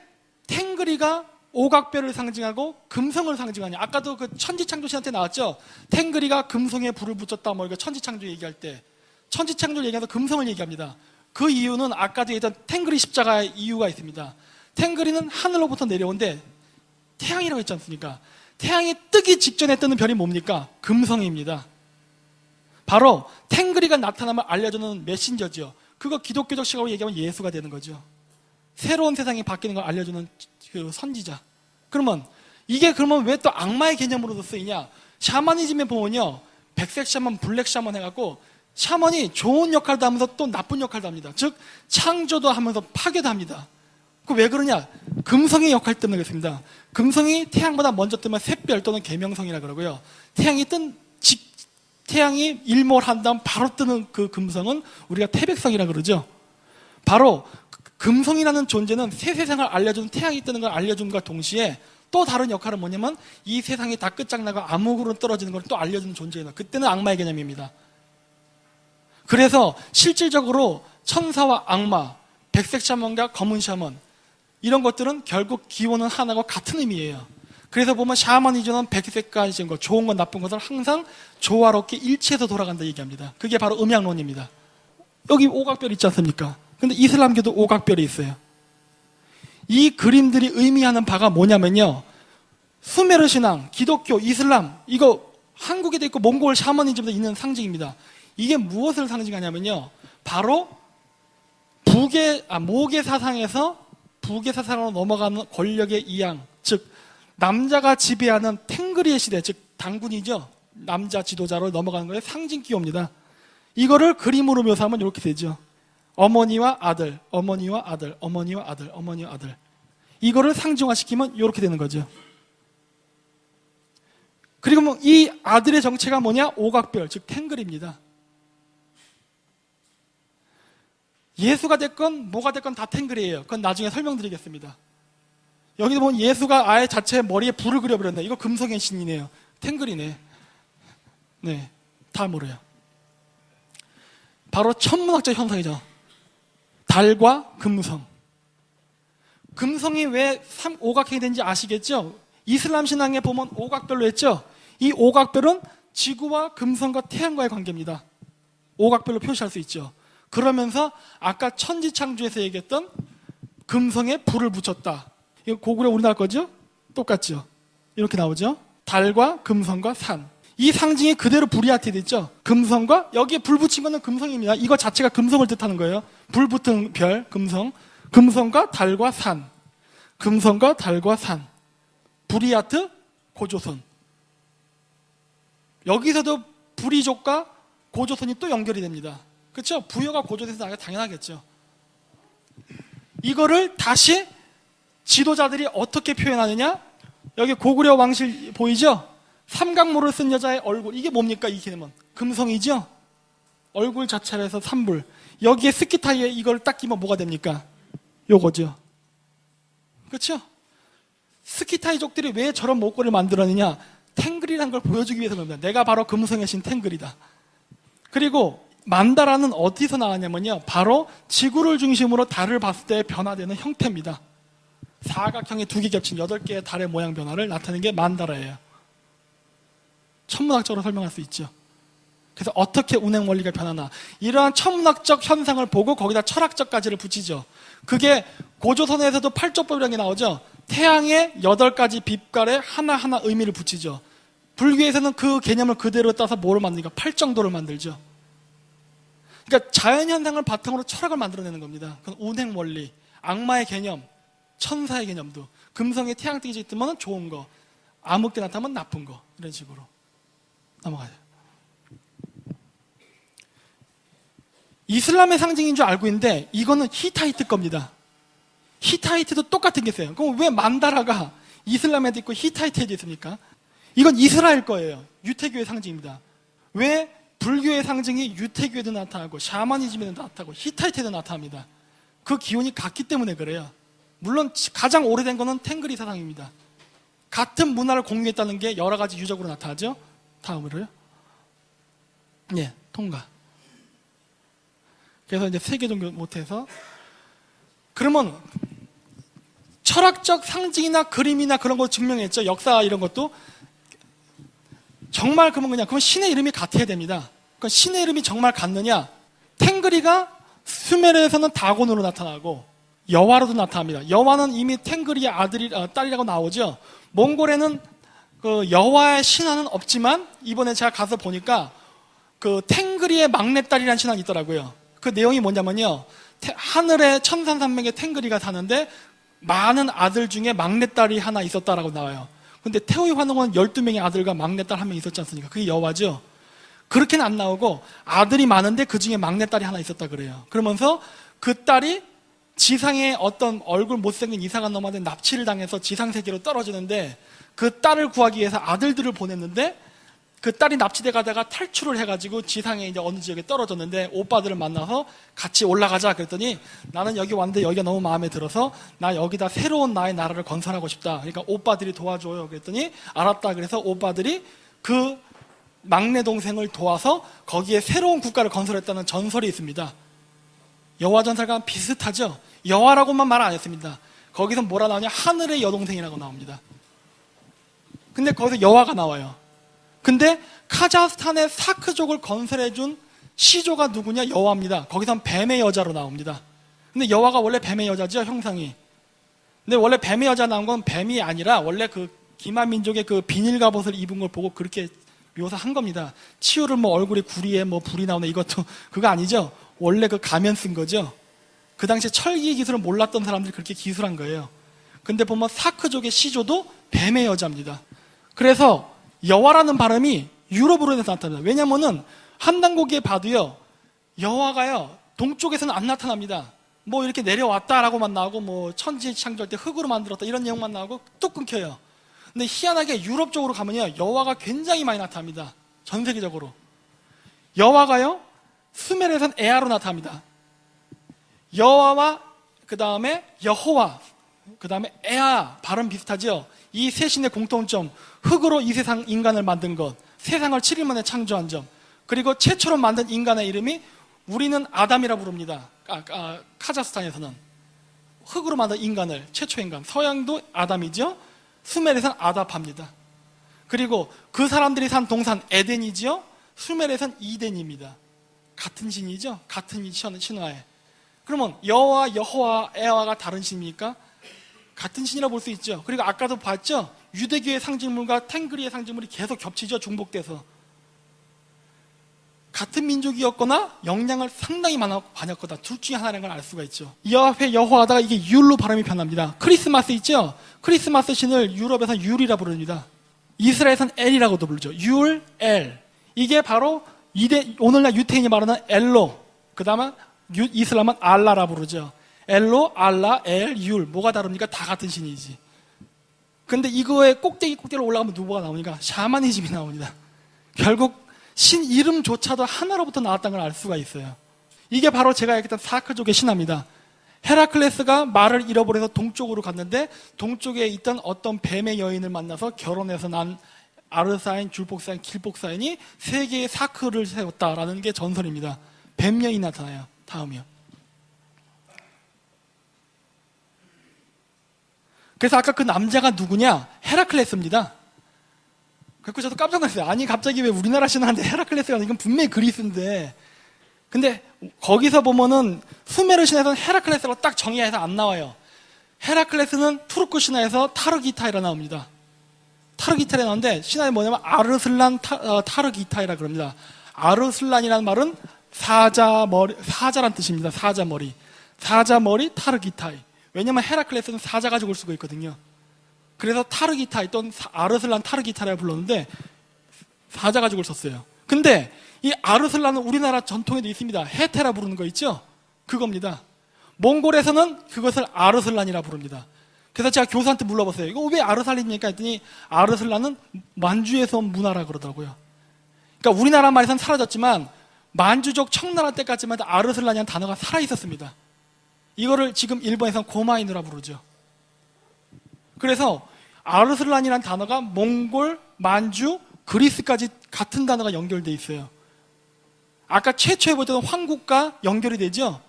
탱그리가 오각별을 상징하고 금성을 상징하냐? 아까도 그 천지창조신한테 나왔죠? 탱그리가 금성에 불을 붙였다 뭐 이거 천지창조 얘기할 때 천지창조를 얘기하면서 금성을 얘기합니다. 그 이유는 아까도 얘기했던 탱그리 십자가의 이유가 있습니다. 탱그리는 하늘로부터 내려온데 태양이라고 했지 않습니까? 태양이 뜨기 직전에 뜨는 별이 뭡니까? 금성입니다. 바로 탱그리가 나타나면 알려주는 메신저죠. 그거 기독교적 시각으로 얘기하면 예수가 되는 거죠. 새로운 세상이 바뀌는 걸 알려주는 그 선지자. 그러면 이게 그러면 왜 또 악마의 개념으로도 쓰이냐? 샤머니즘에 보면요, 백색 샤먼, 블랙 샤먼 해갖고 샤먼이 좋은 역할도 하면서 또 나쁜 역할도 합니다. 즉 창조도 하면서 파괴도 합니다. 그 왜 그러냐? 금성의 역할 때문에 그렇습니다. 금성이 태양보다 먼저 뜨면 샛별 또는 계명성이라 그러고요. 태양이 일몰한 다음 바로 뜨는 그 금성은 우리가 태백성이라 그러죠. 바로 금성이라는 존재는 새 세상을 알려주는 태양이 뜨는 걸 알려줌과 동시에 또 다른 역할은 뭐냐면 이 세상이 다 끝장나고 암흑으로 떨어지는 걸 또 알려주는 존재예요. 그때는 악마의 개념입니다. 그래서 실질적으로 천사와 악마, 백색 샤먼과 검은 샤먼 이런 것들은 결국 기원은 하나고 같은 의미예요. 그래서 보면 샤머니즘은 백색과 좋은 것 나쁜 것을 항상 조화롭게 일치해서 돌아간다 얘기합니다. 그게 바로 음양론입니다. 여기 오각별 있지 않습니까? 근데 이슬람교도 오각별이 있어요. 이 그림들이 의미하는 바가 뭐냐면요, 수메르 신앙, 기독교, 이슬람 이거 한국에도 있고 몽골 샤머니즘도 있는 상징입니다. 이게 무엇을 상징하냐면요, 바로 모계 사상에서 부계 사상으로 넘어가는 권력의 이양, 즉 남자가 지배하는 탱그리의 시대, 즉 당군이죠. 남자 지도자로 넘어가는 거에 상징 기호입니다. 이거를 그림으로 묘사하면 이렇게 되죠. 어머니와 아들, 어머니와 아들, 어머니와 아들, 어머니와 아들. 이거를 상징화시키면 이렇게 되는 거죠. 그리고 뭐 이 아들의 정체가 뭐냐? 오각별, 즉 탱글입니다. 예수가 됐건 뭐가 됐건 다 탱글이에요. 그건 나중에 설명드리겠습니다. 여기도 보면 예수가 아예 자체 머리에 불을 그려버렸네. 이거 금성의 신이네요. 탱글이네. 네, 다 모르요. 바로 천문학적 현상이죠. 달과 금성. 금성이 왜 오각형이 된지 아시겠죠? 이슬람 신앙에 보면 오각별로 했죠? 이 오각별은 지구와 금성과 태양과의 관계입니다. 오각별로 표시할 수 있죠. 그러면서 아까 천지창조에서 얘기했던 금성에 불을 붙였다. 이거 고구려 우리나라 거죠? 똑같죠? 이렇게 나오죠? 달과 금성과 산. 이 상징이 그대로 불이한테 있죠? 금성과 여기에 불 붙인 거는 금성입니다. 이거 자체가 금성을 뜻하는 거예요. 불 붙은 별, 금성. 금성과 달과 산. 금성과 달과 산. 불이하트, 고조선. 여기서도 불이족과 고조선이 또 연결이 됩니다. 그렇죠? 부여가 고조선에서 나가 당연하겠죠. 이거를 다시 지도자들이 어떻게 표현하느냐? 여기 고구려 왕실 보이죠? 삼각모를 쓴 여자의 얼굴. 이게 뭡니까? 이 개념은 금성이죠? 얼굴 자체를 해서 삼불. 여기에 스키타이에 이걸 딱 끼면 뭐가 됩니까? 요거죠. 그렇죠? 스키타이족들이 왜 저런 목걸이를 만들었느냐? 탱글이라는 걸 보여주기 위해서 그럽니다. 내가 바로 금성의 신 탱글이다. 그리고 만다라는 어디서 나왔냐면요, 바로 지구를 중심으로 달을 봤을 때 변화되는 형태입니다. 사각형의 두 개 겹친 8개의 달의 모양 변화를 나타내는 게 만다라예요. 천문학적으로 설명할 수 있죠. 그래서 어떻게 운행 원리가 변하나, 이러한 천문학적 현상을 보고 거기다 철학적 가지를 붙이죠. 그게 고조선에서도 팔조법이라는 게 나오죠. 태양의 8가지 빛깔에 하나하나 의미를 붙이죠. 불교에서는 그 개념을 그대로 따서 뭐를 만드니까 팔정도를 만들죠. 그러니까 자연현상을 바탕으로 철학을 만들어내는 겁니다. 그건 운행 원리, 악마의 개념, 천사의 개념도. 금성에 태양 뜨기 있으면 좋은 거, 암흑게 나타나면 나쁜 거, 이런 식으로 넘어가요. 이슬람의 상징인 줄 알고 있는데 이거는 히타이트 겁니다. 히타이트도 똑같은 게 있어요. 그럼 왜 만다라가 이슬람에도 있고 히타이트에도 있습니까? 이건 이스라엘 거예요. 유태교의 상징입니다. 왜 불교의 상징이 유태교에도 나타나고 샤머니즘에도 나타나고 히타이트에도 나타납니다. 그 기운이 같기 때문에 그래요. 물론 가장 오래된 거는 탱그리 사상입니다. 같은 문화를 공유했다는 게 여러 가지 유적으로 나타나죠. 다음으로요. 예, 통과. 그래서 이제 세계 종교 못해서, 그러면 철학적 상징이나 그림이나 그런 거 증명했죠. 역사 이런 것도. 정말 그러면 신의 이름이 같아야 됩니다. 그러니까 신의 이름이 정말 같느냐? 탱그리가 수메르에서는 다곤으로 나타나고 여와로도 나타납니다. 여와는 이미 탱그리의 딸이라고 나오죠. 몽골에는 그 여와의 신화는 없지만 이번에 제가 가서 보니까 그 탱그리의 막내딸이라는 신화가 있더라고요. 그 내용이 뭐냐면요, 하늘에 천산산맥에 탱그리가 사는데 많은 아들 중에 막내딸이 하나 있었다라고 나와요. 근데 태호의 환웅은 12명의 아들과 막내딸 1명 있었지 않습니까? 그게 여와죠. 그렇게는 안 나오고 아들이 많은데 그 중에 막내딸이 하나 있었다 그래요. 그러면서 그 딸이 지상에 어떤 얼굴 못생긴 이상한 놈한테 납치를 당해서 지상세계로 떨어지는데 그 딸을 구하기 위해서 아들들을 보냈는데 그 딸이 납치돼 가다가 탈출을 해가지고 지상에 이제 어느 지역에 떨어졌는데 오빠들을 만나서 같이 올라가자 그랬더니 나는 여기 왔는데 여기가 너무 마음에 들어서 나 여기다 새로운 나의 나라를 건설하고 싶다. 그러니까 오빠들이 도와줘요. 그랬더니 알았다. 그래서 오빠들이 그 막내 동생을 도와서 거기에 새로운 국가를 건설했다는 전설이 있습니다. 여화 전설과 비슷하죠? 여화라고만 말 안 했습니다. 거기서 뭐라 나오냐? 하늘의 여동생이라고 나옵니다. 근데 거기서 여화가 나와요. 근데 카자흐스탄의 사크족을 건설해준 시조가 누구냐? 여화입니다. 거기선 뱀의 여자로 나옵니다. 근데 여화가 원래 뱀의 여자죠, 형상이. 근데 원래 뱀의 여자 나온 건 뱀이 아니라 원래 그 기마 민족의 그 비닐 갑옷을 입은 걸 보고 그렇게 묘사한 겁니다. 치유를 뭐 얼굴에 구리에 뭐 불이 나오네 이것도 그거 아니죠. 원래 그 가면 쓴 거죠. 그 당시에 철기 기술을 몰랐던 사람들이 그렇게 기술한 거예요. 근데 보면 사크족의 시조도 뱀의 여자입니다. 그래서 여화라는 발음이 유럽으로 해서 나타납니다. 왜냐면은 한단고기에 봐도요, 여화가요 동쪽에서는 안 나타납니다. 뭐 이렇게 내려왔다라고만 나오고 뭐 천지 창조할 때 흙으로 만들었다 이런 내용만 나오고 뚝 끊겨요. 근데 희한하게 유럽 쪽으로 가면요 여화가 굉장히 많이 나타납니다. 전 세계적으로. 여화가요 수메르에선 에아로 나타납니다. 여화와 그 다음에 여호와 그 다음에 에아 발음 비슷하죠. 이 세 신의 공통점, 흙으로 이 세상 인간을 만든 것, 세상을 7일 만에 창조한 점, 그리고 최초로 만든 인간의 이름이 우리는 아담이라 부릅니다. 카자흐스탄에서는 흙으로 만든 인간을, 최초 인간, 서양도 아담이죠. 수메르에서는 아다파입니다. 그리고 그 사람들이 산 동산 에덴이죠. 수메르에서는 이덴입니다. 같은 신이죠. 같은 신화에. 그러면 여호와, 여호와, 에아가 다른 신입니까? 같은 신이라 볼 수 있죠. 그리고 아까도 봤죠? 유대교의 상징물과 탱그리의 상징물이 계속 겹치죠. 중복돼서. 같은 민족이었거나 영향을 상당히 많았거나 둘 중에 하나라는 걸 알 수가 있죠. 여호와의 여호와하다가 이게 율로 발음이 변합니다. 크리스마스 있죠? 크리스마스 신을 유럽에서 율이라 부릅니다. 이스라엘에서는 엘이라고도 부르죠. 율, 엘. 이게 바로 오늘날 유태인이 말하는 엘로, 그 다음에 이슬람은 알라라 부르죠. 엘로, 알라, 엘, 율. 뭐가 다릅니까? 다 같은 신이지. 근데 이거에 꼭대기로 올라가면 누구가 나오니까 샤머니즘이 나옵니다. 결국 신 이름조차도 하나로부터 나왔다는 걸 알 수가 있어요. 이게 바로 제가 얘기했던 사크족의 신화입니다. 헤라클레스가 말을 잃어버려서 동쪽으로 갔는데 동쪽에 있던 어떤 뱀의 여인을 만나서 결혼해서 난 아르사인, 줄복사인, 길복사인이 세 개의 사크를 세웠다라는 게 전설입니다. 뱀 여인이 나타나요. 다음이요. 그래서 아까 그 남자가 누구냐? 헤라클레스입니다. 그래서 저도 깜짝 놀랐어요. 아니 갑자기 왜 우리나라 신화인데 헤라클레스가 이건 분명히 그리스인데. 근데 거기서 보면은 수메르 신화에서는 헤라클레스라고 딱 정의해서 안 나와요. 헤라클레스는 투르크 신화에서 타르기타이라 나옵니다. 타르기타이라 나오는데 신화에 뭐냐면 아르슬란 타르기타이라 그럽니다. 아르슬란이라는 말은 사자란 뜻입니다. 사자머리 타르기타이. 왜냐면 헤라클레스는 사자 가지고 올 수가 있거든요. 그래서 타르기타이 또는 아르슬란 타르기타이라고 불렀는데 사자 가지고 썼어요. 근데 이 아르슬란은 우리나라 전통에도 있습니다. 헤테라 부르는 거 있죠? 그겁니다. 몽골에서는 그것을 아르슬란이라 부릅니다. 그래서 제가 교사한테 물어봤어요. 이거 왜 아르슬란입니까? 했더니 아르슬란은 만주에서 온 문화라 그러더라고요. 그러니까 우리나라 말에서는 사라졌지만 만주족 청나라 때까지만 해도 아르슬란이라는 단어가 살아있었습니다. 이거를 지금 일본에서는 고마이누라 부르죠. 그래서 아르슬란이라는 단어가 몽골, 만주, 그리스까지 같은 단어가 연결되어 있어요. 아까 최초에 보던 황국과 연결이 되죠.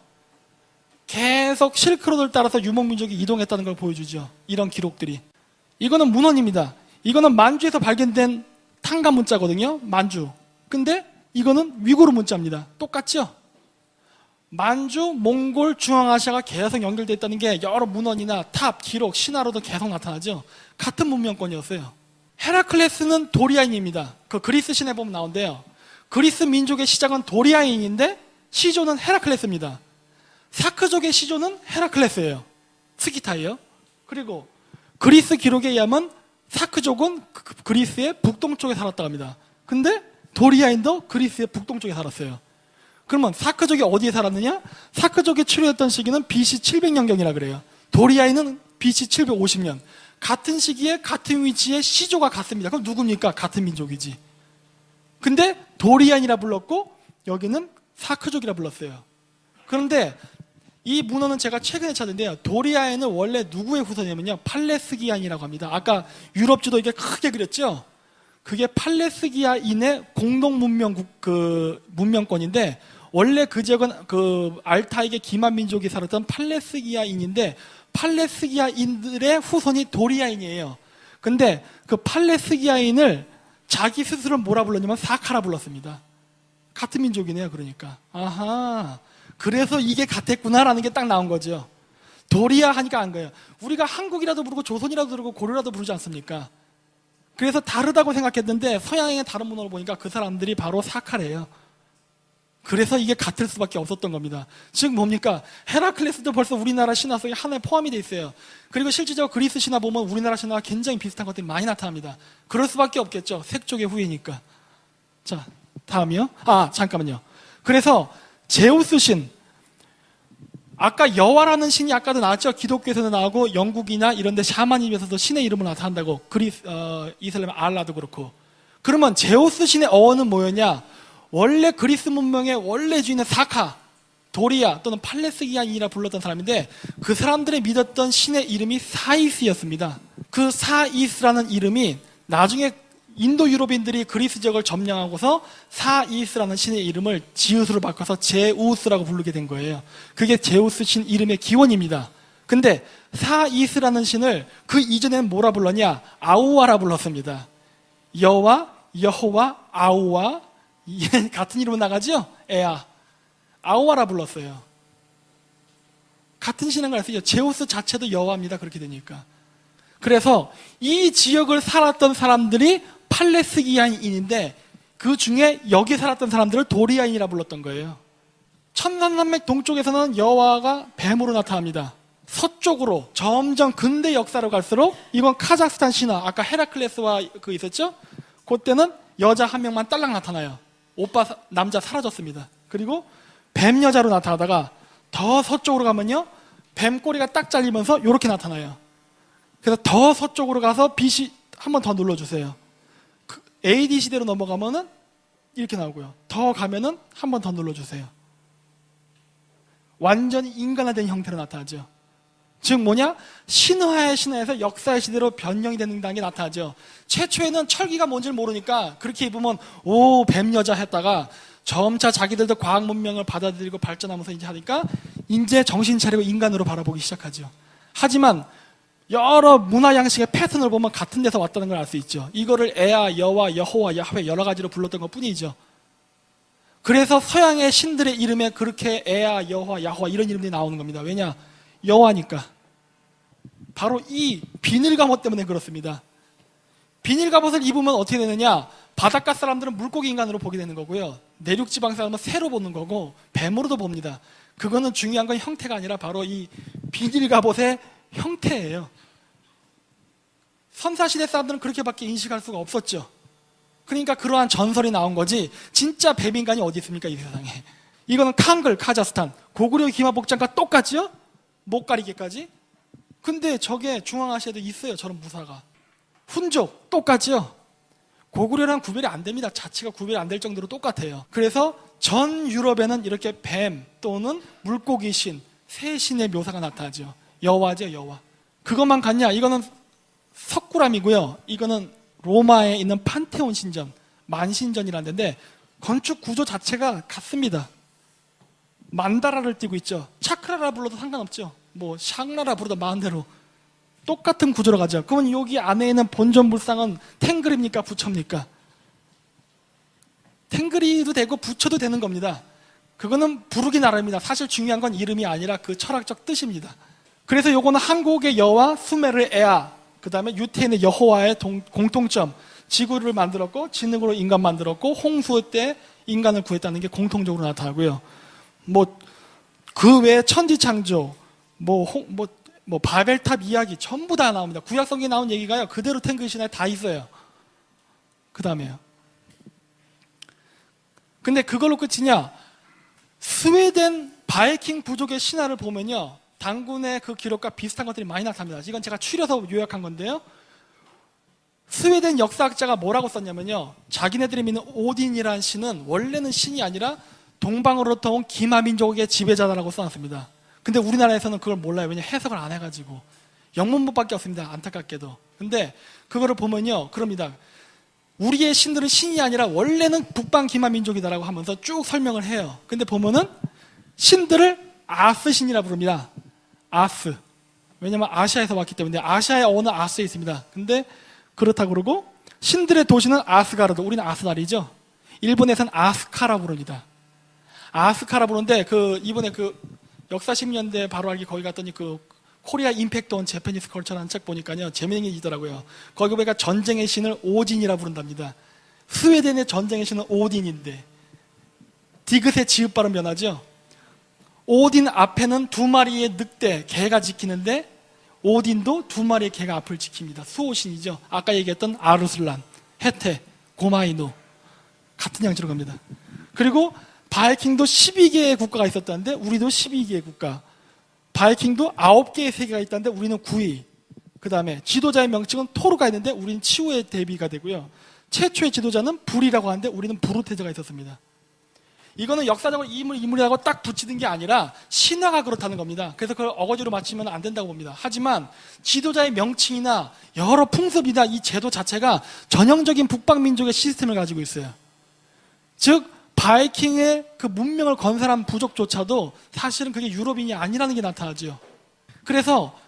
계속 실크로드를 따라서 유목민족이 이동했다는 걸 보여주죠. 이런 기록들이. 이거는 문헌입니다. 이거는 만주에서 발견된 탕가 문자거든요. 만주. 근데 이거는 위구르 문자입니다. 똑같죠? 만주, 몽골, 중앙아시아가 계속 연결되어 있다는 게 여러 문헌이나 탑, 기록, 신화로도 계속 나타나죠. 같은 문명권이었어요. 헤라클레스는 도리아인입니다. 그 그리스 신에 보면 나온대요. 그리스 민족의 시작은 도리아인인데 시조는 헤라클레스입니다. 사크족의 시조는 헤라클레스예요. 스키타예요. 그리고 그리스 기록에 의하면 사크족은 그리스의 북동쪽에 살았다고 합니다. 근데 도리아인도 그리스의 북동쪽에 살았어요. 그러면 사크족이 어디에 살았느냐? 사크족이 출현했던 시기는 BC 700년경이라 그래요. 도리아인은 BC 750년. 같은 시기에 같은 위치에 시조가 같습니다. 그럼 누굽니까? 같은 민족이지. 근데 도리아인이라 불렀고 여기는 사크족이라 불렀어요. 그런데 이 문헌은 제가 최근에 찾은데요. 도리아인은 원래 누구의 후손이냐면요. 팔레스기아인이라고 합니다. 아까 유럽 지도 이게 크게 그렸죠? 그게 팔레스기아인의 공동 문명권인데 원래 그 지역은 그 알타이계 기만 민족이 살았던 팔레스기아인인데 팔레스기아인들의 후손이 도리아인이에요. 근데 그 팔레스기아인을 자기 스스로 뭐라 불렀냐면 사카라 불렀습니다. 같은 민족이네요. 그러니까 아하, 그래서 이게 같았구나라는 게 딱 나온 거죠. 도리아 하니까 안 거예요. 우리가 한국이라도 부르고 조선이라도 부르고 고려라도 부르지 않습니까? 그래서 다르다고 생각했는데 서양의 다른 문헌을 보니까 그 사람들이 바로 사카래요. 그래서 이게 같을 수밖에 없었던 겁니다. 즉 뭡니까? 헤라클레스도 벌써 우리나라 신화 속에 하나에 포함이 돼 있어요. 그리고 실질적으로 그리스 신화 보면 우리나라 신화와 굉장히 비슷한 것들이 많이 나타납니다. 그럴 수밖에 없겠죠. 색족의 후예니까. 자, 다음이요. 잠깐만요. 그래서 제우스 신, 아까 여호와라는 신이 아까도 나왔죠. 기독교에서도 나오고 영국이나 이런 데 샤머니즘에서도 신의 이름으로 나타난다고. 이슬람 알라도 그렇고. 그러면 제우스 신의 어원은 뭐였냐? 원래 그리스 문명의 원래 주인은 사카, 도리아 또는 팔레스기아인이라 불렀던 사람인데 그 사람들이 믿었던 신의 이름이 사이스였습니다. 그 사이스라는 이름이 나중에 인도 유럽인들이 그리스 지역을 점령하고서 사이스라는 신의 이름을 지읒으로 바꿔서 제우스라고 부르게 된 거예요. 그게 제우스 신 이름의 기원입니다. 근데 사이스라는 신을 그 이전에는 뭐라 불렀냐? 아우아라 불렀습니다. 여호와, 아우아, 같은 이름으로 나가죠? 에아. 아우아라 불렀어요. 같은 신앙을 할 수 있죠. 제우스 자체도 여호와입니다. 그렇게 되니까. 그래서 이 지역을 살았던 사람들이 팔레스기아인인데 그 중에 여기 살았던 사람들을 도리아인이라 불렀던 거예요. 천산산맥 동쪽에서는 여호와가 뱀으로 나타납니다. 서쪽으로 점점 근대 역사로 갈수록 이건 카자흐스탄 신화, 아까 헤라클레스와 그 있었죠? 그때는 여자 한 명만 딸랑 나타나요. 남자 사라졌습니다. 그리고 뱀 여자로 나타나다가 더 서쪽으로 가면요, 뱀 꼬리가 딱 잘리면서 이렇게 나타나요. 그래서 더 서쪽으로 가서 BC 한 번 더 눌러주세요. AD 시대로 넘어가면은 이렇게 나오고요. 더 가면은 한 번 더 눌러주세요. 완전히 인간화된 형태로 나타나죠. 즉 뭐냐? 신화의 신화에서 역사의 시대로 변형이 되는 게 나타나죠. 최초에는 철기가 뭔지를 모르니까 그렇게 입으면 오, 뱀 여자 했다가 점차 자기들도 과학 문명을 받아들이고 발전하면서 이제 하니까 이제 정신 차리고 인간으로 바라보기 시작하죠. 하지만 여러 문화 양식의 패턴을 보면 같은 데서 왔다는 걸 알 수 있죠. 이거를 에아, 여와, 여호와, 야훼 여러 가지로 불렀던 것 뿐이죠. 그래서 서양의 신들의 이름에 그렇게 에아, 여호와, 야호와 이런 이름들이 나오는 겁니다. 왜냐? 여호와니까. 바로 이 비늘 갑옷 때문에 그렇습니다. 비닐 갑옷을 입으면 어떻게 되느냐? 바닷가 사람들은 물고기 인간으로 보게 되는 거고요. 내륙 지방 사람은 새로 보는 거고 뱀으로도 봅니다. 그거는 중요한 건 형태가 아니라 바로 이 비닐 갑옷의 형태예요. 선사시대 사람들은 그렇게밖에 인식할 수가 없었죠. 그러니까 그러한 전설이 나온 거지 진짜 뱀인간이 어디 있습니까 이 세상에. 이거는 칸글, 카자흐스탄 고구려 기마복장과 똑같죠? 목 가리개까지. 근데 저게 중앙아시아에도 있어요. 저런 무사가. 훈족 똑같죠? 고구려랑 구별이 안 됩니다. 자체가 구별이 안 될 정도로 똑같아요. 그래서 전 유럽에는 이렇게 뱀 또는 물고기 신, 새 신의 묘사가 나타나죠. 여호와죠, 여호와. 그것만 같냐? 이거는 석굴암이고요. 이거는 로마에 있는 판테온 신전, 만신전이라는 데인데 건축 구조 자체가 같습니다. 만다라를 띄고 있죠. 차크라라 불러도 상관없죠. 뭐 샹라라 부르도 마음대로 똑같은 구조로 가죠. 그러면 여기 안에 있는 본전 불상은 탱글입니까? 부처입니까? 탱글이도 되고 부처도 되는 겁니다. 그거는 부르기 나름입니다. 사실 중요한 건 이름이 아니라 그 철학적 뜻입니다. 그래서 요거는 한국의 여와, 수메르의 에아, 그 다음에 유태인의 여호와의 공통점. 지구를 만들었고 지능으로 인간 만들었고 홍수 때 인간을 구했다는 게 공통적으로 나타나고요. 뭐 그 외에 천지창조, 바벨탑 이야기 전부 다 나옵니다. 구약성경에 나온 얘기가요. 그대로 탱글 신화에 다 있어요. 그 다음에요. 근데 그걸로 끝이냐? 스웨덴 바이킹 부족의 신화를 보면요. 단군의 그 기록과 비슷한 것들이 많이 나타납니다. 이건 제가 추려서 요약한 건데요. 스웨덴 역사학자가 뭐라고 썼냐면요. 자기네들이 믿는 오딘이라는 신은 원래는 신이 아니라 동방으로부터 온 기마민족의 지배자다라고 써놨습니다. 근데 우리나라에서는 그걸 몰라요. 왜냐면 해석을 안 해가지고. 영문법밖에 없습니다. 안타깝게도. 근데 그거를 보면요. 그럽니다. 우리의 신들은 신이 아니라 원래는 북방 기마민족이다라고 하면서 쭉 설명을 해요. 근데 보면은 신들을 아스 신이라 부릅니다. 아스. 왜냐면 아시아에서 왔기 때문에 아시아의 어느 아스에 있습니다. 근데 그렇다고 그러고 신들의 도시는 아스가르드. 우리는 아스날이죠. 일본에서는 아스카라 부릅니다. 아스카라 부르는데 이번에 역사 10년대 바로 알기 거기 갔더니 코리아 임팩트 온 재패니스 컬처라는 책 보니까요. 재미있는 게 있더라고요. 거기 보니까 전쟁의 신을 오딘이라 부른답니다. 스웨덴의 전쟁의 신은 오딘인데 디귿의 지읒 발음 변하죠. 오딘 앞에는 두 마리의 늑대, 개가 지키는데 오딘도 두 마리의 개가 앞을 지킵니다. 수호신이죠. 아까 얘기했던 아르슬란, 헤테, 고마이노 같은 양치로 갑니다. 그리고 바이킹도 12개의 국가가 있었다는데 우리도 12개의 국가. 바이킹도 9개의 세계가 있다는데 우리는 9위. 그 다음에 지도자의 명칭은 토르가 있는데 우리는 치우의 대비가 되고요. 최초의 지도자는 불이라고 하는데 우리는 부르테제가 있었습니다. 이거는 역사적으로 인물이라고 딱 붙이는 게 아니라 신화가 그렇다는 겁니다. 그래서 그걸 어거지로 맞추면 안 된다고 봅니다. 하지만 지도자의 명칭이나 여러 풍습이나 이 제도 자체가 전형적인 북방민족의 시스템을 가지고 있어요. 즉 바이킹의 그 문명을 건설한 부족조차도 사실은 그게 유럽인이 아니라는 게 나타나죠. 그래서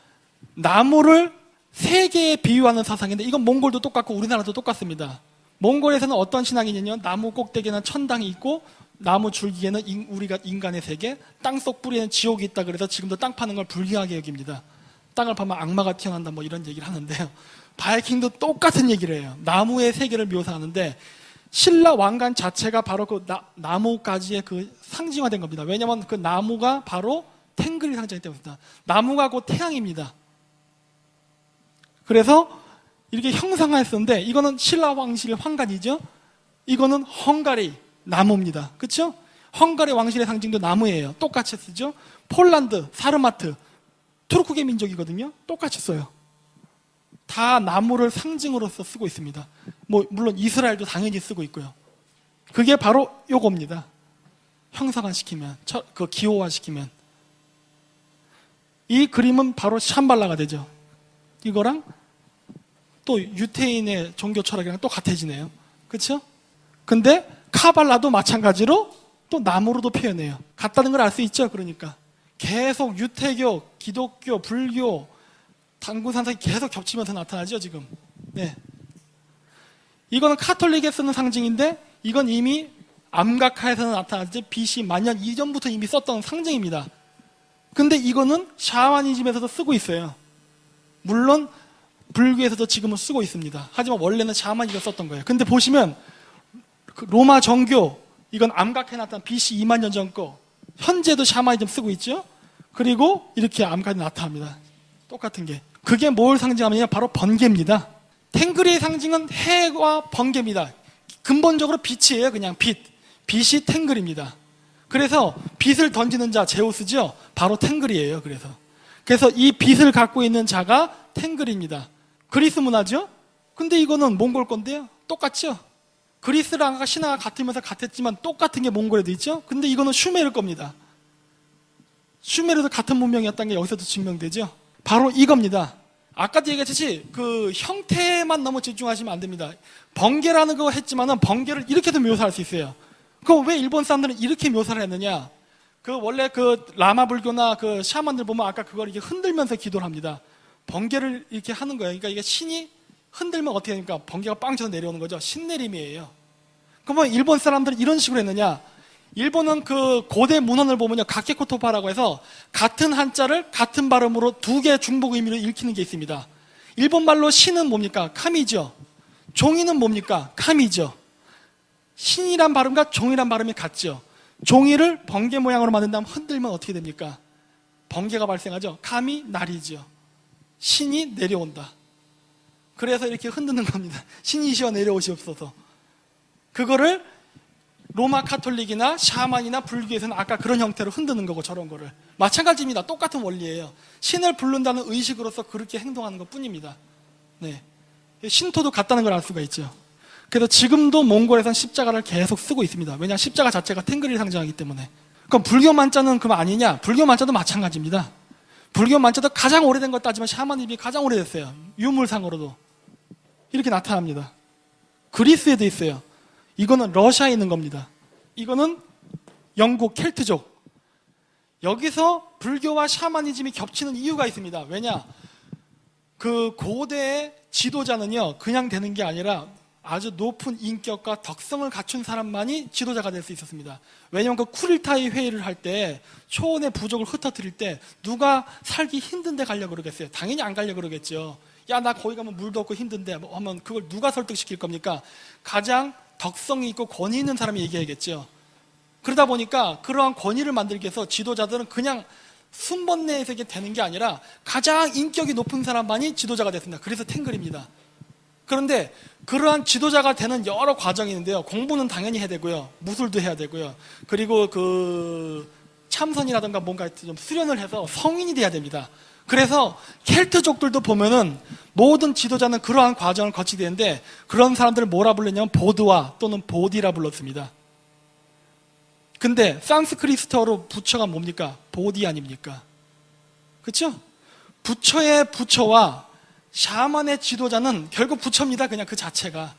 나무를 세 개에 비유하는 사상인데 이건 몽골도 똑같고 우리나라도 똑같습니다. 몽골에서는 어떤 신앙이 있냐면 나무 꼭대기에는 천당이 있고 나무 줄기에는 우리가 인간의 세계, 땅속 뿌리에는 지옥이 있다 그래서 지금도 땅 파는 걸 불리하게 여깁니다. 땅을 파면 악마가 튀어난다 뭐 이런 얘기를 하는데요. 바이킹도 똑같은 얘기를 해요. 나무의 세계를 묘사하는데 신라 왕관 자체가 바로 그 나무가지의 그 상징화된 겁니다. 왜냐하면 그 나무가 바로 탱글이 상징이기 때문입니다. 나무가 곧 태양입니다. 그래서 이렇게 형상화했었는데 이거는 신라 왕실의 황관이죠. 이거는 헝가리 나무입니다. 그렇죠? 헝가리 왕실의 상징도 나무예요. 똑같이 쓰죠. 폴란드, 사르마트, 투르크계 민족이거든요. 똑같이 써요. 다 나무를 상징으로서 쓰고 있습니다. 뭐 물론 이스라엘도 당연히 쓰고 있고요. 그게 바로 요겁니다. 형상화시키면, 그 기호화시키면 이 그림은 바로 샴발라가 되죠. 이거랑 또 유태인의 종교 철학이랑 또 같아지네요. 그렇죠? 근데 카발라도 마찬가지로 또 나무로도 표현해요. 같다는 걸 알 수 있죠. 그러니까 계속 유태교, 기독교, 불교, 단군산석이 계속 겹치면서 나타나죠. 지금. 네. 이거는 카톨릭에 쓰는 상징인데 이건 이미 암각화에서는 나타나지 BC 만년 이전부터 이미 썼던 상징입니다. 근데 이거는 샤머니즘에서도 쓰고 있어요. 물론 불교에서도 지금은 쓰고 있습니다. 하지만 원래는 샤머니가 썼던 거예요. 근데 보시면 그 로마 정교, 이건 암각해놨던 BC 2만 년 전 거, 현재도 샤머니즘 쓰고 있죠. 그리고 이렇게 암각이 나타납니다. 똑같은 게. 그게 뭘 상징하느냐? 바로 번개입니다. 탱글의 상징은 해와 번개입니다. 근본적으로 빛이에요. 그냥 빛. 빛이 탱글입니다. 그래서 빛을 던지는 자 제우스죠. 바로 탱글이에요. 그래서 이 빛을 갖고 있는 자가 탱글입니다. 그리스 문화죠. 근데 이거는 몽골 건데요. 똑같죠. 그리스랑 신화가 같으면서 같았지만 똑같은 게 몽골에도 있죠. 근데 이거는 슈메르 겁니다. 슈메르도 같은 문명이었다는 게 여기서도 증명되죠. 바로 이겁니다. 아까도 얘기했듯이 그 형태만 너무 집중하시면 안 됩니다. 번개라는 거 했지만은 번개를 이렇게도 묘사할 수 있어요. 그럼 왜 일본 사람들은 이렇게 묘사를 했느냐? 그 원래 그 라마 불교나 그 샤먼들 보면 아까 그걸 이렇게 흔들면서 기도를 합니다. 번개를 이렇게 하는 거예요. 그러니까 이게 신이 흔들면 어떻게 됩니까? 번개가 빵 쳐서 내려오는 거죠. 신내림이에요. 그러면 일본 사람들은 이런 식으로 했느냐? 일본은 그 고대 문헌을 보면요, 가케코토파라고 해서 같은 한자를 같은 발음으로 두 개의 중복 의미로 읽히는 게 있습니다. 일본 말로 신은 뭡니까? 카미죠. 종이는 뭡니까? 카미죠. 신이란 발음과 종이란 발음이 같죠. 종이를 번개 모양으로 만든다면 흔들면 어떻게 됩니까? 번개가 발생하죠. 카미, 날이죠. 신이 내려온다. 그래서 이렇게 흔드는 겁니다. 신이시여 내려오시옵소서. 그거를 로마 카톨릭이나 샤만이나 불교에서는 아까 그런 형태로 흔드는 거고 저런 거를. 마찬가지입니다. 똑같은 원리예요. 신을 부른다는 의식으로서 그렇게 행동하는 것 뿐입니다. 네. 신토도 같다는 걸 알 수가 있죠. 그래서 지금도 몽골에서는 십자가를 계속 쓰고 있습니다. 왜냐하면 십자가 자체가 탱글을 상징하기 때문에. 그럼 불교 만자는 그럼 아니냐? 불교 만자도 마찬가지입니다. 불교 만자도 가장 오래된 것 따지면 샤머니즘이 가장 오래됐어요. 유물상으로도. 이렇게 나타납니다. 그리스에도 있어요. 이거는 러시아에 있는 겁니다. 이거는 영국 켈트족. 여기서 불교와 샤머니즘이 겹치는 이유가 있습니다. 왜냐? 그 고대의 지도자는요, 그냥 되는 게 아니라 아주 높은 인격과 덕성을 갖춘 사람만이 지도자가 될 수 있었습니다. 왜냐하면 그 쿠릴타이 회의를 할 때 초원의 부족을 흩어뜨릴 때 누가 살기 힘든데 가려고 그러겠어요? 당연히 안 가려고 그러겠죠. 야, 나 거기 가면 물도 없고 힘든데 하면 그걸 누가 설득시킬 겁니까? 가장 덕성이 있고 권위 있는 사람이 얘기해야겠죠. 그러다 보니까 그러한 권위를 만들기 위해서 지도자들은 그냥 순번내에서 이게 되는 게 아니라 가장 인격이 높은 사람만이 지도자가 됐습니다. 그래서 탱글입니다. 그런데 그러한 지도자가 되는 여러 과정이 있는데요. 공부는 당연히 해야 되고요. 무술도 해야 되고요. 그리고 그 참선이라든가 뭔가 좀 수련을 해서 성인이 돼야 됩니다. 그래서 켈트족들도 보면은 모든 지도자는 그러한 과정을 거치게 되는데 그런 사람들을 뭐라 불렀냐면 보드와 또는 보디라 불렀습니다. 근데 산스크리트어로 부처가 뭡니까? 보디 아닙니까? 그렇죠? 부처의 부처와 샤만의 지도자는 결국 부처입니다. 그냥 그 자체가.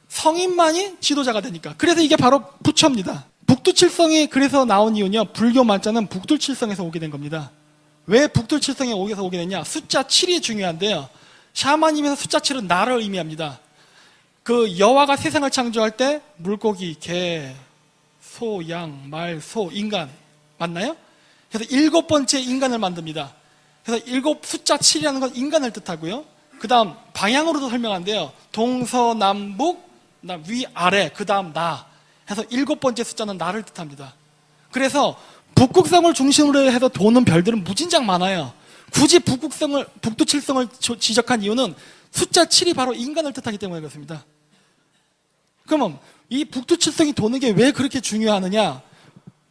성인만이 지도자가 되니까. 그래서 이게 바로 부처입니다. 북두칠성이 그래서 나온 이유는요. 불교 만자는 북두칠성에서 오게 된 겁니다. 왜 북두칠성에 오게 됐냐? 숫자 7이 중요한데요. 샤머니즘에서 숫자 7은 나를 의미합니다. 그 여호와가 세상을 창조할 때 물고기, 개, 소, 양, 말, 소, 인간. 맞나요? 그래서 7번째 인간을 만듭니다. 그래서 숫자 7이라는 건 인간을 뜻하고요. 그 다음 방향으로도 설명한대요. 동서남북, 위아래, 그 다음 나 해서 7번째 숫자는 나를 뜻합니다. 그래서 북극성을 중심으로 해서 도는 별들은 무진장 많아요. 굳이 북두칠성을 지적한 이유는 숫자 7이 바로 인간을 뜻하기 때문에 그렇습니다. 그러면 이 북두칠성이 도는 게 왜 그렇게 중요하느냐?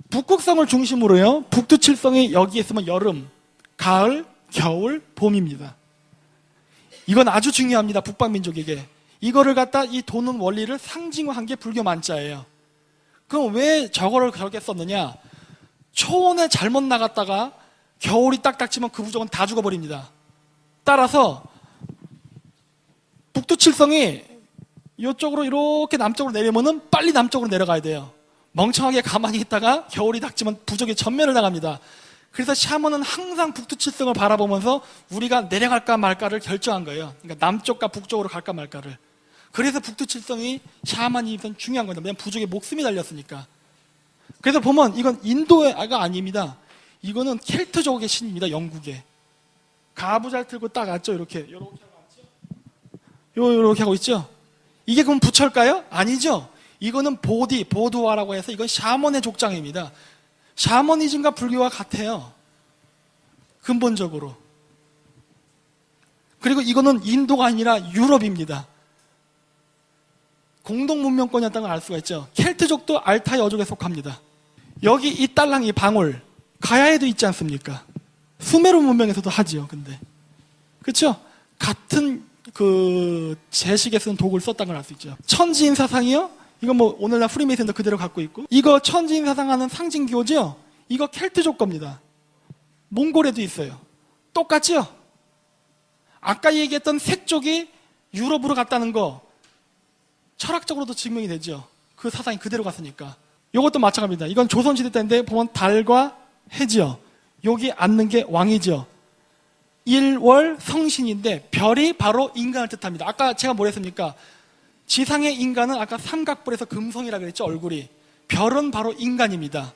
북극성을 중심으로요. 북두칠성이 여기 있으면 여름, 가을, 겨울, 봄입니다. 이건 아주 중요합니다. 북방민족에게. 이거를 갖다 이 도는 원리를 상징화한 게 불교 만자예요. 그럼 왜 저거를 그렇게 썼느냐? 초원에 잘못 나갔다가 겨울이 딱딱 지면 그 부족은 다 죽어버립니다. 따라서 북두칠성이 이쪽으로 이렇게 남쪽으로 내려면은 빨리 남쪽으로 내려가야 돼요. 멍청하게 가만히 있다가 겨울이 닥치면 부족이 전멸을 나갑니다. 그래서 샤먼은 항상 북두칠성을 바라보면서 우리가 내려갈까 말까를 결정한 거예요. 그러니까 남쪽과 북쪽으로 갈까 말까를. 그래서 북두칠성이 샤먼이 중요한 겁니다. 왜냐하면 부족의 목숨이 달렸으니까. 그래서 보면 이건 인도가 아닙니다. 이거는 켈트족의 신입니다. 영국의. 가부 잘 틀고 딱 앉죠. 이렇게 하고 앉죠. 이렇게 하고 있죠. 이게 그럼 부처일까요? 아니죠. 이거는 보두아라고 해서 이건 샤먼의 족장입니다. 샤머니즘과 불교와 같아요. 근본적으로. 그리고 이거는 인도가 아니라 유럽입니다. 공동문명권이었다는 걸 알 수가 있죠. 켈트족도 알타이 어족에 속합니다. 여기 이 딸랑이 방울, 가야에도 있지 않습니까? 수메르 문명에서도 하지요, 근데. 그렇죠? 같은 제식에 쓴 도구를 썼다는 걸 알 수 있죠. 천지인 사상이요? 이거 뭐 오늘날 프리메이슨도 그대로 갖고 있고, 이거 천지인 사상하는 상징기호죠? 이거 켈트족 겁니다. 몽골에도 있어요. 똑같죠? 아까 얘기했던 색족이 유럽으로 갔다는 거 철학적으로도 증명이 되죠. 그 사상이 그대로 갔으니까. 이것도 마찬가지입니다. 이건 조선시대 때인데 보면 달과 해지요. 여기 앉는 게 왕이죠. 일월 성신인데 별이 바로 인간을 뜻합니다. 아까 제가 뭐 했습니까? 지상의 인간은 아까 삼각뿔에서 금성이라고 그랬죠. 얼굴이. 별은 바로 인간입니다.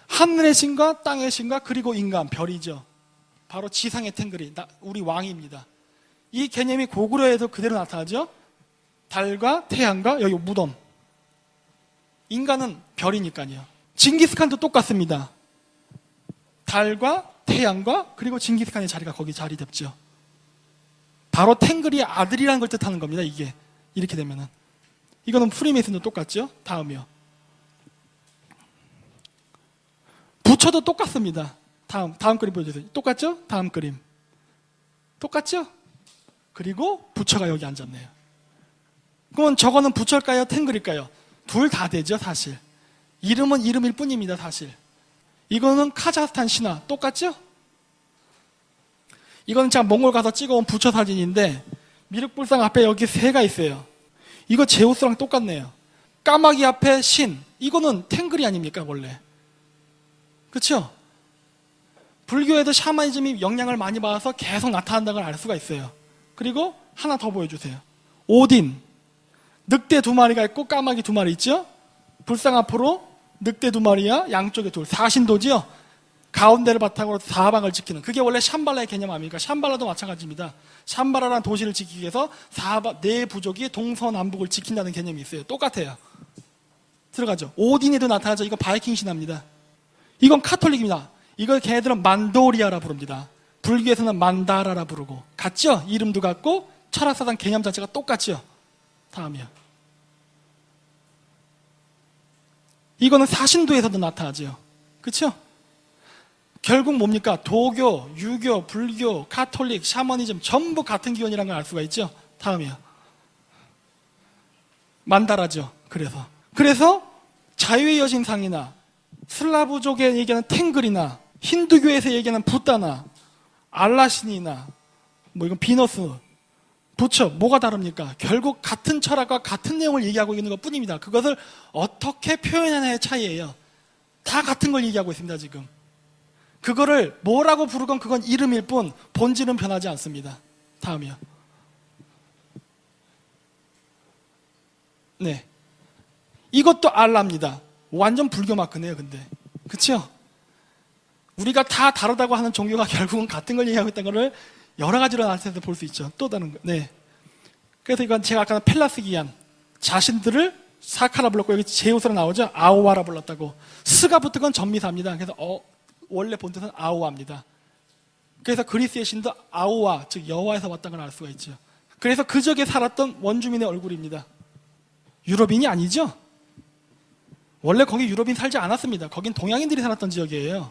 하늘의 신과 땅의 신과 그리고 인간, 별이죠. 바로 지상의 탱글이 우리 왕입니다. 이 개념이 고구려에도 그대로 나타나죠. 달과 태양과 여기 무덤. 인간은 별이니까요. 징기스칸도 똑같습니다. 달과 태양과 그리고 징기스칸의 자리가 거기 자리 잡죠. 바로 탱글이 아들이라는 걸 뜻하는 겁니다. 이게 이렇게 되면은 이거는 프리메이슨도 똑같죠. 다음이요. 부처도 똑같습니다. 다음 그림 보여주세요. 똑같죠? 다음 그림 똑같죠? 그리고 부처가 여기 앉았네요. 그러면 저거는 부처일까요? 탱글일까요? 둘 다 되죠, 사실. 이름은 이름일 뿐입니다, 사실. 이거는 카자흐스탄 신화 똑같죠? 이거는 제가 몽골 가서 찍어온 부처 사진인데 미륵불상 앞에 여기 새가 있어요. 이거 제우스랑 똑같네요. 까마귀 앞에 신, 이거는 탱글이 아닙니까 원래? 그렇죠? 불교에도 샤머니즘이 영향을 많이 받아서 계속 나타난다는 걸 알 수가 있어요. 그리고 하나 더 보여주세요. 오딘, 늑대 2마리가 있고 까마귀 2마리 있죠? 불상 앞으로 늑대 2마리야 양쪽에 둘, 사신도지요? 가운데를 바탕으로 사방을 지키는, 그게 원래 샴발라의 개념 아닙니까? 샴발라도 마찬가지입니다. 샴발라라는 도시를 지키기 위해서 네 부족이 동서남북을 지킨다는 개념이 있어요. 똑같아요. 들어가죠. 오딘에도 나타나죠. 이거 바이킹 신화입니다. 이건 카톨릭입니다. 이걸 걔네들은 만도리아라 부릅니다. 불교에서는 만다라라 부르고. 같죠? 이름도 같고 철학사상 개념 자체가 똑같죠? 다음이요. 이거는 사신도에서도 나타나죠. 그렇죠? 결국 뭡니까? 도교, 유교, 불교, 카톨릭, 샤머니즘 전부 같은 기원이라는 걸 알 수가 있죠. 다음이요. 만다라죠. 그래서 자유의 여신상이나 슬라브족에 얘기하는 탱글이나 힌두교에서 얘기하는 붓다나 알라신이나 뭐 이건 비너스, 부처 뭐가 다릅니까? 결국 같은 철학과 같은 내용을 얘기하고 있는 것 뿐입니다. 그것을 어떻게 표현하느냐의 차이예요. 다 같은 걸 얘기하고 있습니다. 지금 그거를 뭐라고 부르건 그건 이름일 뿐 본질은 변하지 않습니다. 다음이요. 네, 이것도 알라입니다. 완전 불교 마크네요, 근데. 그쵸? 우리가 다 다르다고 하는 종교가 결국은 같은 걸 얘기하고 있다는 걸 여러 가지로 나타내서 볼 수 있죠. 또 다른 거. 네. 그래서 이건 제가 아까 펠라스기안, 자신들을 사카라 불렀고, 여기 제우스로 나오죠? 아오와라 불렀다고. 스가 붙은 건 전미사입니다. 그래서 원래 본뜻은 아오와입니다. 그래서 그리스의 신도 아오와, 즉 여호와에서 왔다는 걸 알 수가 있죠. 그래서 그 지역에 살았던 원주민의 얼굴입니다. 유럽인이 아니죠? 원래 거기 유럽인 살지 않았습니다. 거긴 동양인들이 살았던 지역이에요.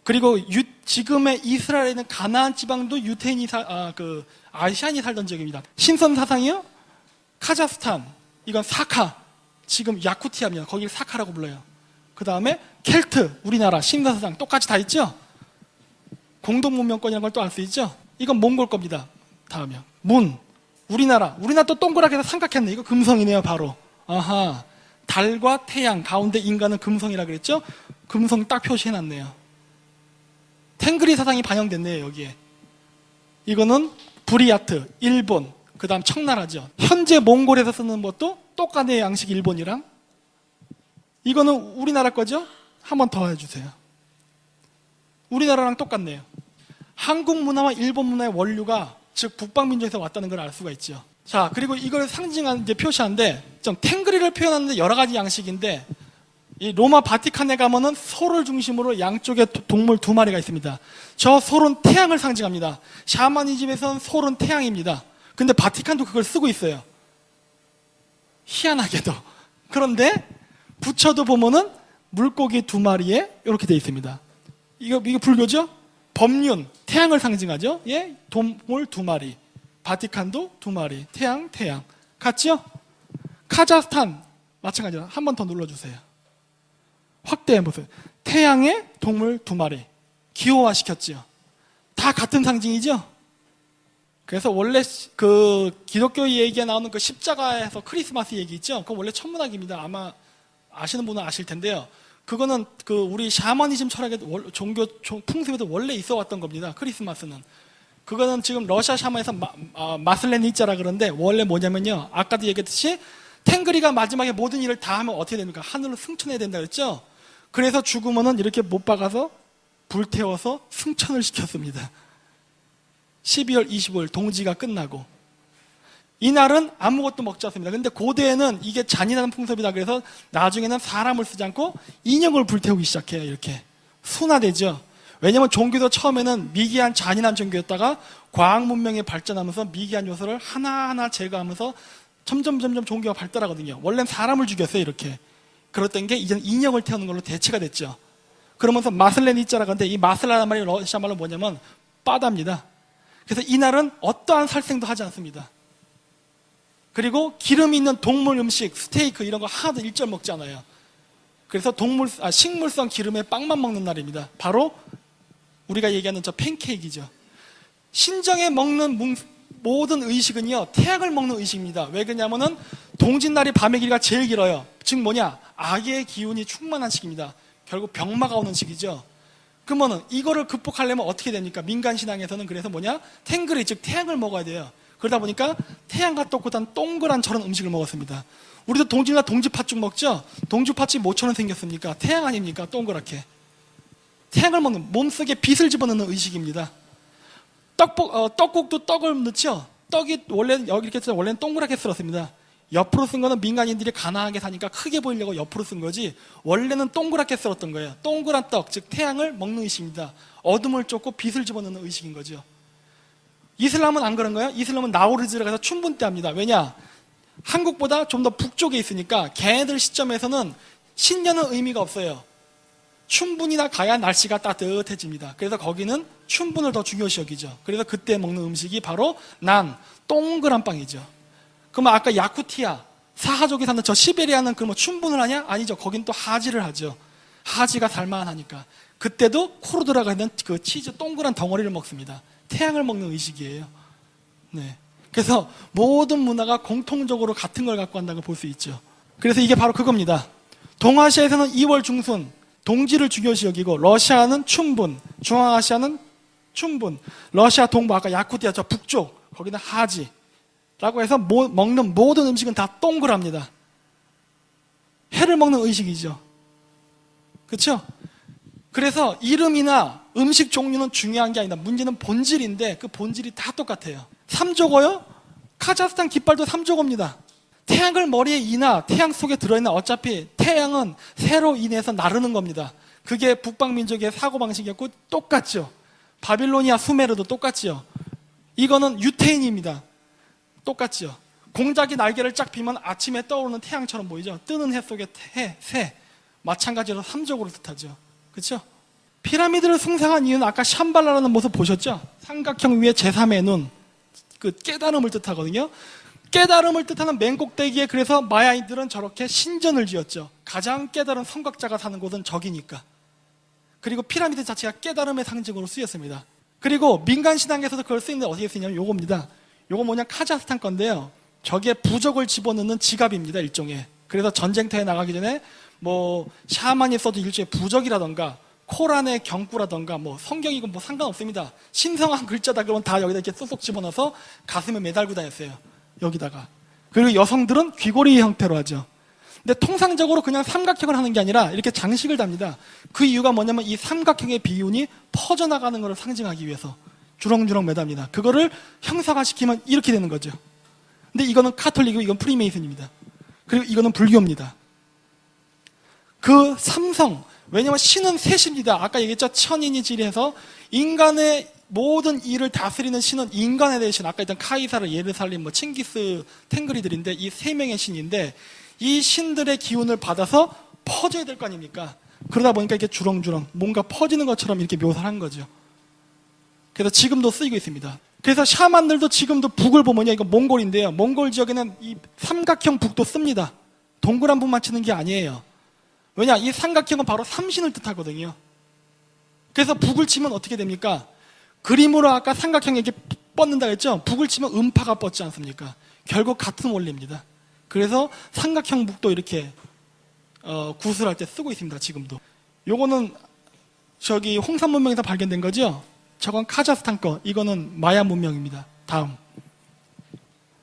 그리고 지금의 이스라엘에는 가나안 지방도 유태인이 아시안이 살던 지역입니다. 신선 사상이요? 카자흐스탄, 이건 사카, 지금 야쿠티아입니다. 거기를 사카라고 불러요. 그 다음에 켈트, 우리나라 신선 사상 똑같이 다 있죠? 공동 문명권이라는 걸 또 알 수 있죠? 이건 몽골 겁니다. 다음이요. 우리나라 또 동그랗게 해서 삼각했네. 이거 금성이네요, 바로. 아하. 달과 태양 가운데 인간은 금성이라 그랬죠? 금성 딱 표시해놨네요. 탱그리 사상이 반영됐네요, 여기에. 이거는 부리야트, 일본, 그 다음 청나라죠. 현재 몽골에서 쓰는 것도 똑같네요, 양식 일본이랑. 이거는 우리나라 거죠? 한 번 더 해주세요. 우리나라랑 똑같네요. 한국 문화와 일본 문화의 원류가 즉 북방민족에서 왔다는 걸 알 수가 있죠. 자, 그리고 이걸 상징하는 이제 표시하는데 좀 탱그리를 표현하는데 여러 가지 양식인데 이 로마 바티칸에 가면은 소를 중심으로 양쪽에 동물 2마리가 있습니다. 저 소는 태양을 상징합니다. 샤머니즘에서는 소는 태양입니다. 근데 바티칸도 그걸 쓰고 있어요. 희한하게도. 그런데 부처도 보면은 물고기 2마리에 이렇게 되어 있습니다. 이거 불교죠? 법륜, 태양을 상징하죠? 예? 동물 2마리. 바티칸도 2마리. 태양. 같죠? 카자흐스탄, 마찬가지로 한 번 더 눌러주세요. 확대해보세요. 태양의 동물 2마리. 기호화시켰죠? 다 같은 상징이죠? 그래서 원래 그 기독교 얘기에 나오는 그 십자가에서 크리스마스 얘기 있죠? 그건 원래 천문학입니다. 아마 아시는 분은 아실 텐데요. 그거는 그 우리 샤머니즘 철학의 종교 풍습에도 원래 있어 왔던 겁니다. 크리스마스는. 그거는 지금 러시아 샤머에서 마슬레니자라 그러는데 원래 뭐냐면요. 아까도 얘기했듯이 탱그리가 마지막에 모든 일을 다 하면 어떻게 됩니까? 하늘로 승천해야 된다 그랬죠? 그래서 죽으면은 이렇게 못 박아서 불태워서 승천을 시켰습니다. 12월 25일 동지가 끝나고. 이날은 아무것도 먹지 않습니다. 근데 고대에는 이게 잔인한 풍습이다 그래서 나중에는 사람을 쓰지 않고 인형을 불태우기 시작해요. 이렇게 순화되죠. 왜냐하면 종교도 처음에는 미개한 잔인한 종교였다가 과학 문명이 발전하면서 미개한 요소를 하나하나 제거하면서 점점 종교가 발달하거든요. 원래는 사람을 죽였어요. 이렇게. 그랬던 게 이제는 인형을 태우는 걸로 대체가 됐죠. 그러면서 마슬레니자라고 하는데 이 마슬라란 말이 러시아 말로 뭐냐면 바다입니다. 그래서 이날은 어떠한 살생도 하지 않습니다. 그리고 기름이 있는 동물 음식, 스테이크 이런 거 하나도 일절 먹지 않아요. 그래서 식물성 기름에 빵만 먹는 날입니다. 바로 우리가 얘기하는 저 팬케이크이죠. 신정에 먹는 모든 의식은요, 태양을 먹는 의식입니다. 왜 그러냐면은 동짓날이 밤의 길이가 제일 길어요. 즉 뭐냐? 악의 기운이 충만한 시기입니다. 결국 병마가 오는 시기죠. 그러면은 이거를 극복하려면 어떻게 됩니까? 민간 신앙에서는 그래서 뭐냐? 탱그리, 즉 태양을 먹어야 돼요. 그러다 보니까 태양과 똑같은 동그란 저런 음식을 먹었습니다. 우리도 동짓날 동지팥죽 먹죠? 동지팥죽이 뭐처럼 생겼습니까? 태양 아닙니까? 동그랗게. 태양을 먹는, 몸속에 빛을 집어넣는 의식입니다. 떡국도 떡을 넣죠? 떡이 원래 여기 이렇게 원래는 동그랗게 썰었습니다. 옆으로 쓴 거는 민간인들이 가난하게 사니까 크게 보이려고 옆으로 쓴 거지 원래는 동그랗게 썰었던 거예요. 동그란 떡, 즉 태양을 먹는 의식입니다. 어둠을 쫓고 빛을 집어넣는 의식인 거죠. 이슬람은 안 그런 거예요? 이슬람은 나우르즈를 가서 춘분 때 합니다. 왜냐? 한국보다 좀 더 북쪽에 있으니까 걔네들 시점에서는 신년은 의미가 없어요. 춘분이나 가야 날씨가 따뜻해집니다. 그래서 거기는 춘분을 더 중요시 여기죠. 그래서 그때 먹는 음식이 바로 동그란 빵이죠. 그러면 아까 야쿠티아, 사하족이 사는 저 시베리아는 그러면 춘분을 하냐? 아니죠. 거긴 또 하지를 하죠. 하지가 살만하니까. 그때도 코로 들어가 있는 그 치즈 동그란 덩어리를 먹습니다. 태양을 먹는 의식이에요. 네. 그래서 모든 문화가 공통적으로 같은 걸 갖고 간다는 걸 볼 수 있죠. 그래서 이게 바로 그겁니다. 동아시아에서는 2월 중순, 동지를 중요시 여기고, 러시아는 춘분, 중앙아시아는 춘분, 러시아 동부, 아까 야쿠티아 저 북쪽, 거기는 하지. 라고 해서 먹는 모든 음식은 다 동그랍니다. 해를 먹는 의식이죠. 그렇죠? 그래서 이름이나 음식 종류는 중요한 게 아니다. 문제는 본질인데 그 본질이 다 똑같아요. 삼조고요? 카자흐스탄 깃발도 삼조고입니다. 태양을 머리에 이나 태양 속에 들어있는 어차피 태양은 새로 인해서 나르는 겁니다. 그게 북방민족의 사고방식이었고 똑같죠. 바빌로니아 수메르도 똑같죠. 이거는 유태인입니다. 똑같죠. 공작이 날개를 쫙 펴면 아침에 떠오르는 태양처럼 보이죠. 뜨는 해 속의 새. 마찬가지로 삼족으로 뜻하죠. 그렇죠? 피라미드를 숭상한 이유는 아까 샴발라라는 모습 보셨죠? 삼각형 위에 제3의 눈, 그 깨달음을 뜻하거든요. 깨달음을 뜻하는 맨 꼭대기에 그래서 마야인들은 저렇게 신전을 지었죠. 가장 깨달은 성각자가 사는 곳은 저기니까. 그리고 피라미드 자체가 깨달음의 상징으로 쓰였습니다. 그리고 민간 신앙에서도 그걸 쓰는데 어떻게 쓰냐면 요겁니다. 요거 뭐냐 카자흐스탄 건데요. 저게 부적을 집어넣는 지갑입니다. 일종의. 그래서 전쟁터에 나가기 전에 뭐 샤만이 써도 일종의 부적이라던가 코란의 경구라던가 뭐 성경이고 뭐 상관없습니다. 신성한 글자다 그러면 다 여기다 이렇게 쏙쏙 집어넣어서 가슴에 매달고 다녔어요. 여기다가. 그리고 여성들은 귀걸이 형태로 하죠. 근데 통상적으로 그냥 삼각형을 하는 게 아니라 이렇게 장식을 답니다. 그 이유가 뭐냐면 이 삼각형의 비운이 퍼져나가는 것을 상징하기 위해서 주렁주렁 매답니다. 그거를 형상화시키면 이렇게 되는 거죠. 근데 이거는 카톨릭이고 이건 프리메이슨입니다. 그리고 이거는 불교입니다. 그 삼성, 왜냐면 신은 셋입니다. 아까 얘기했죠. 천인이 지리해서 인간의 모든 일을 다스리는 신은 인간에 대한 신, 아까 했던 카이사르, 예르살렘, 뭐 칭기스, 탱그리들인데 이 세 명의 신인데 이 신들의 기운을 받아서 퍼져야 될 거 아닙니까? 그러다 보니까 이렇게 주렁주렁 뭔가 퍼지는 것처럼 이렇게 묘사를 한 거죠. 그래서 지금도 쓰이고 있습니다. 그래서 샤만들도 지금도 북을 보면요, 이거 몽골인데요. 몽골 지역에는 이 삼각형 북도 씁니다. 동그란 북만 치는 게 아니에요. 왜냐? 이 삼각형은 바로 삼신을 뜻하거든요. 그래서 북을 치면 어떻게 됩니까? 그림으로 아까 삼각형에 이렇게 뻗는다 했죠? 북을 치면 음파가 뻗지 않습니까? 결국 같은 원리입니다. 그래서 삼각형 북도 이렇게 구슬할 때 쓰고 있습니다. 지금도. 요거는 저기 홍산 문명에서 발견된 거죠? 저건 카자흐스탄 거, 이거는 마야 문명입니다. 다음.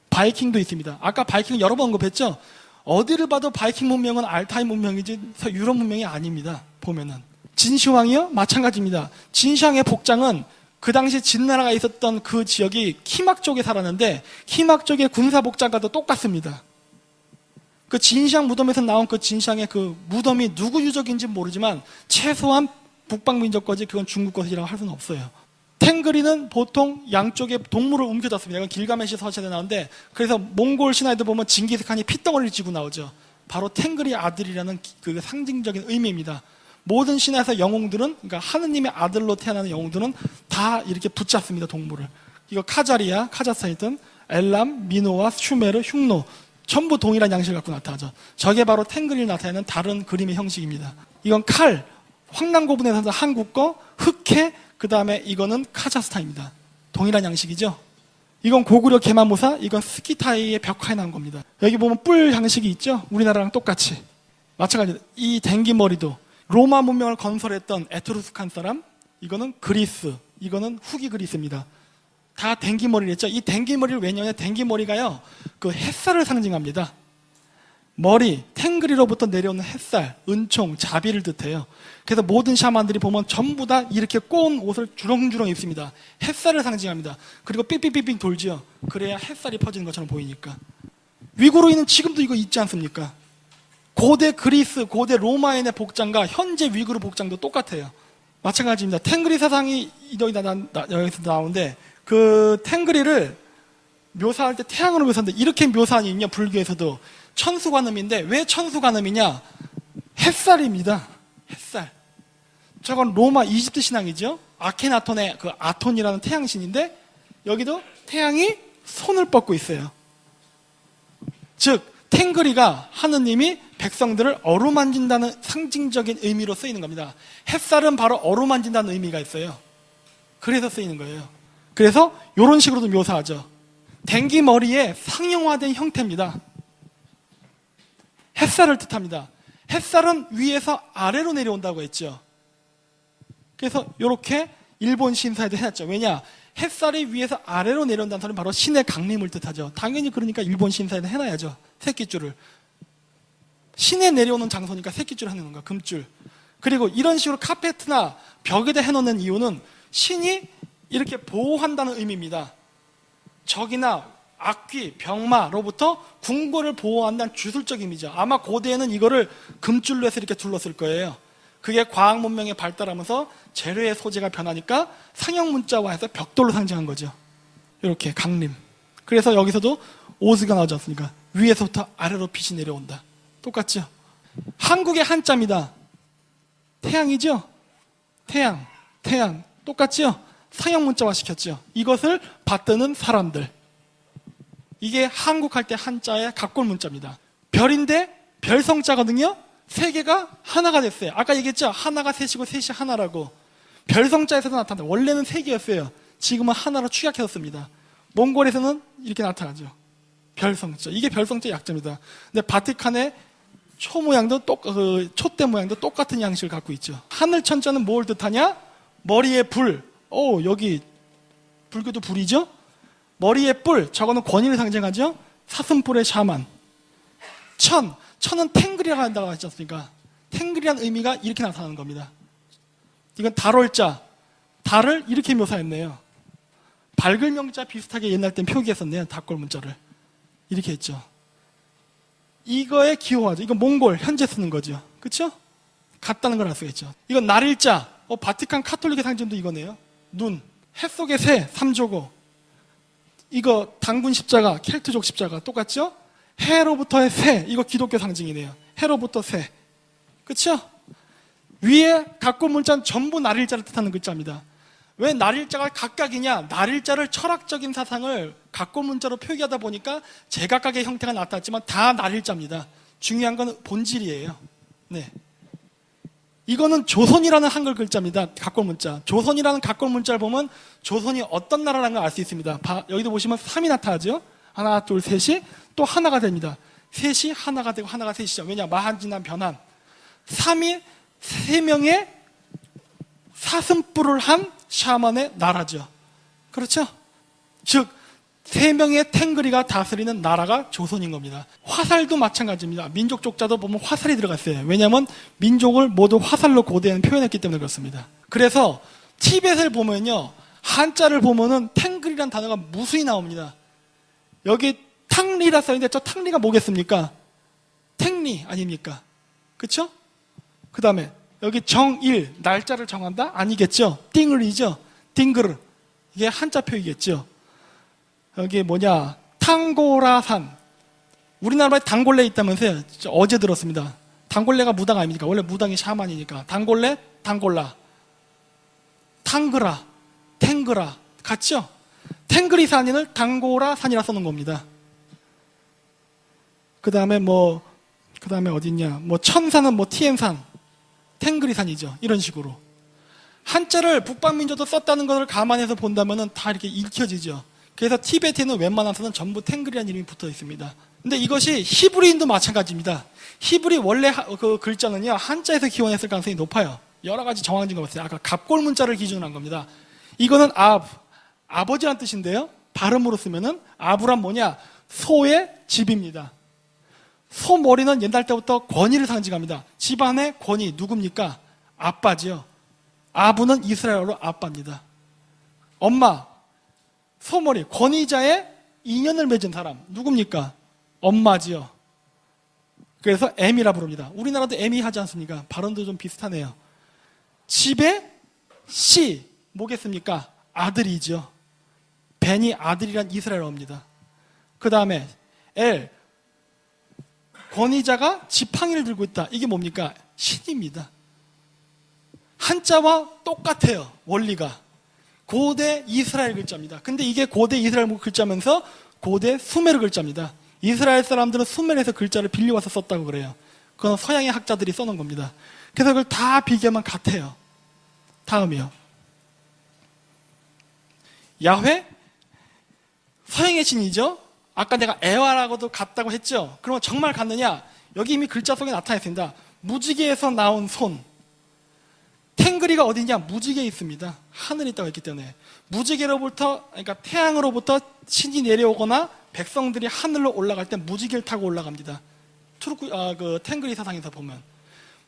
바이킹도 있습니다. 아까 바이킹 여러 번 언급했죠? 어디를 봐도 바이킹 문명은 알타이 문명이지 유럽 문명이 아닙니다. 보면은. 진시황이요? 마찬가지입니다. 진시황의 복장은 그 당시 진나라가 있었던 그 지역이 키막 쪽에 살았는데 키막 쪽의 군사 복장과도 똑같습니다. 그 진시황 무덤에서 나온 그 진시황의 그 무덤이 누구 유적인지 모르지만 최소한 북방민족 거지 그건 중국 것이라고 할 수는 없어요. 탱그리는 보통 양쪽에 동물을 움켜졌습니다. 이건 길가메시 서체에 나오는데 그래서 몽골 신화에도 보면 징기스칸이 핏덩어리를 쥐고 나오죠. 바로 탱그리 아들이라는 그 상징적인 의미입니다. 모든 신화에서 영웅들은 그러니까 하느님의 아들로 태어나는 영웅들은 다 이렇게 붙잡습니다. 동물을. 이거 카자리아, 카자흐스탄이든 엘람, 미노와 슈메르, 흉노 전부 동일한 양식을 갖고 나타나죠. 저게 바로 탱그리를 나타내는 다른 그림의 형식입니다. 이건 칼, 황남고분에서 한국 거, 흑해, 그 다음에 이거는 카자흐스탄입니다. 동일한 양식이죠. 이건 고구려 게마모사, 이건 스키타이의 벽화에 나온 겁니다. 여기 보면 뿔 양식이 있죠. 우리나라랑 똑같이. 마찬가지로 이 댕기머리도 로마 문명을 건설했던 에트루스칸 사람, 이거는 그리스, 이거는 후기 그리스입니다. 다 댕기머리를 했죠. 이 댕기머리를 왜냐하면 댕기머리가요, 그 햇살을 상징합니다. 머리, 탱그리로부터 내려오는 햇살, 은총, 자비를 뜻해요. 그래서 모든 샤만들이 보면 전부 다 이렇게 꼬은 옷을 주렁주렁 입습니다. 햇살을 상징합니다. 그리고 삑삑삑삑 돌지요. 그래야 햇살이 퍼지는 것처럼 보이니까. 위구르인은 지금도 이거 있지 않습니까? 고대 그리스, 고대 로마인의 복장과 현재 위구르 복장도 똑같아요. 마찬가지입니다. 탱그리 사상이 여기서 나오는데 그 탱그리를 묘사할 때 태양으로 묘사하는데 이렇게 묘사하니요 불교에서도 천수관음인데 왜 천수관음이냐? 햇살입니다. 햇살. 저건 로마 이집트 신앙이죠. 아케나톤의 그 아톤이라는 태양신인데 여기도 태양이 손을 뻗고 있어요. 즉 탱그리가 하느님이 백성들을 어루만진다는 상징적인 의미로 쓰이는 겁니다. 햇살은 바로 어루만진다는 의미가 있어요. 그래서 쓰이는 거예요. 그래서 이런 식으로도 묘사하죠. 댕기머리의 상용화된 형태입니다. 햇살을 뜻합니다. 햇살은 위에서 아래로 내려온다고 했죠. 그래서 이렇게 일본 신사에도 해놨죠. 왜냐? 햇살이 위에서 아래로 내려온다는 소리는 바로 신의 강림을 뜻하죠. 당연히 그러니까 일본 신사에도 해놔야죠. 새끼줄을. 신에 내려오는 장소니까 새끼줄 해놓는 거야, 금줄. 그리고 이런 식으로 카페트나 벽에다 해놓는 이유는 신이 이렇게 보호한다는 의미입니다. 적이나 악귀, 병마로부터 궁궐을 보호한다는 주술적 의미죠. 아마 고대에는 이거를 금줄로 해서 이렇게 둘렀을 거예요. 그게 과학 문명이 발달하면서 재료의 소재가 변하니까 상형 문자화해서 벽돌로 상징한 거죠. 이렇게 강림. 그래서 여기서도 오즈가 나오지 않습니까? 위에서부터 아래로 빛이 내려온다. 똑같죠? 한국의 한자입니다. 태양이죠? 태양. 똑같죠? 상형 문자화 시켰죠. 이것을 받드는 사람들. 이게 한국 할 때 한자의 각골 문자입니다. 별인데 별성자거든요. 세 개가 하나가 됐어요. 아까 얘기했죠? 하나가 셋이고 셋이 하나라고. 별성자에서도 나타난다. 원래는 세 개였어요. 지금은 하나로 축약해서 씁니다. 몽골에서는 이렇게 나타나죠. 별성자. 이게 별성자의 약자입니다. 근데 바티칸의 촛대 모양도 똑같은 양식을 갖고 있죠. 하늘 천자는 뭘 뜻하냐? 머리에 불. 여기 불교도 불이죠? 머리에 뿔, 저거는 권위를 상징하죠? 사슴뿔의 샤만. 천은 탱글이라고 한다고 하지 않습니까? 탱글이라는 의미가 이렇게 나타나는 겁니다. 이건 달월자, 달을 이렇게 묘사했네요. 밝을 명자 비슷하게 옛날 땐 표기했었네요. 닭골 문자를. 이렇게 했죠. 이거에 기호하죠. 이건 몽골, 현재 쓰는 거죠. 그쵸? 같다는 걸 알 수가 있죠. 이건 날일자, 바티칸 카톨릭의 상징도 이거네요. 눈, 해 속의 새, 삼조고. 이거 당군 십자가, 켈트족 십자가 똑같죠? 해로부터의 새, 이거 기독교 상징이네요. 해로부터 새. 그쵸? 위에 각골 문자는 전부 날일자를 뜻하는 글자입니다. 왜 날일자가 각각이냐? 날일자를 철학적인 사상을 각골 문자로 표기하다 보니까 제각각의 형태가 나타났지만 다 날일자입니다. 중요한 건 본질이에요. 네. 이거는 조선이라는 한글 글자입니다. 각골 문자. 조선이라는 각골 문자를 보면 조선이 어떤 나라라는 걸 알 수 있습니다. 여기도 보시면 3이 나타나죠. 하나, 둘, 셋이 또 하나가 됩니다. 셋이 하나가 되고 하나가 셋이죠. 왜냐? 마한진한 변한. 3이 3명의 사슴뿔을 한 샤먼의 나라죠. 그렇죠? 즉 3명의 탱그리가 다스리는 나라가 조선인 겁니다. 화살도 마찬가지입니다. 민족 쪽자도 보면 화살이 들어가 있어요. 왜냐하면 민족을 모두 화살로 고대에는 표현했기 때문에 그렇습니다. 그래서 티벳을 보면요, 한자를 보면은 탱글이라는 단어가 무수히 나옵니다. 여기 탕리라 써있는데 저 탕리가 뭐겠습니까? 탱리 아닙니까? 그쵸? 그 다음에 여기 정일, 날짜를 정한다? 아니겠죠? 띵을이죠? 띵글. 이게 한자 표기겠죠? 여기 탕고라산. 우리나라에 단골레 있다면서요? 어제 들었습니다. 단골레가 무당 아닙니까? 원래 무당이 샤만이니까. 단골레, 단골라. 탕그라, 탱그라. 같죠? 탱그리산인을 단고라산이라 써놓은 겁니다. 그 다음에 어딨냐? 천산은 티엠산. 탱그리산이죠. 이런 식으로. 한자를 북방민족도 썼다는 것을 감안해서 본다면 다 이렇게 읽혀지죠. 그래서 티베트에는 웬만해서는 전부 탱글이라는 이름이 붙어 있습니다. 근데 이것이 히브리인도 마찬가지입니다. 히브리 원래 그 글자는요, 한자에서 기원했을 가능성이 높아요. 여러 가지 정황 증거가 있어요. 아까 갑골 문자를 기준으로 한 겁니다. 이거는 아버지란 뜻인데요. 발음으로 쓰면은 아브란 소의 집입니다. 소 머리는 옛날 때부터 권위를 상징합니다. 집안의 권위 누굽니까? 아빠지요. 아부는 이스라엘어로 아빠입니다. 엄마, 소머리, 권위자의 인연을 맺은 사람 누굽니까? 엄마지요. 그래서 M이라 부릅니다. 우리나라도 M이 하지 않습니까? 발음도 좀 비슷하네요. 집의 C 뭐겠습니까? 아들이죠. 벤이 아들이란 이스라엘어입니다. 그 다음에 L, 권위자가 지팡이를 들고 있다. 이게 뭡니까? 신입니다. 한자와 똑같아요. 원리가. 고대 이스라엘 글자입니다. 근데 이게 고대 이스라엘 글자면서 고대 수메르 글자입니다. 이스라엘 사람들은 수메르에서 글자를 빌려와서 썼다고 그래요. 그건 서양의 학자들이 써놓은 겁니다. 그래서 그걸 다 비교하면 같아요. 다음이요. 야훼? 서양의 신이죠? 아까 내가 에와라고도 같다고 했죠? 그러면 정말 같느냐? 여기 이미 글자 속에 나타나 있습니다. 무지개에서 나온 손. 탱그리가 어디냐? 무지개에 있습니다. 하늘에 있다고 했기 때문에. 무지개로부터, 그러니까 태양으로부터 신이 내려오거나 백성들이 하늘로 올라갈 때 무지개를 타고 올라갑니다. 그 탱그리 사상에서 보면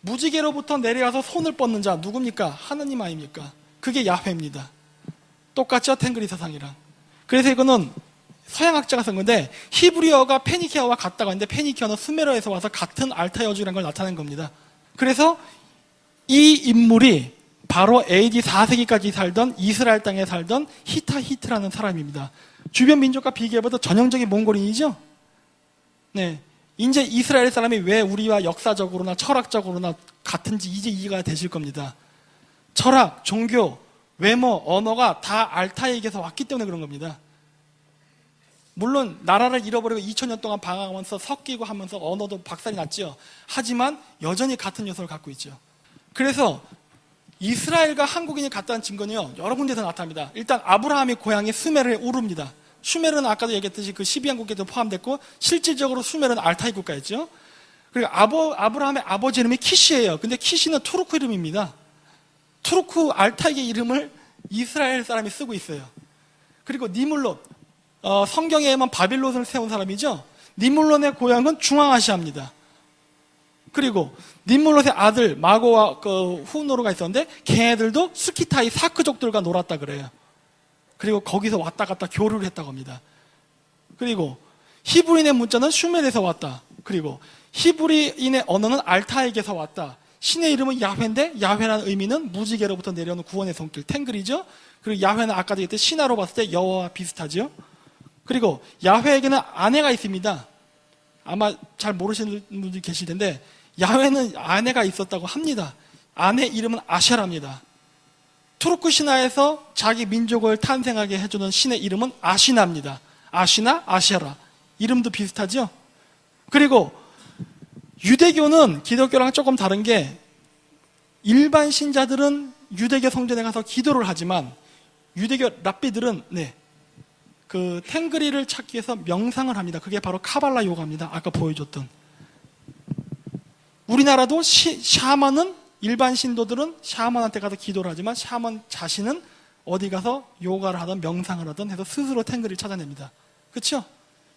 무지개로부터 내려와서 손을 뻗는 자 누굽니까? 하느님 아닙니까? 그게 야훼입니다. 똑같죠? 탱그리 사상이랑. 그래서 이거는 서양학자가 쓴 건데 히브리어가 페니키아와 같다고 하는데 페니키아는 수메르에서 와서 같은 알타 여주라는 걸 나타낸 겁니다. 그래서 이 인물이 바로 AD 4세기까지 살던 이스라엘 땅에 살던 히타히트라는 사람입니다. 주변 민족과 비교해봐도 전형적인 몽골인이죠? 네. 이제 이스라엘 사람이 왜 우리와 역사적으로나 철학적으로나 같은지 이제 이해가 되실 겁니다. 철학, 종교, 외모, 언어가 다 알타에게서 왔기 때문에 그런 겁니다. 물론 나라를 잃어버리고 2000년 동안 방황하면서 섞이고 하면서 언어도 박살이 났죠. 하지만 여전히 같은 요소를 갖고 있죠. 그래서 이스라엘과 한국인이 같다는 증거는요, 여러 군데서 나타납니다. 일단 아브라함의 고향이 수메르의 우르입니다. 수메르는 아까도 얘기했듯이 그 12왕국에도 포함됐고 실질적으로 수메르는 알타이 국가였죠. 그리고 아브라함의 아버지 이름이 키시예요. 근데 키시는 투르크 이름입니다. 투르크 알타이의 이름을 이스라엘 사람이 쓰고 있어요. 그리고 니물롯, 성경에만 바빌론을 세운 사람이죠. 니물롯의 고향은 중앙아시아입니다. 그리고 니물롯의 아들 마고와 그 후노르가 있었는데 걔네들도 스키타이 사크족들과 놀았다 그래요. 그리고 거기서 왔다 갔다 교류를 했다고 합니다. 그리고 히브리인의 문자는 슈멜에서 왔다. 그리고 히브리인의 언어는 알타에게서 왔다. 신의 이름은 야훼인데 야훼라는 의미는 무지개로부터 내려오는 구원의 손길 탱글이죠. 그리고 야훼는 아까도 얘기했듯이 신화로 봤을 때 여호와와 비슷하죠. 그리고 야훼에게는 아내가 있습니다. 아마 잘 모르시는 분들이 계실 텐데 야훼는 아내가 있었다고 합니다. 아내 이름은 아샤라입니다. 투르크 신화에서 자기 민족을 탄생하게 해주는 신의 이름은 아시나입니다. 아시나, 아샤라. 이름도 비슷하죠? 그리고 유대교는 기독교랑 조금 다른 게 일반 신자들은 유대교 성전에 가서 기도를 하지만 유대교 랍비들은 그 탱그리를 찾기 위해서 명상을 합니다. 그게 바로 카발라 요가입니다. 아까 보여줬던. 우리나라도 샤먼은 일반 신도들은 샤먼한테 가서 기도를 하지만 샤먼 자신은 어디 가서 요가를 하든 명상을 하든 해서 스스로 탱글을 찾아냅니다. 그렇죠?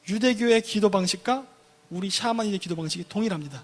유대교의 기도 방식과 우리 샤먼의 기도 방식이 동일합니다.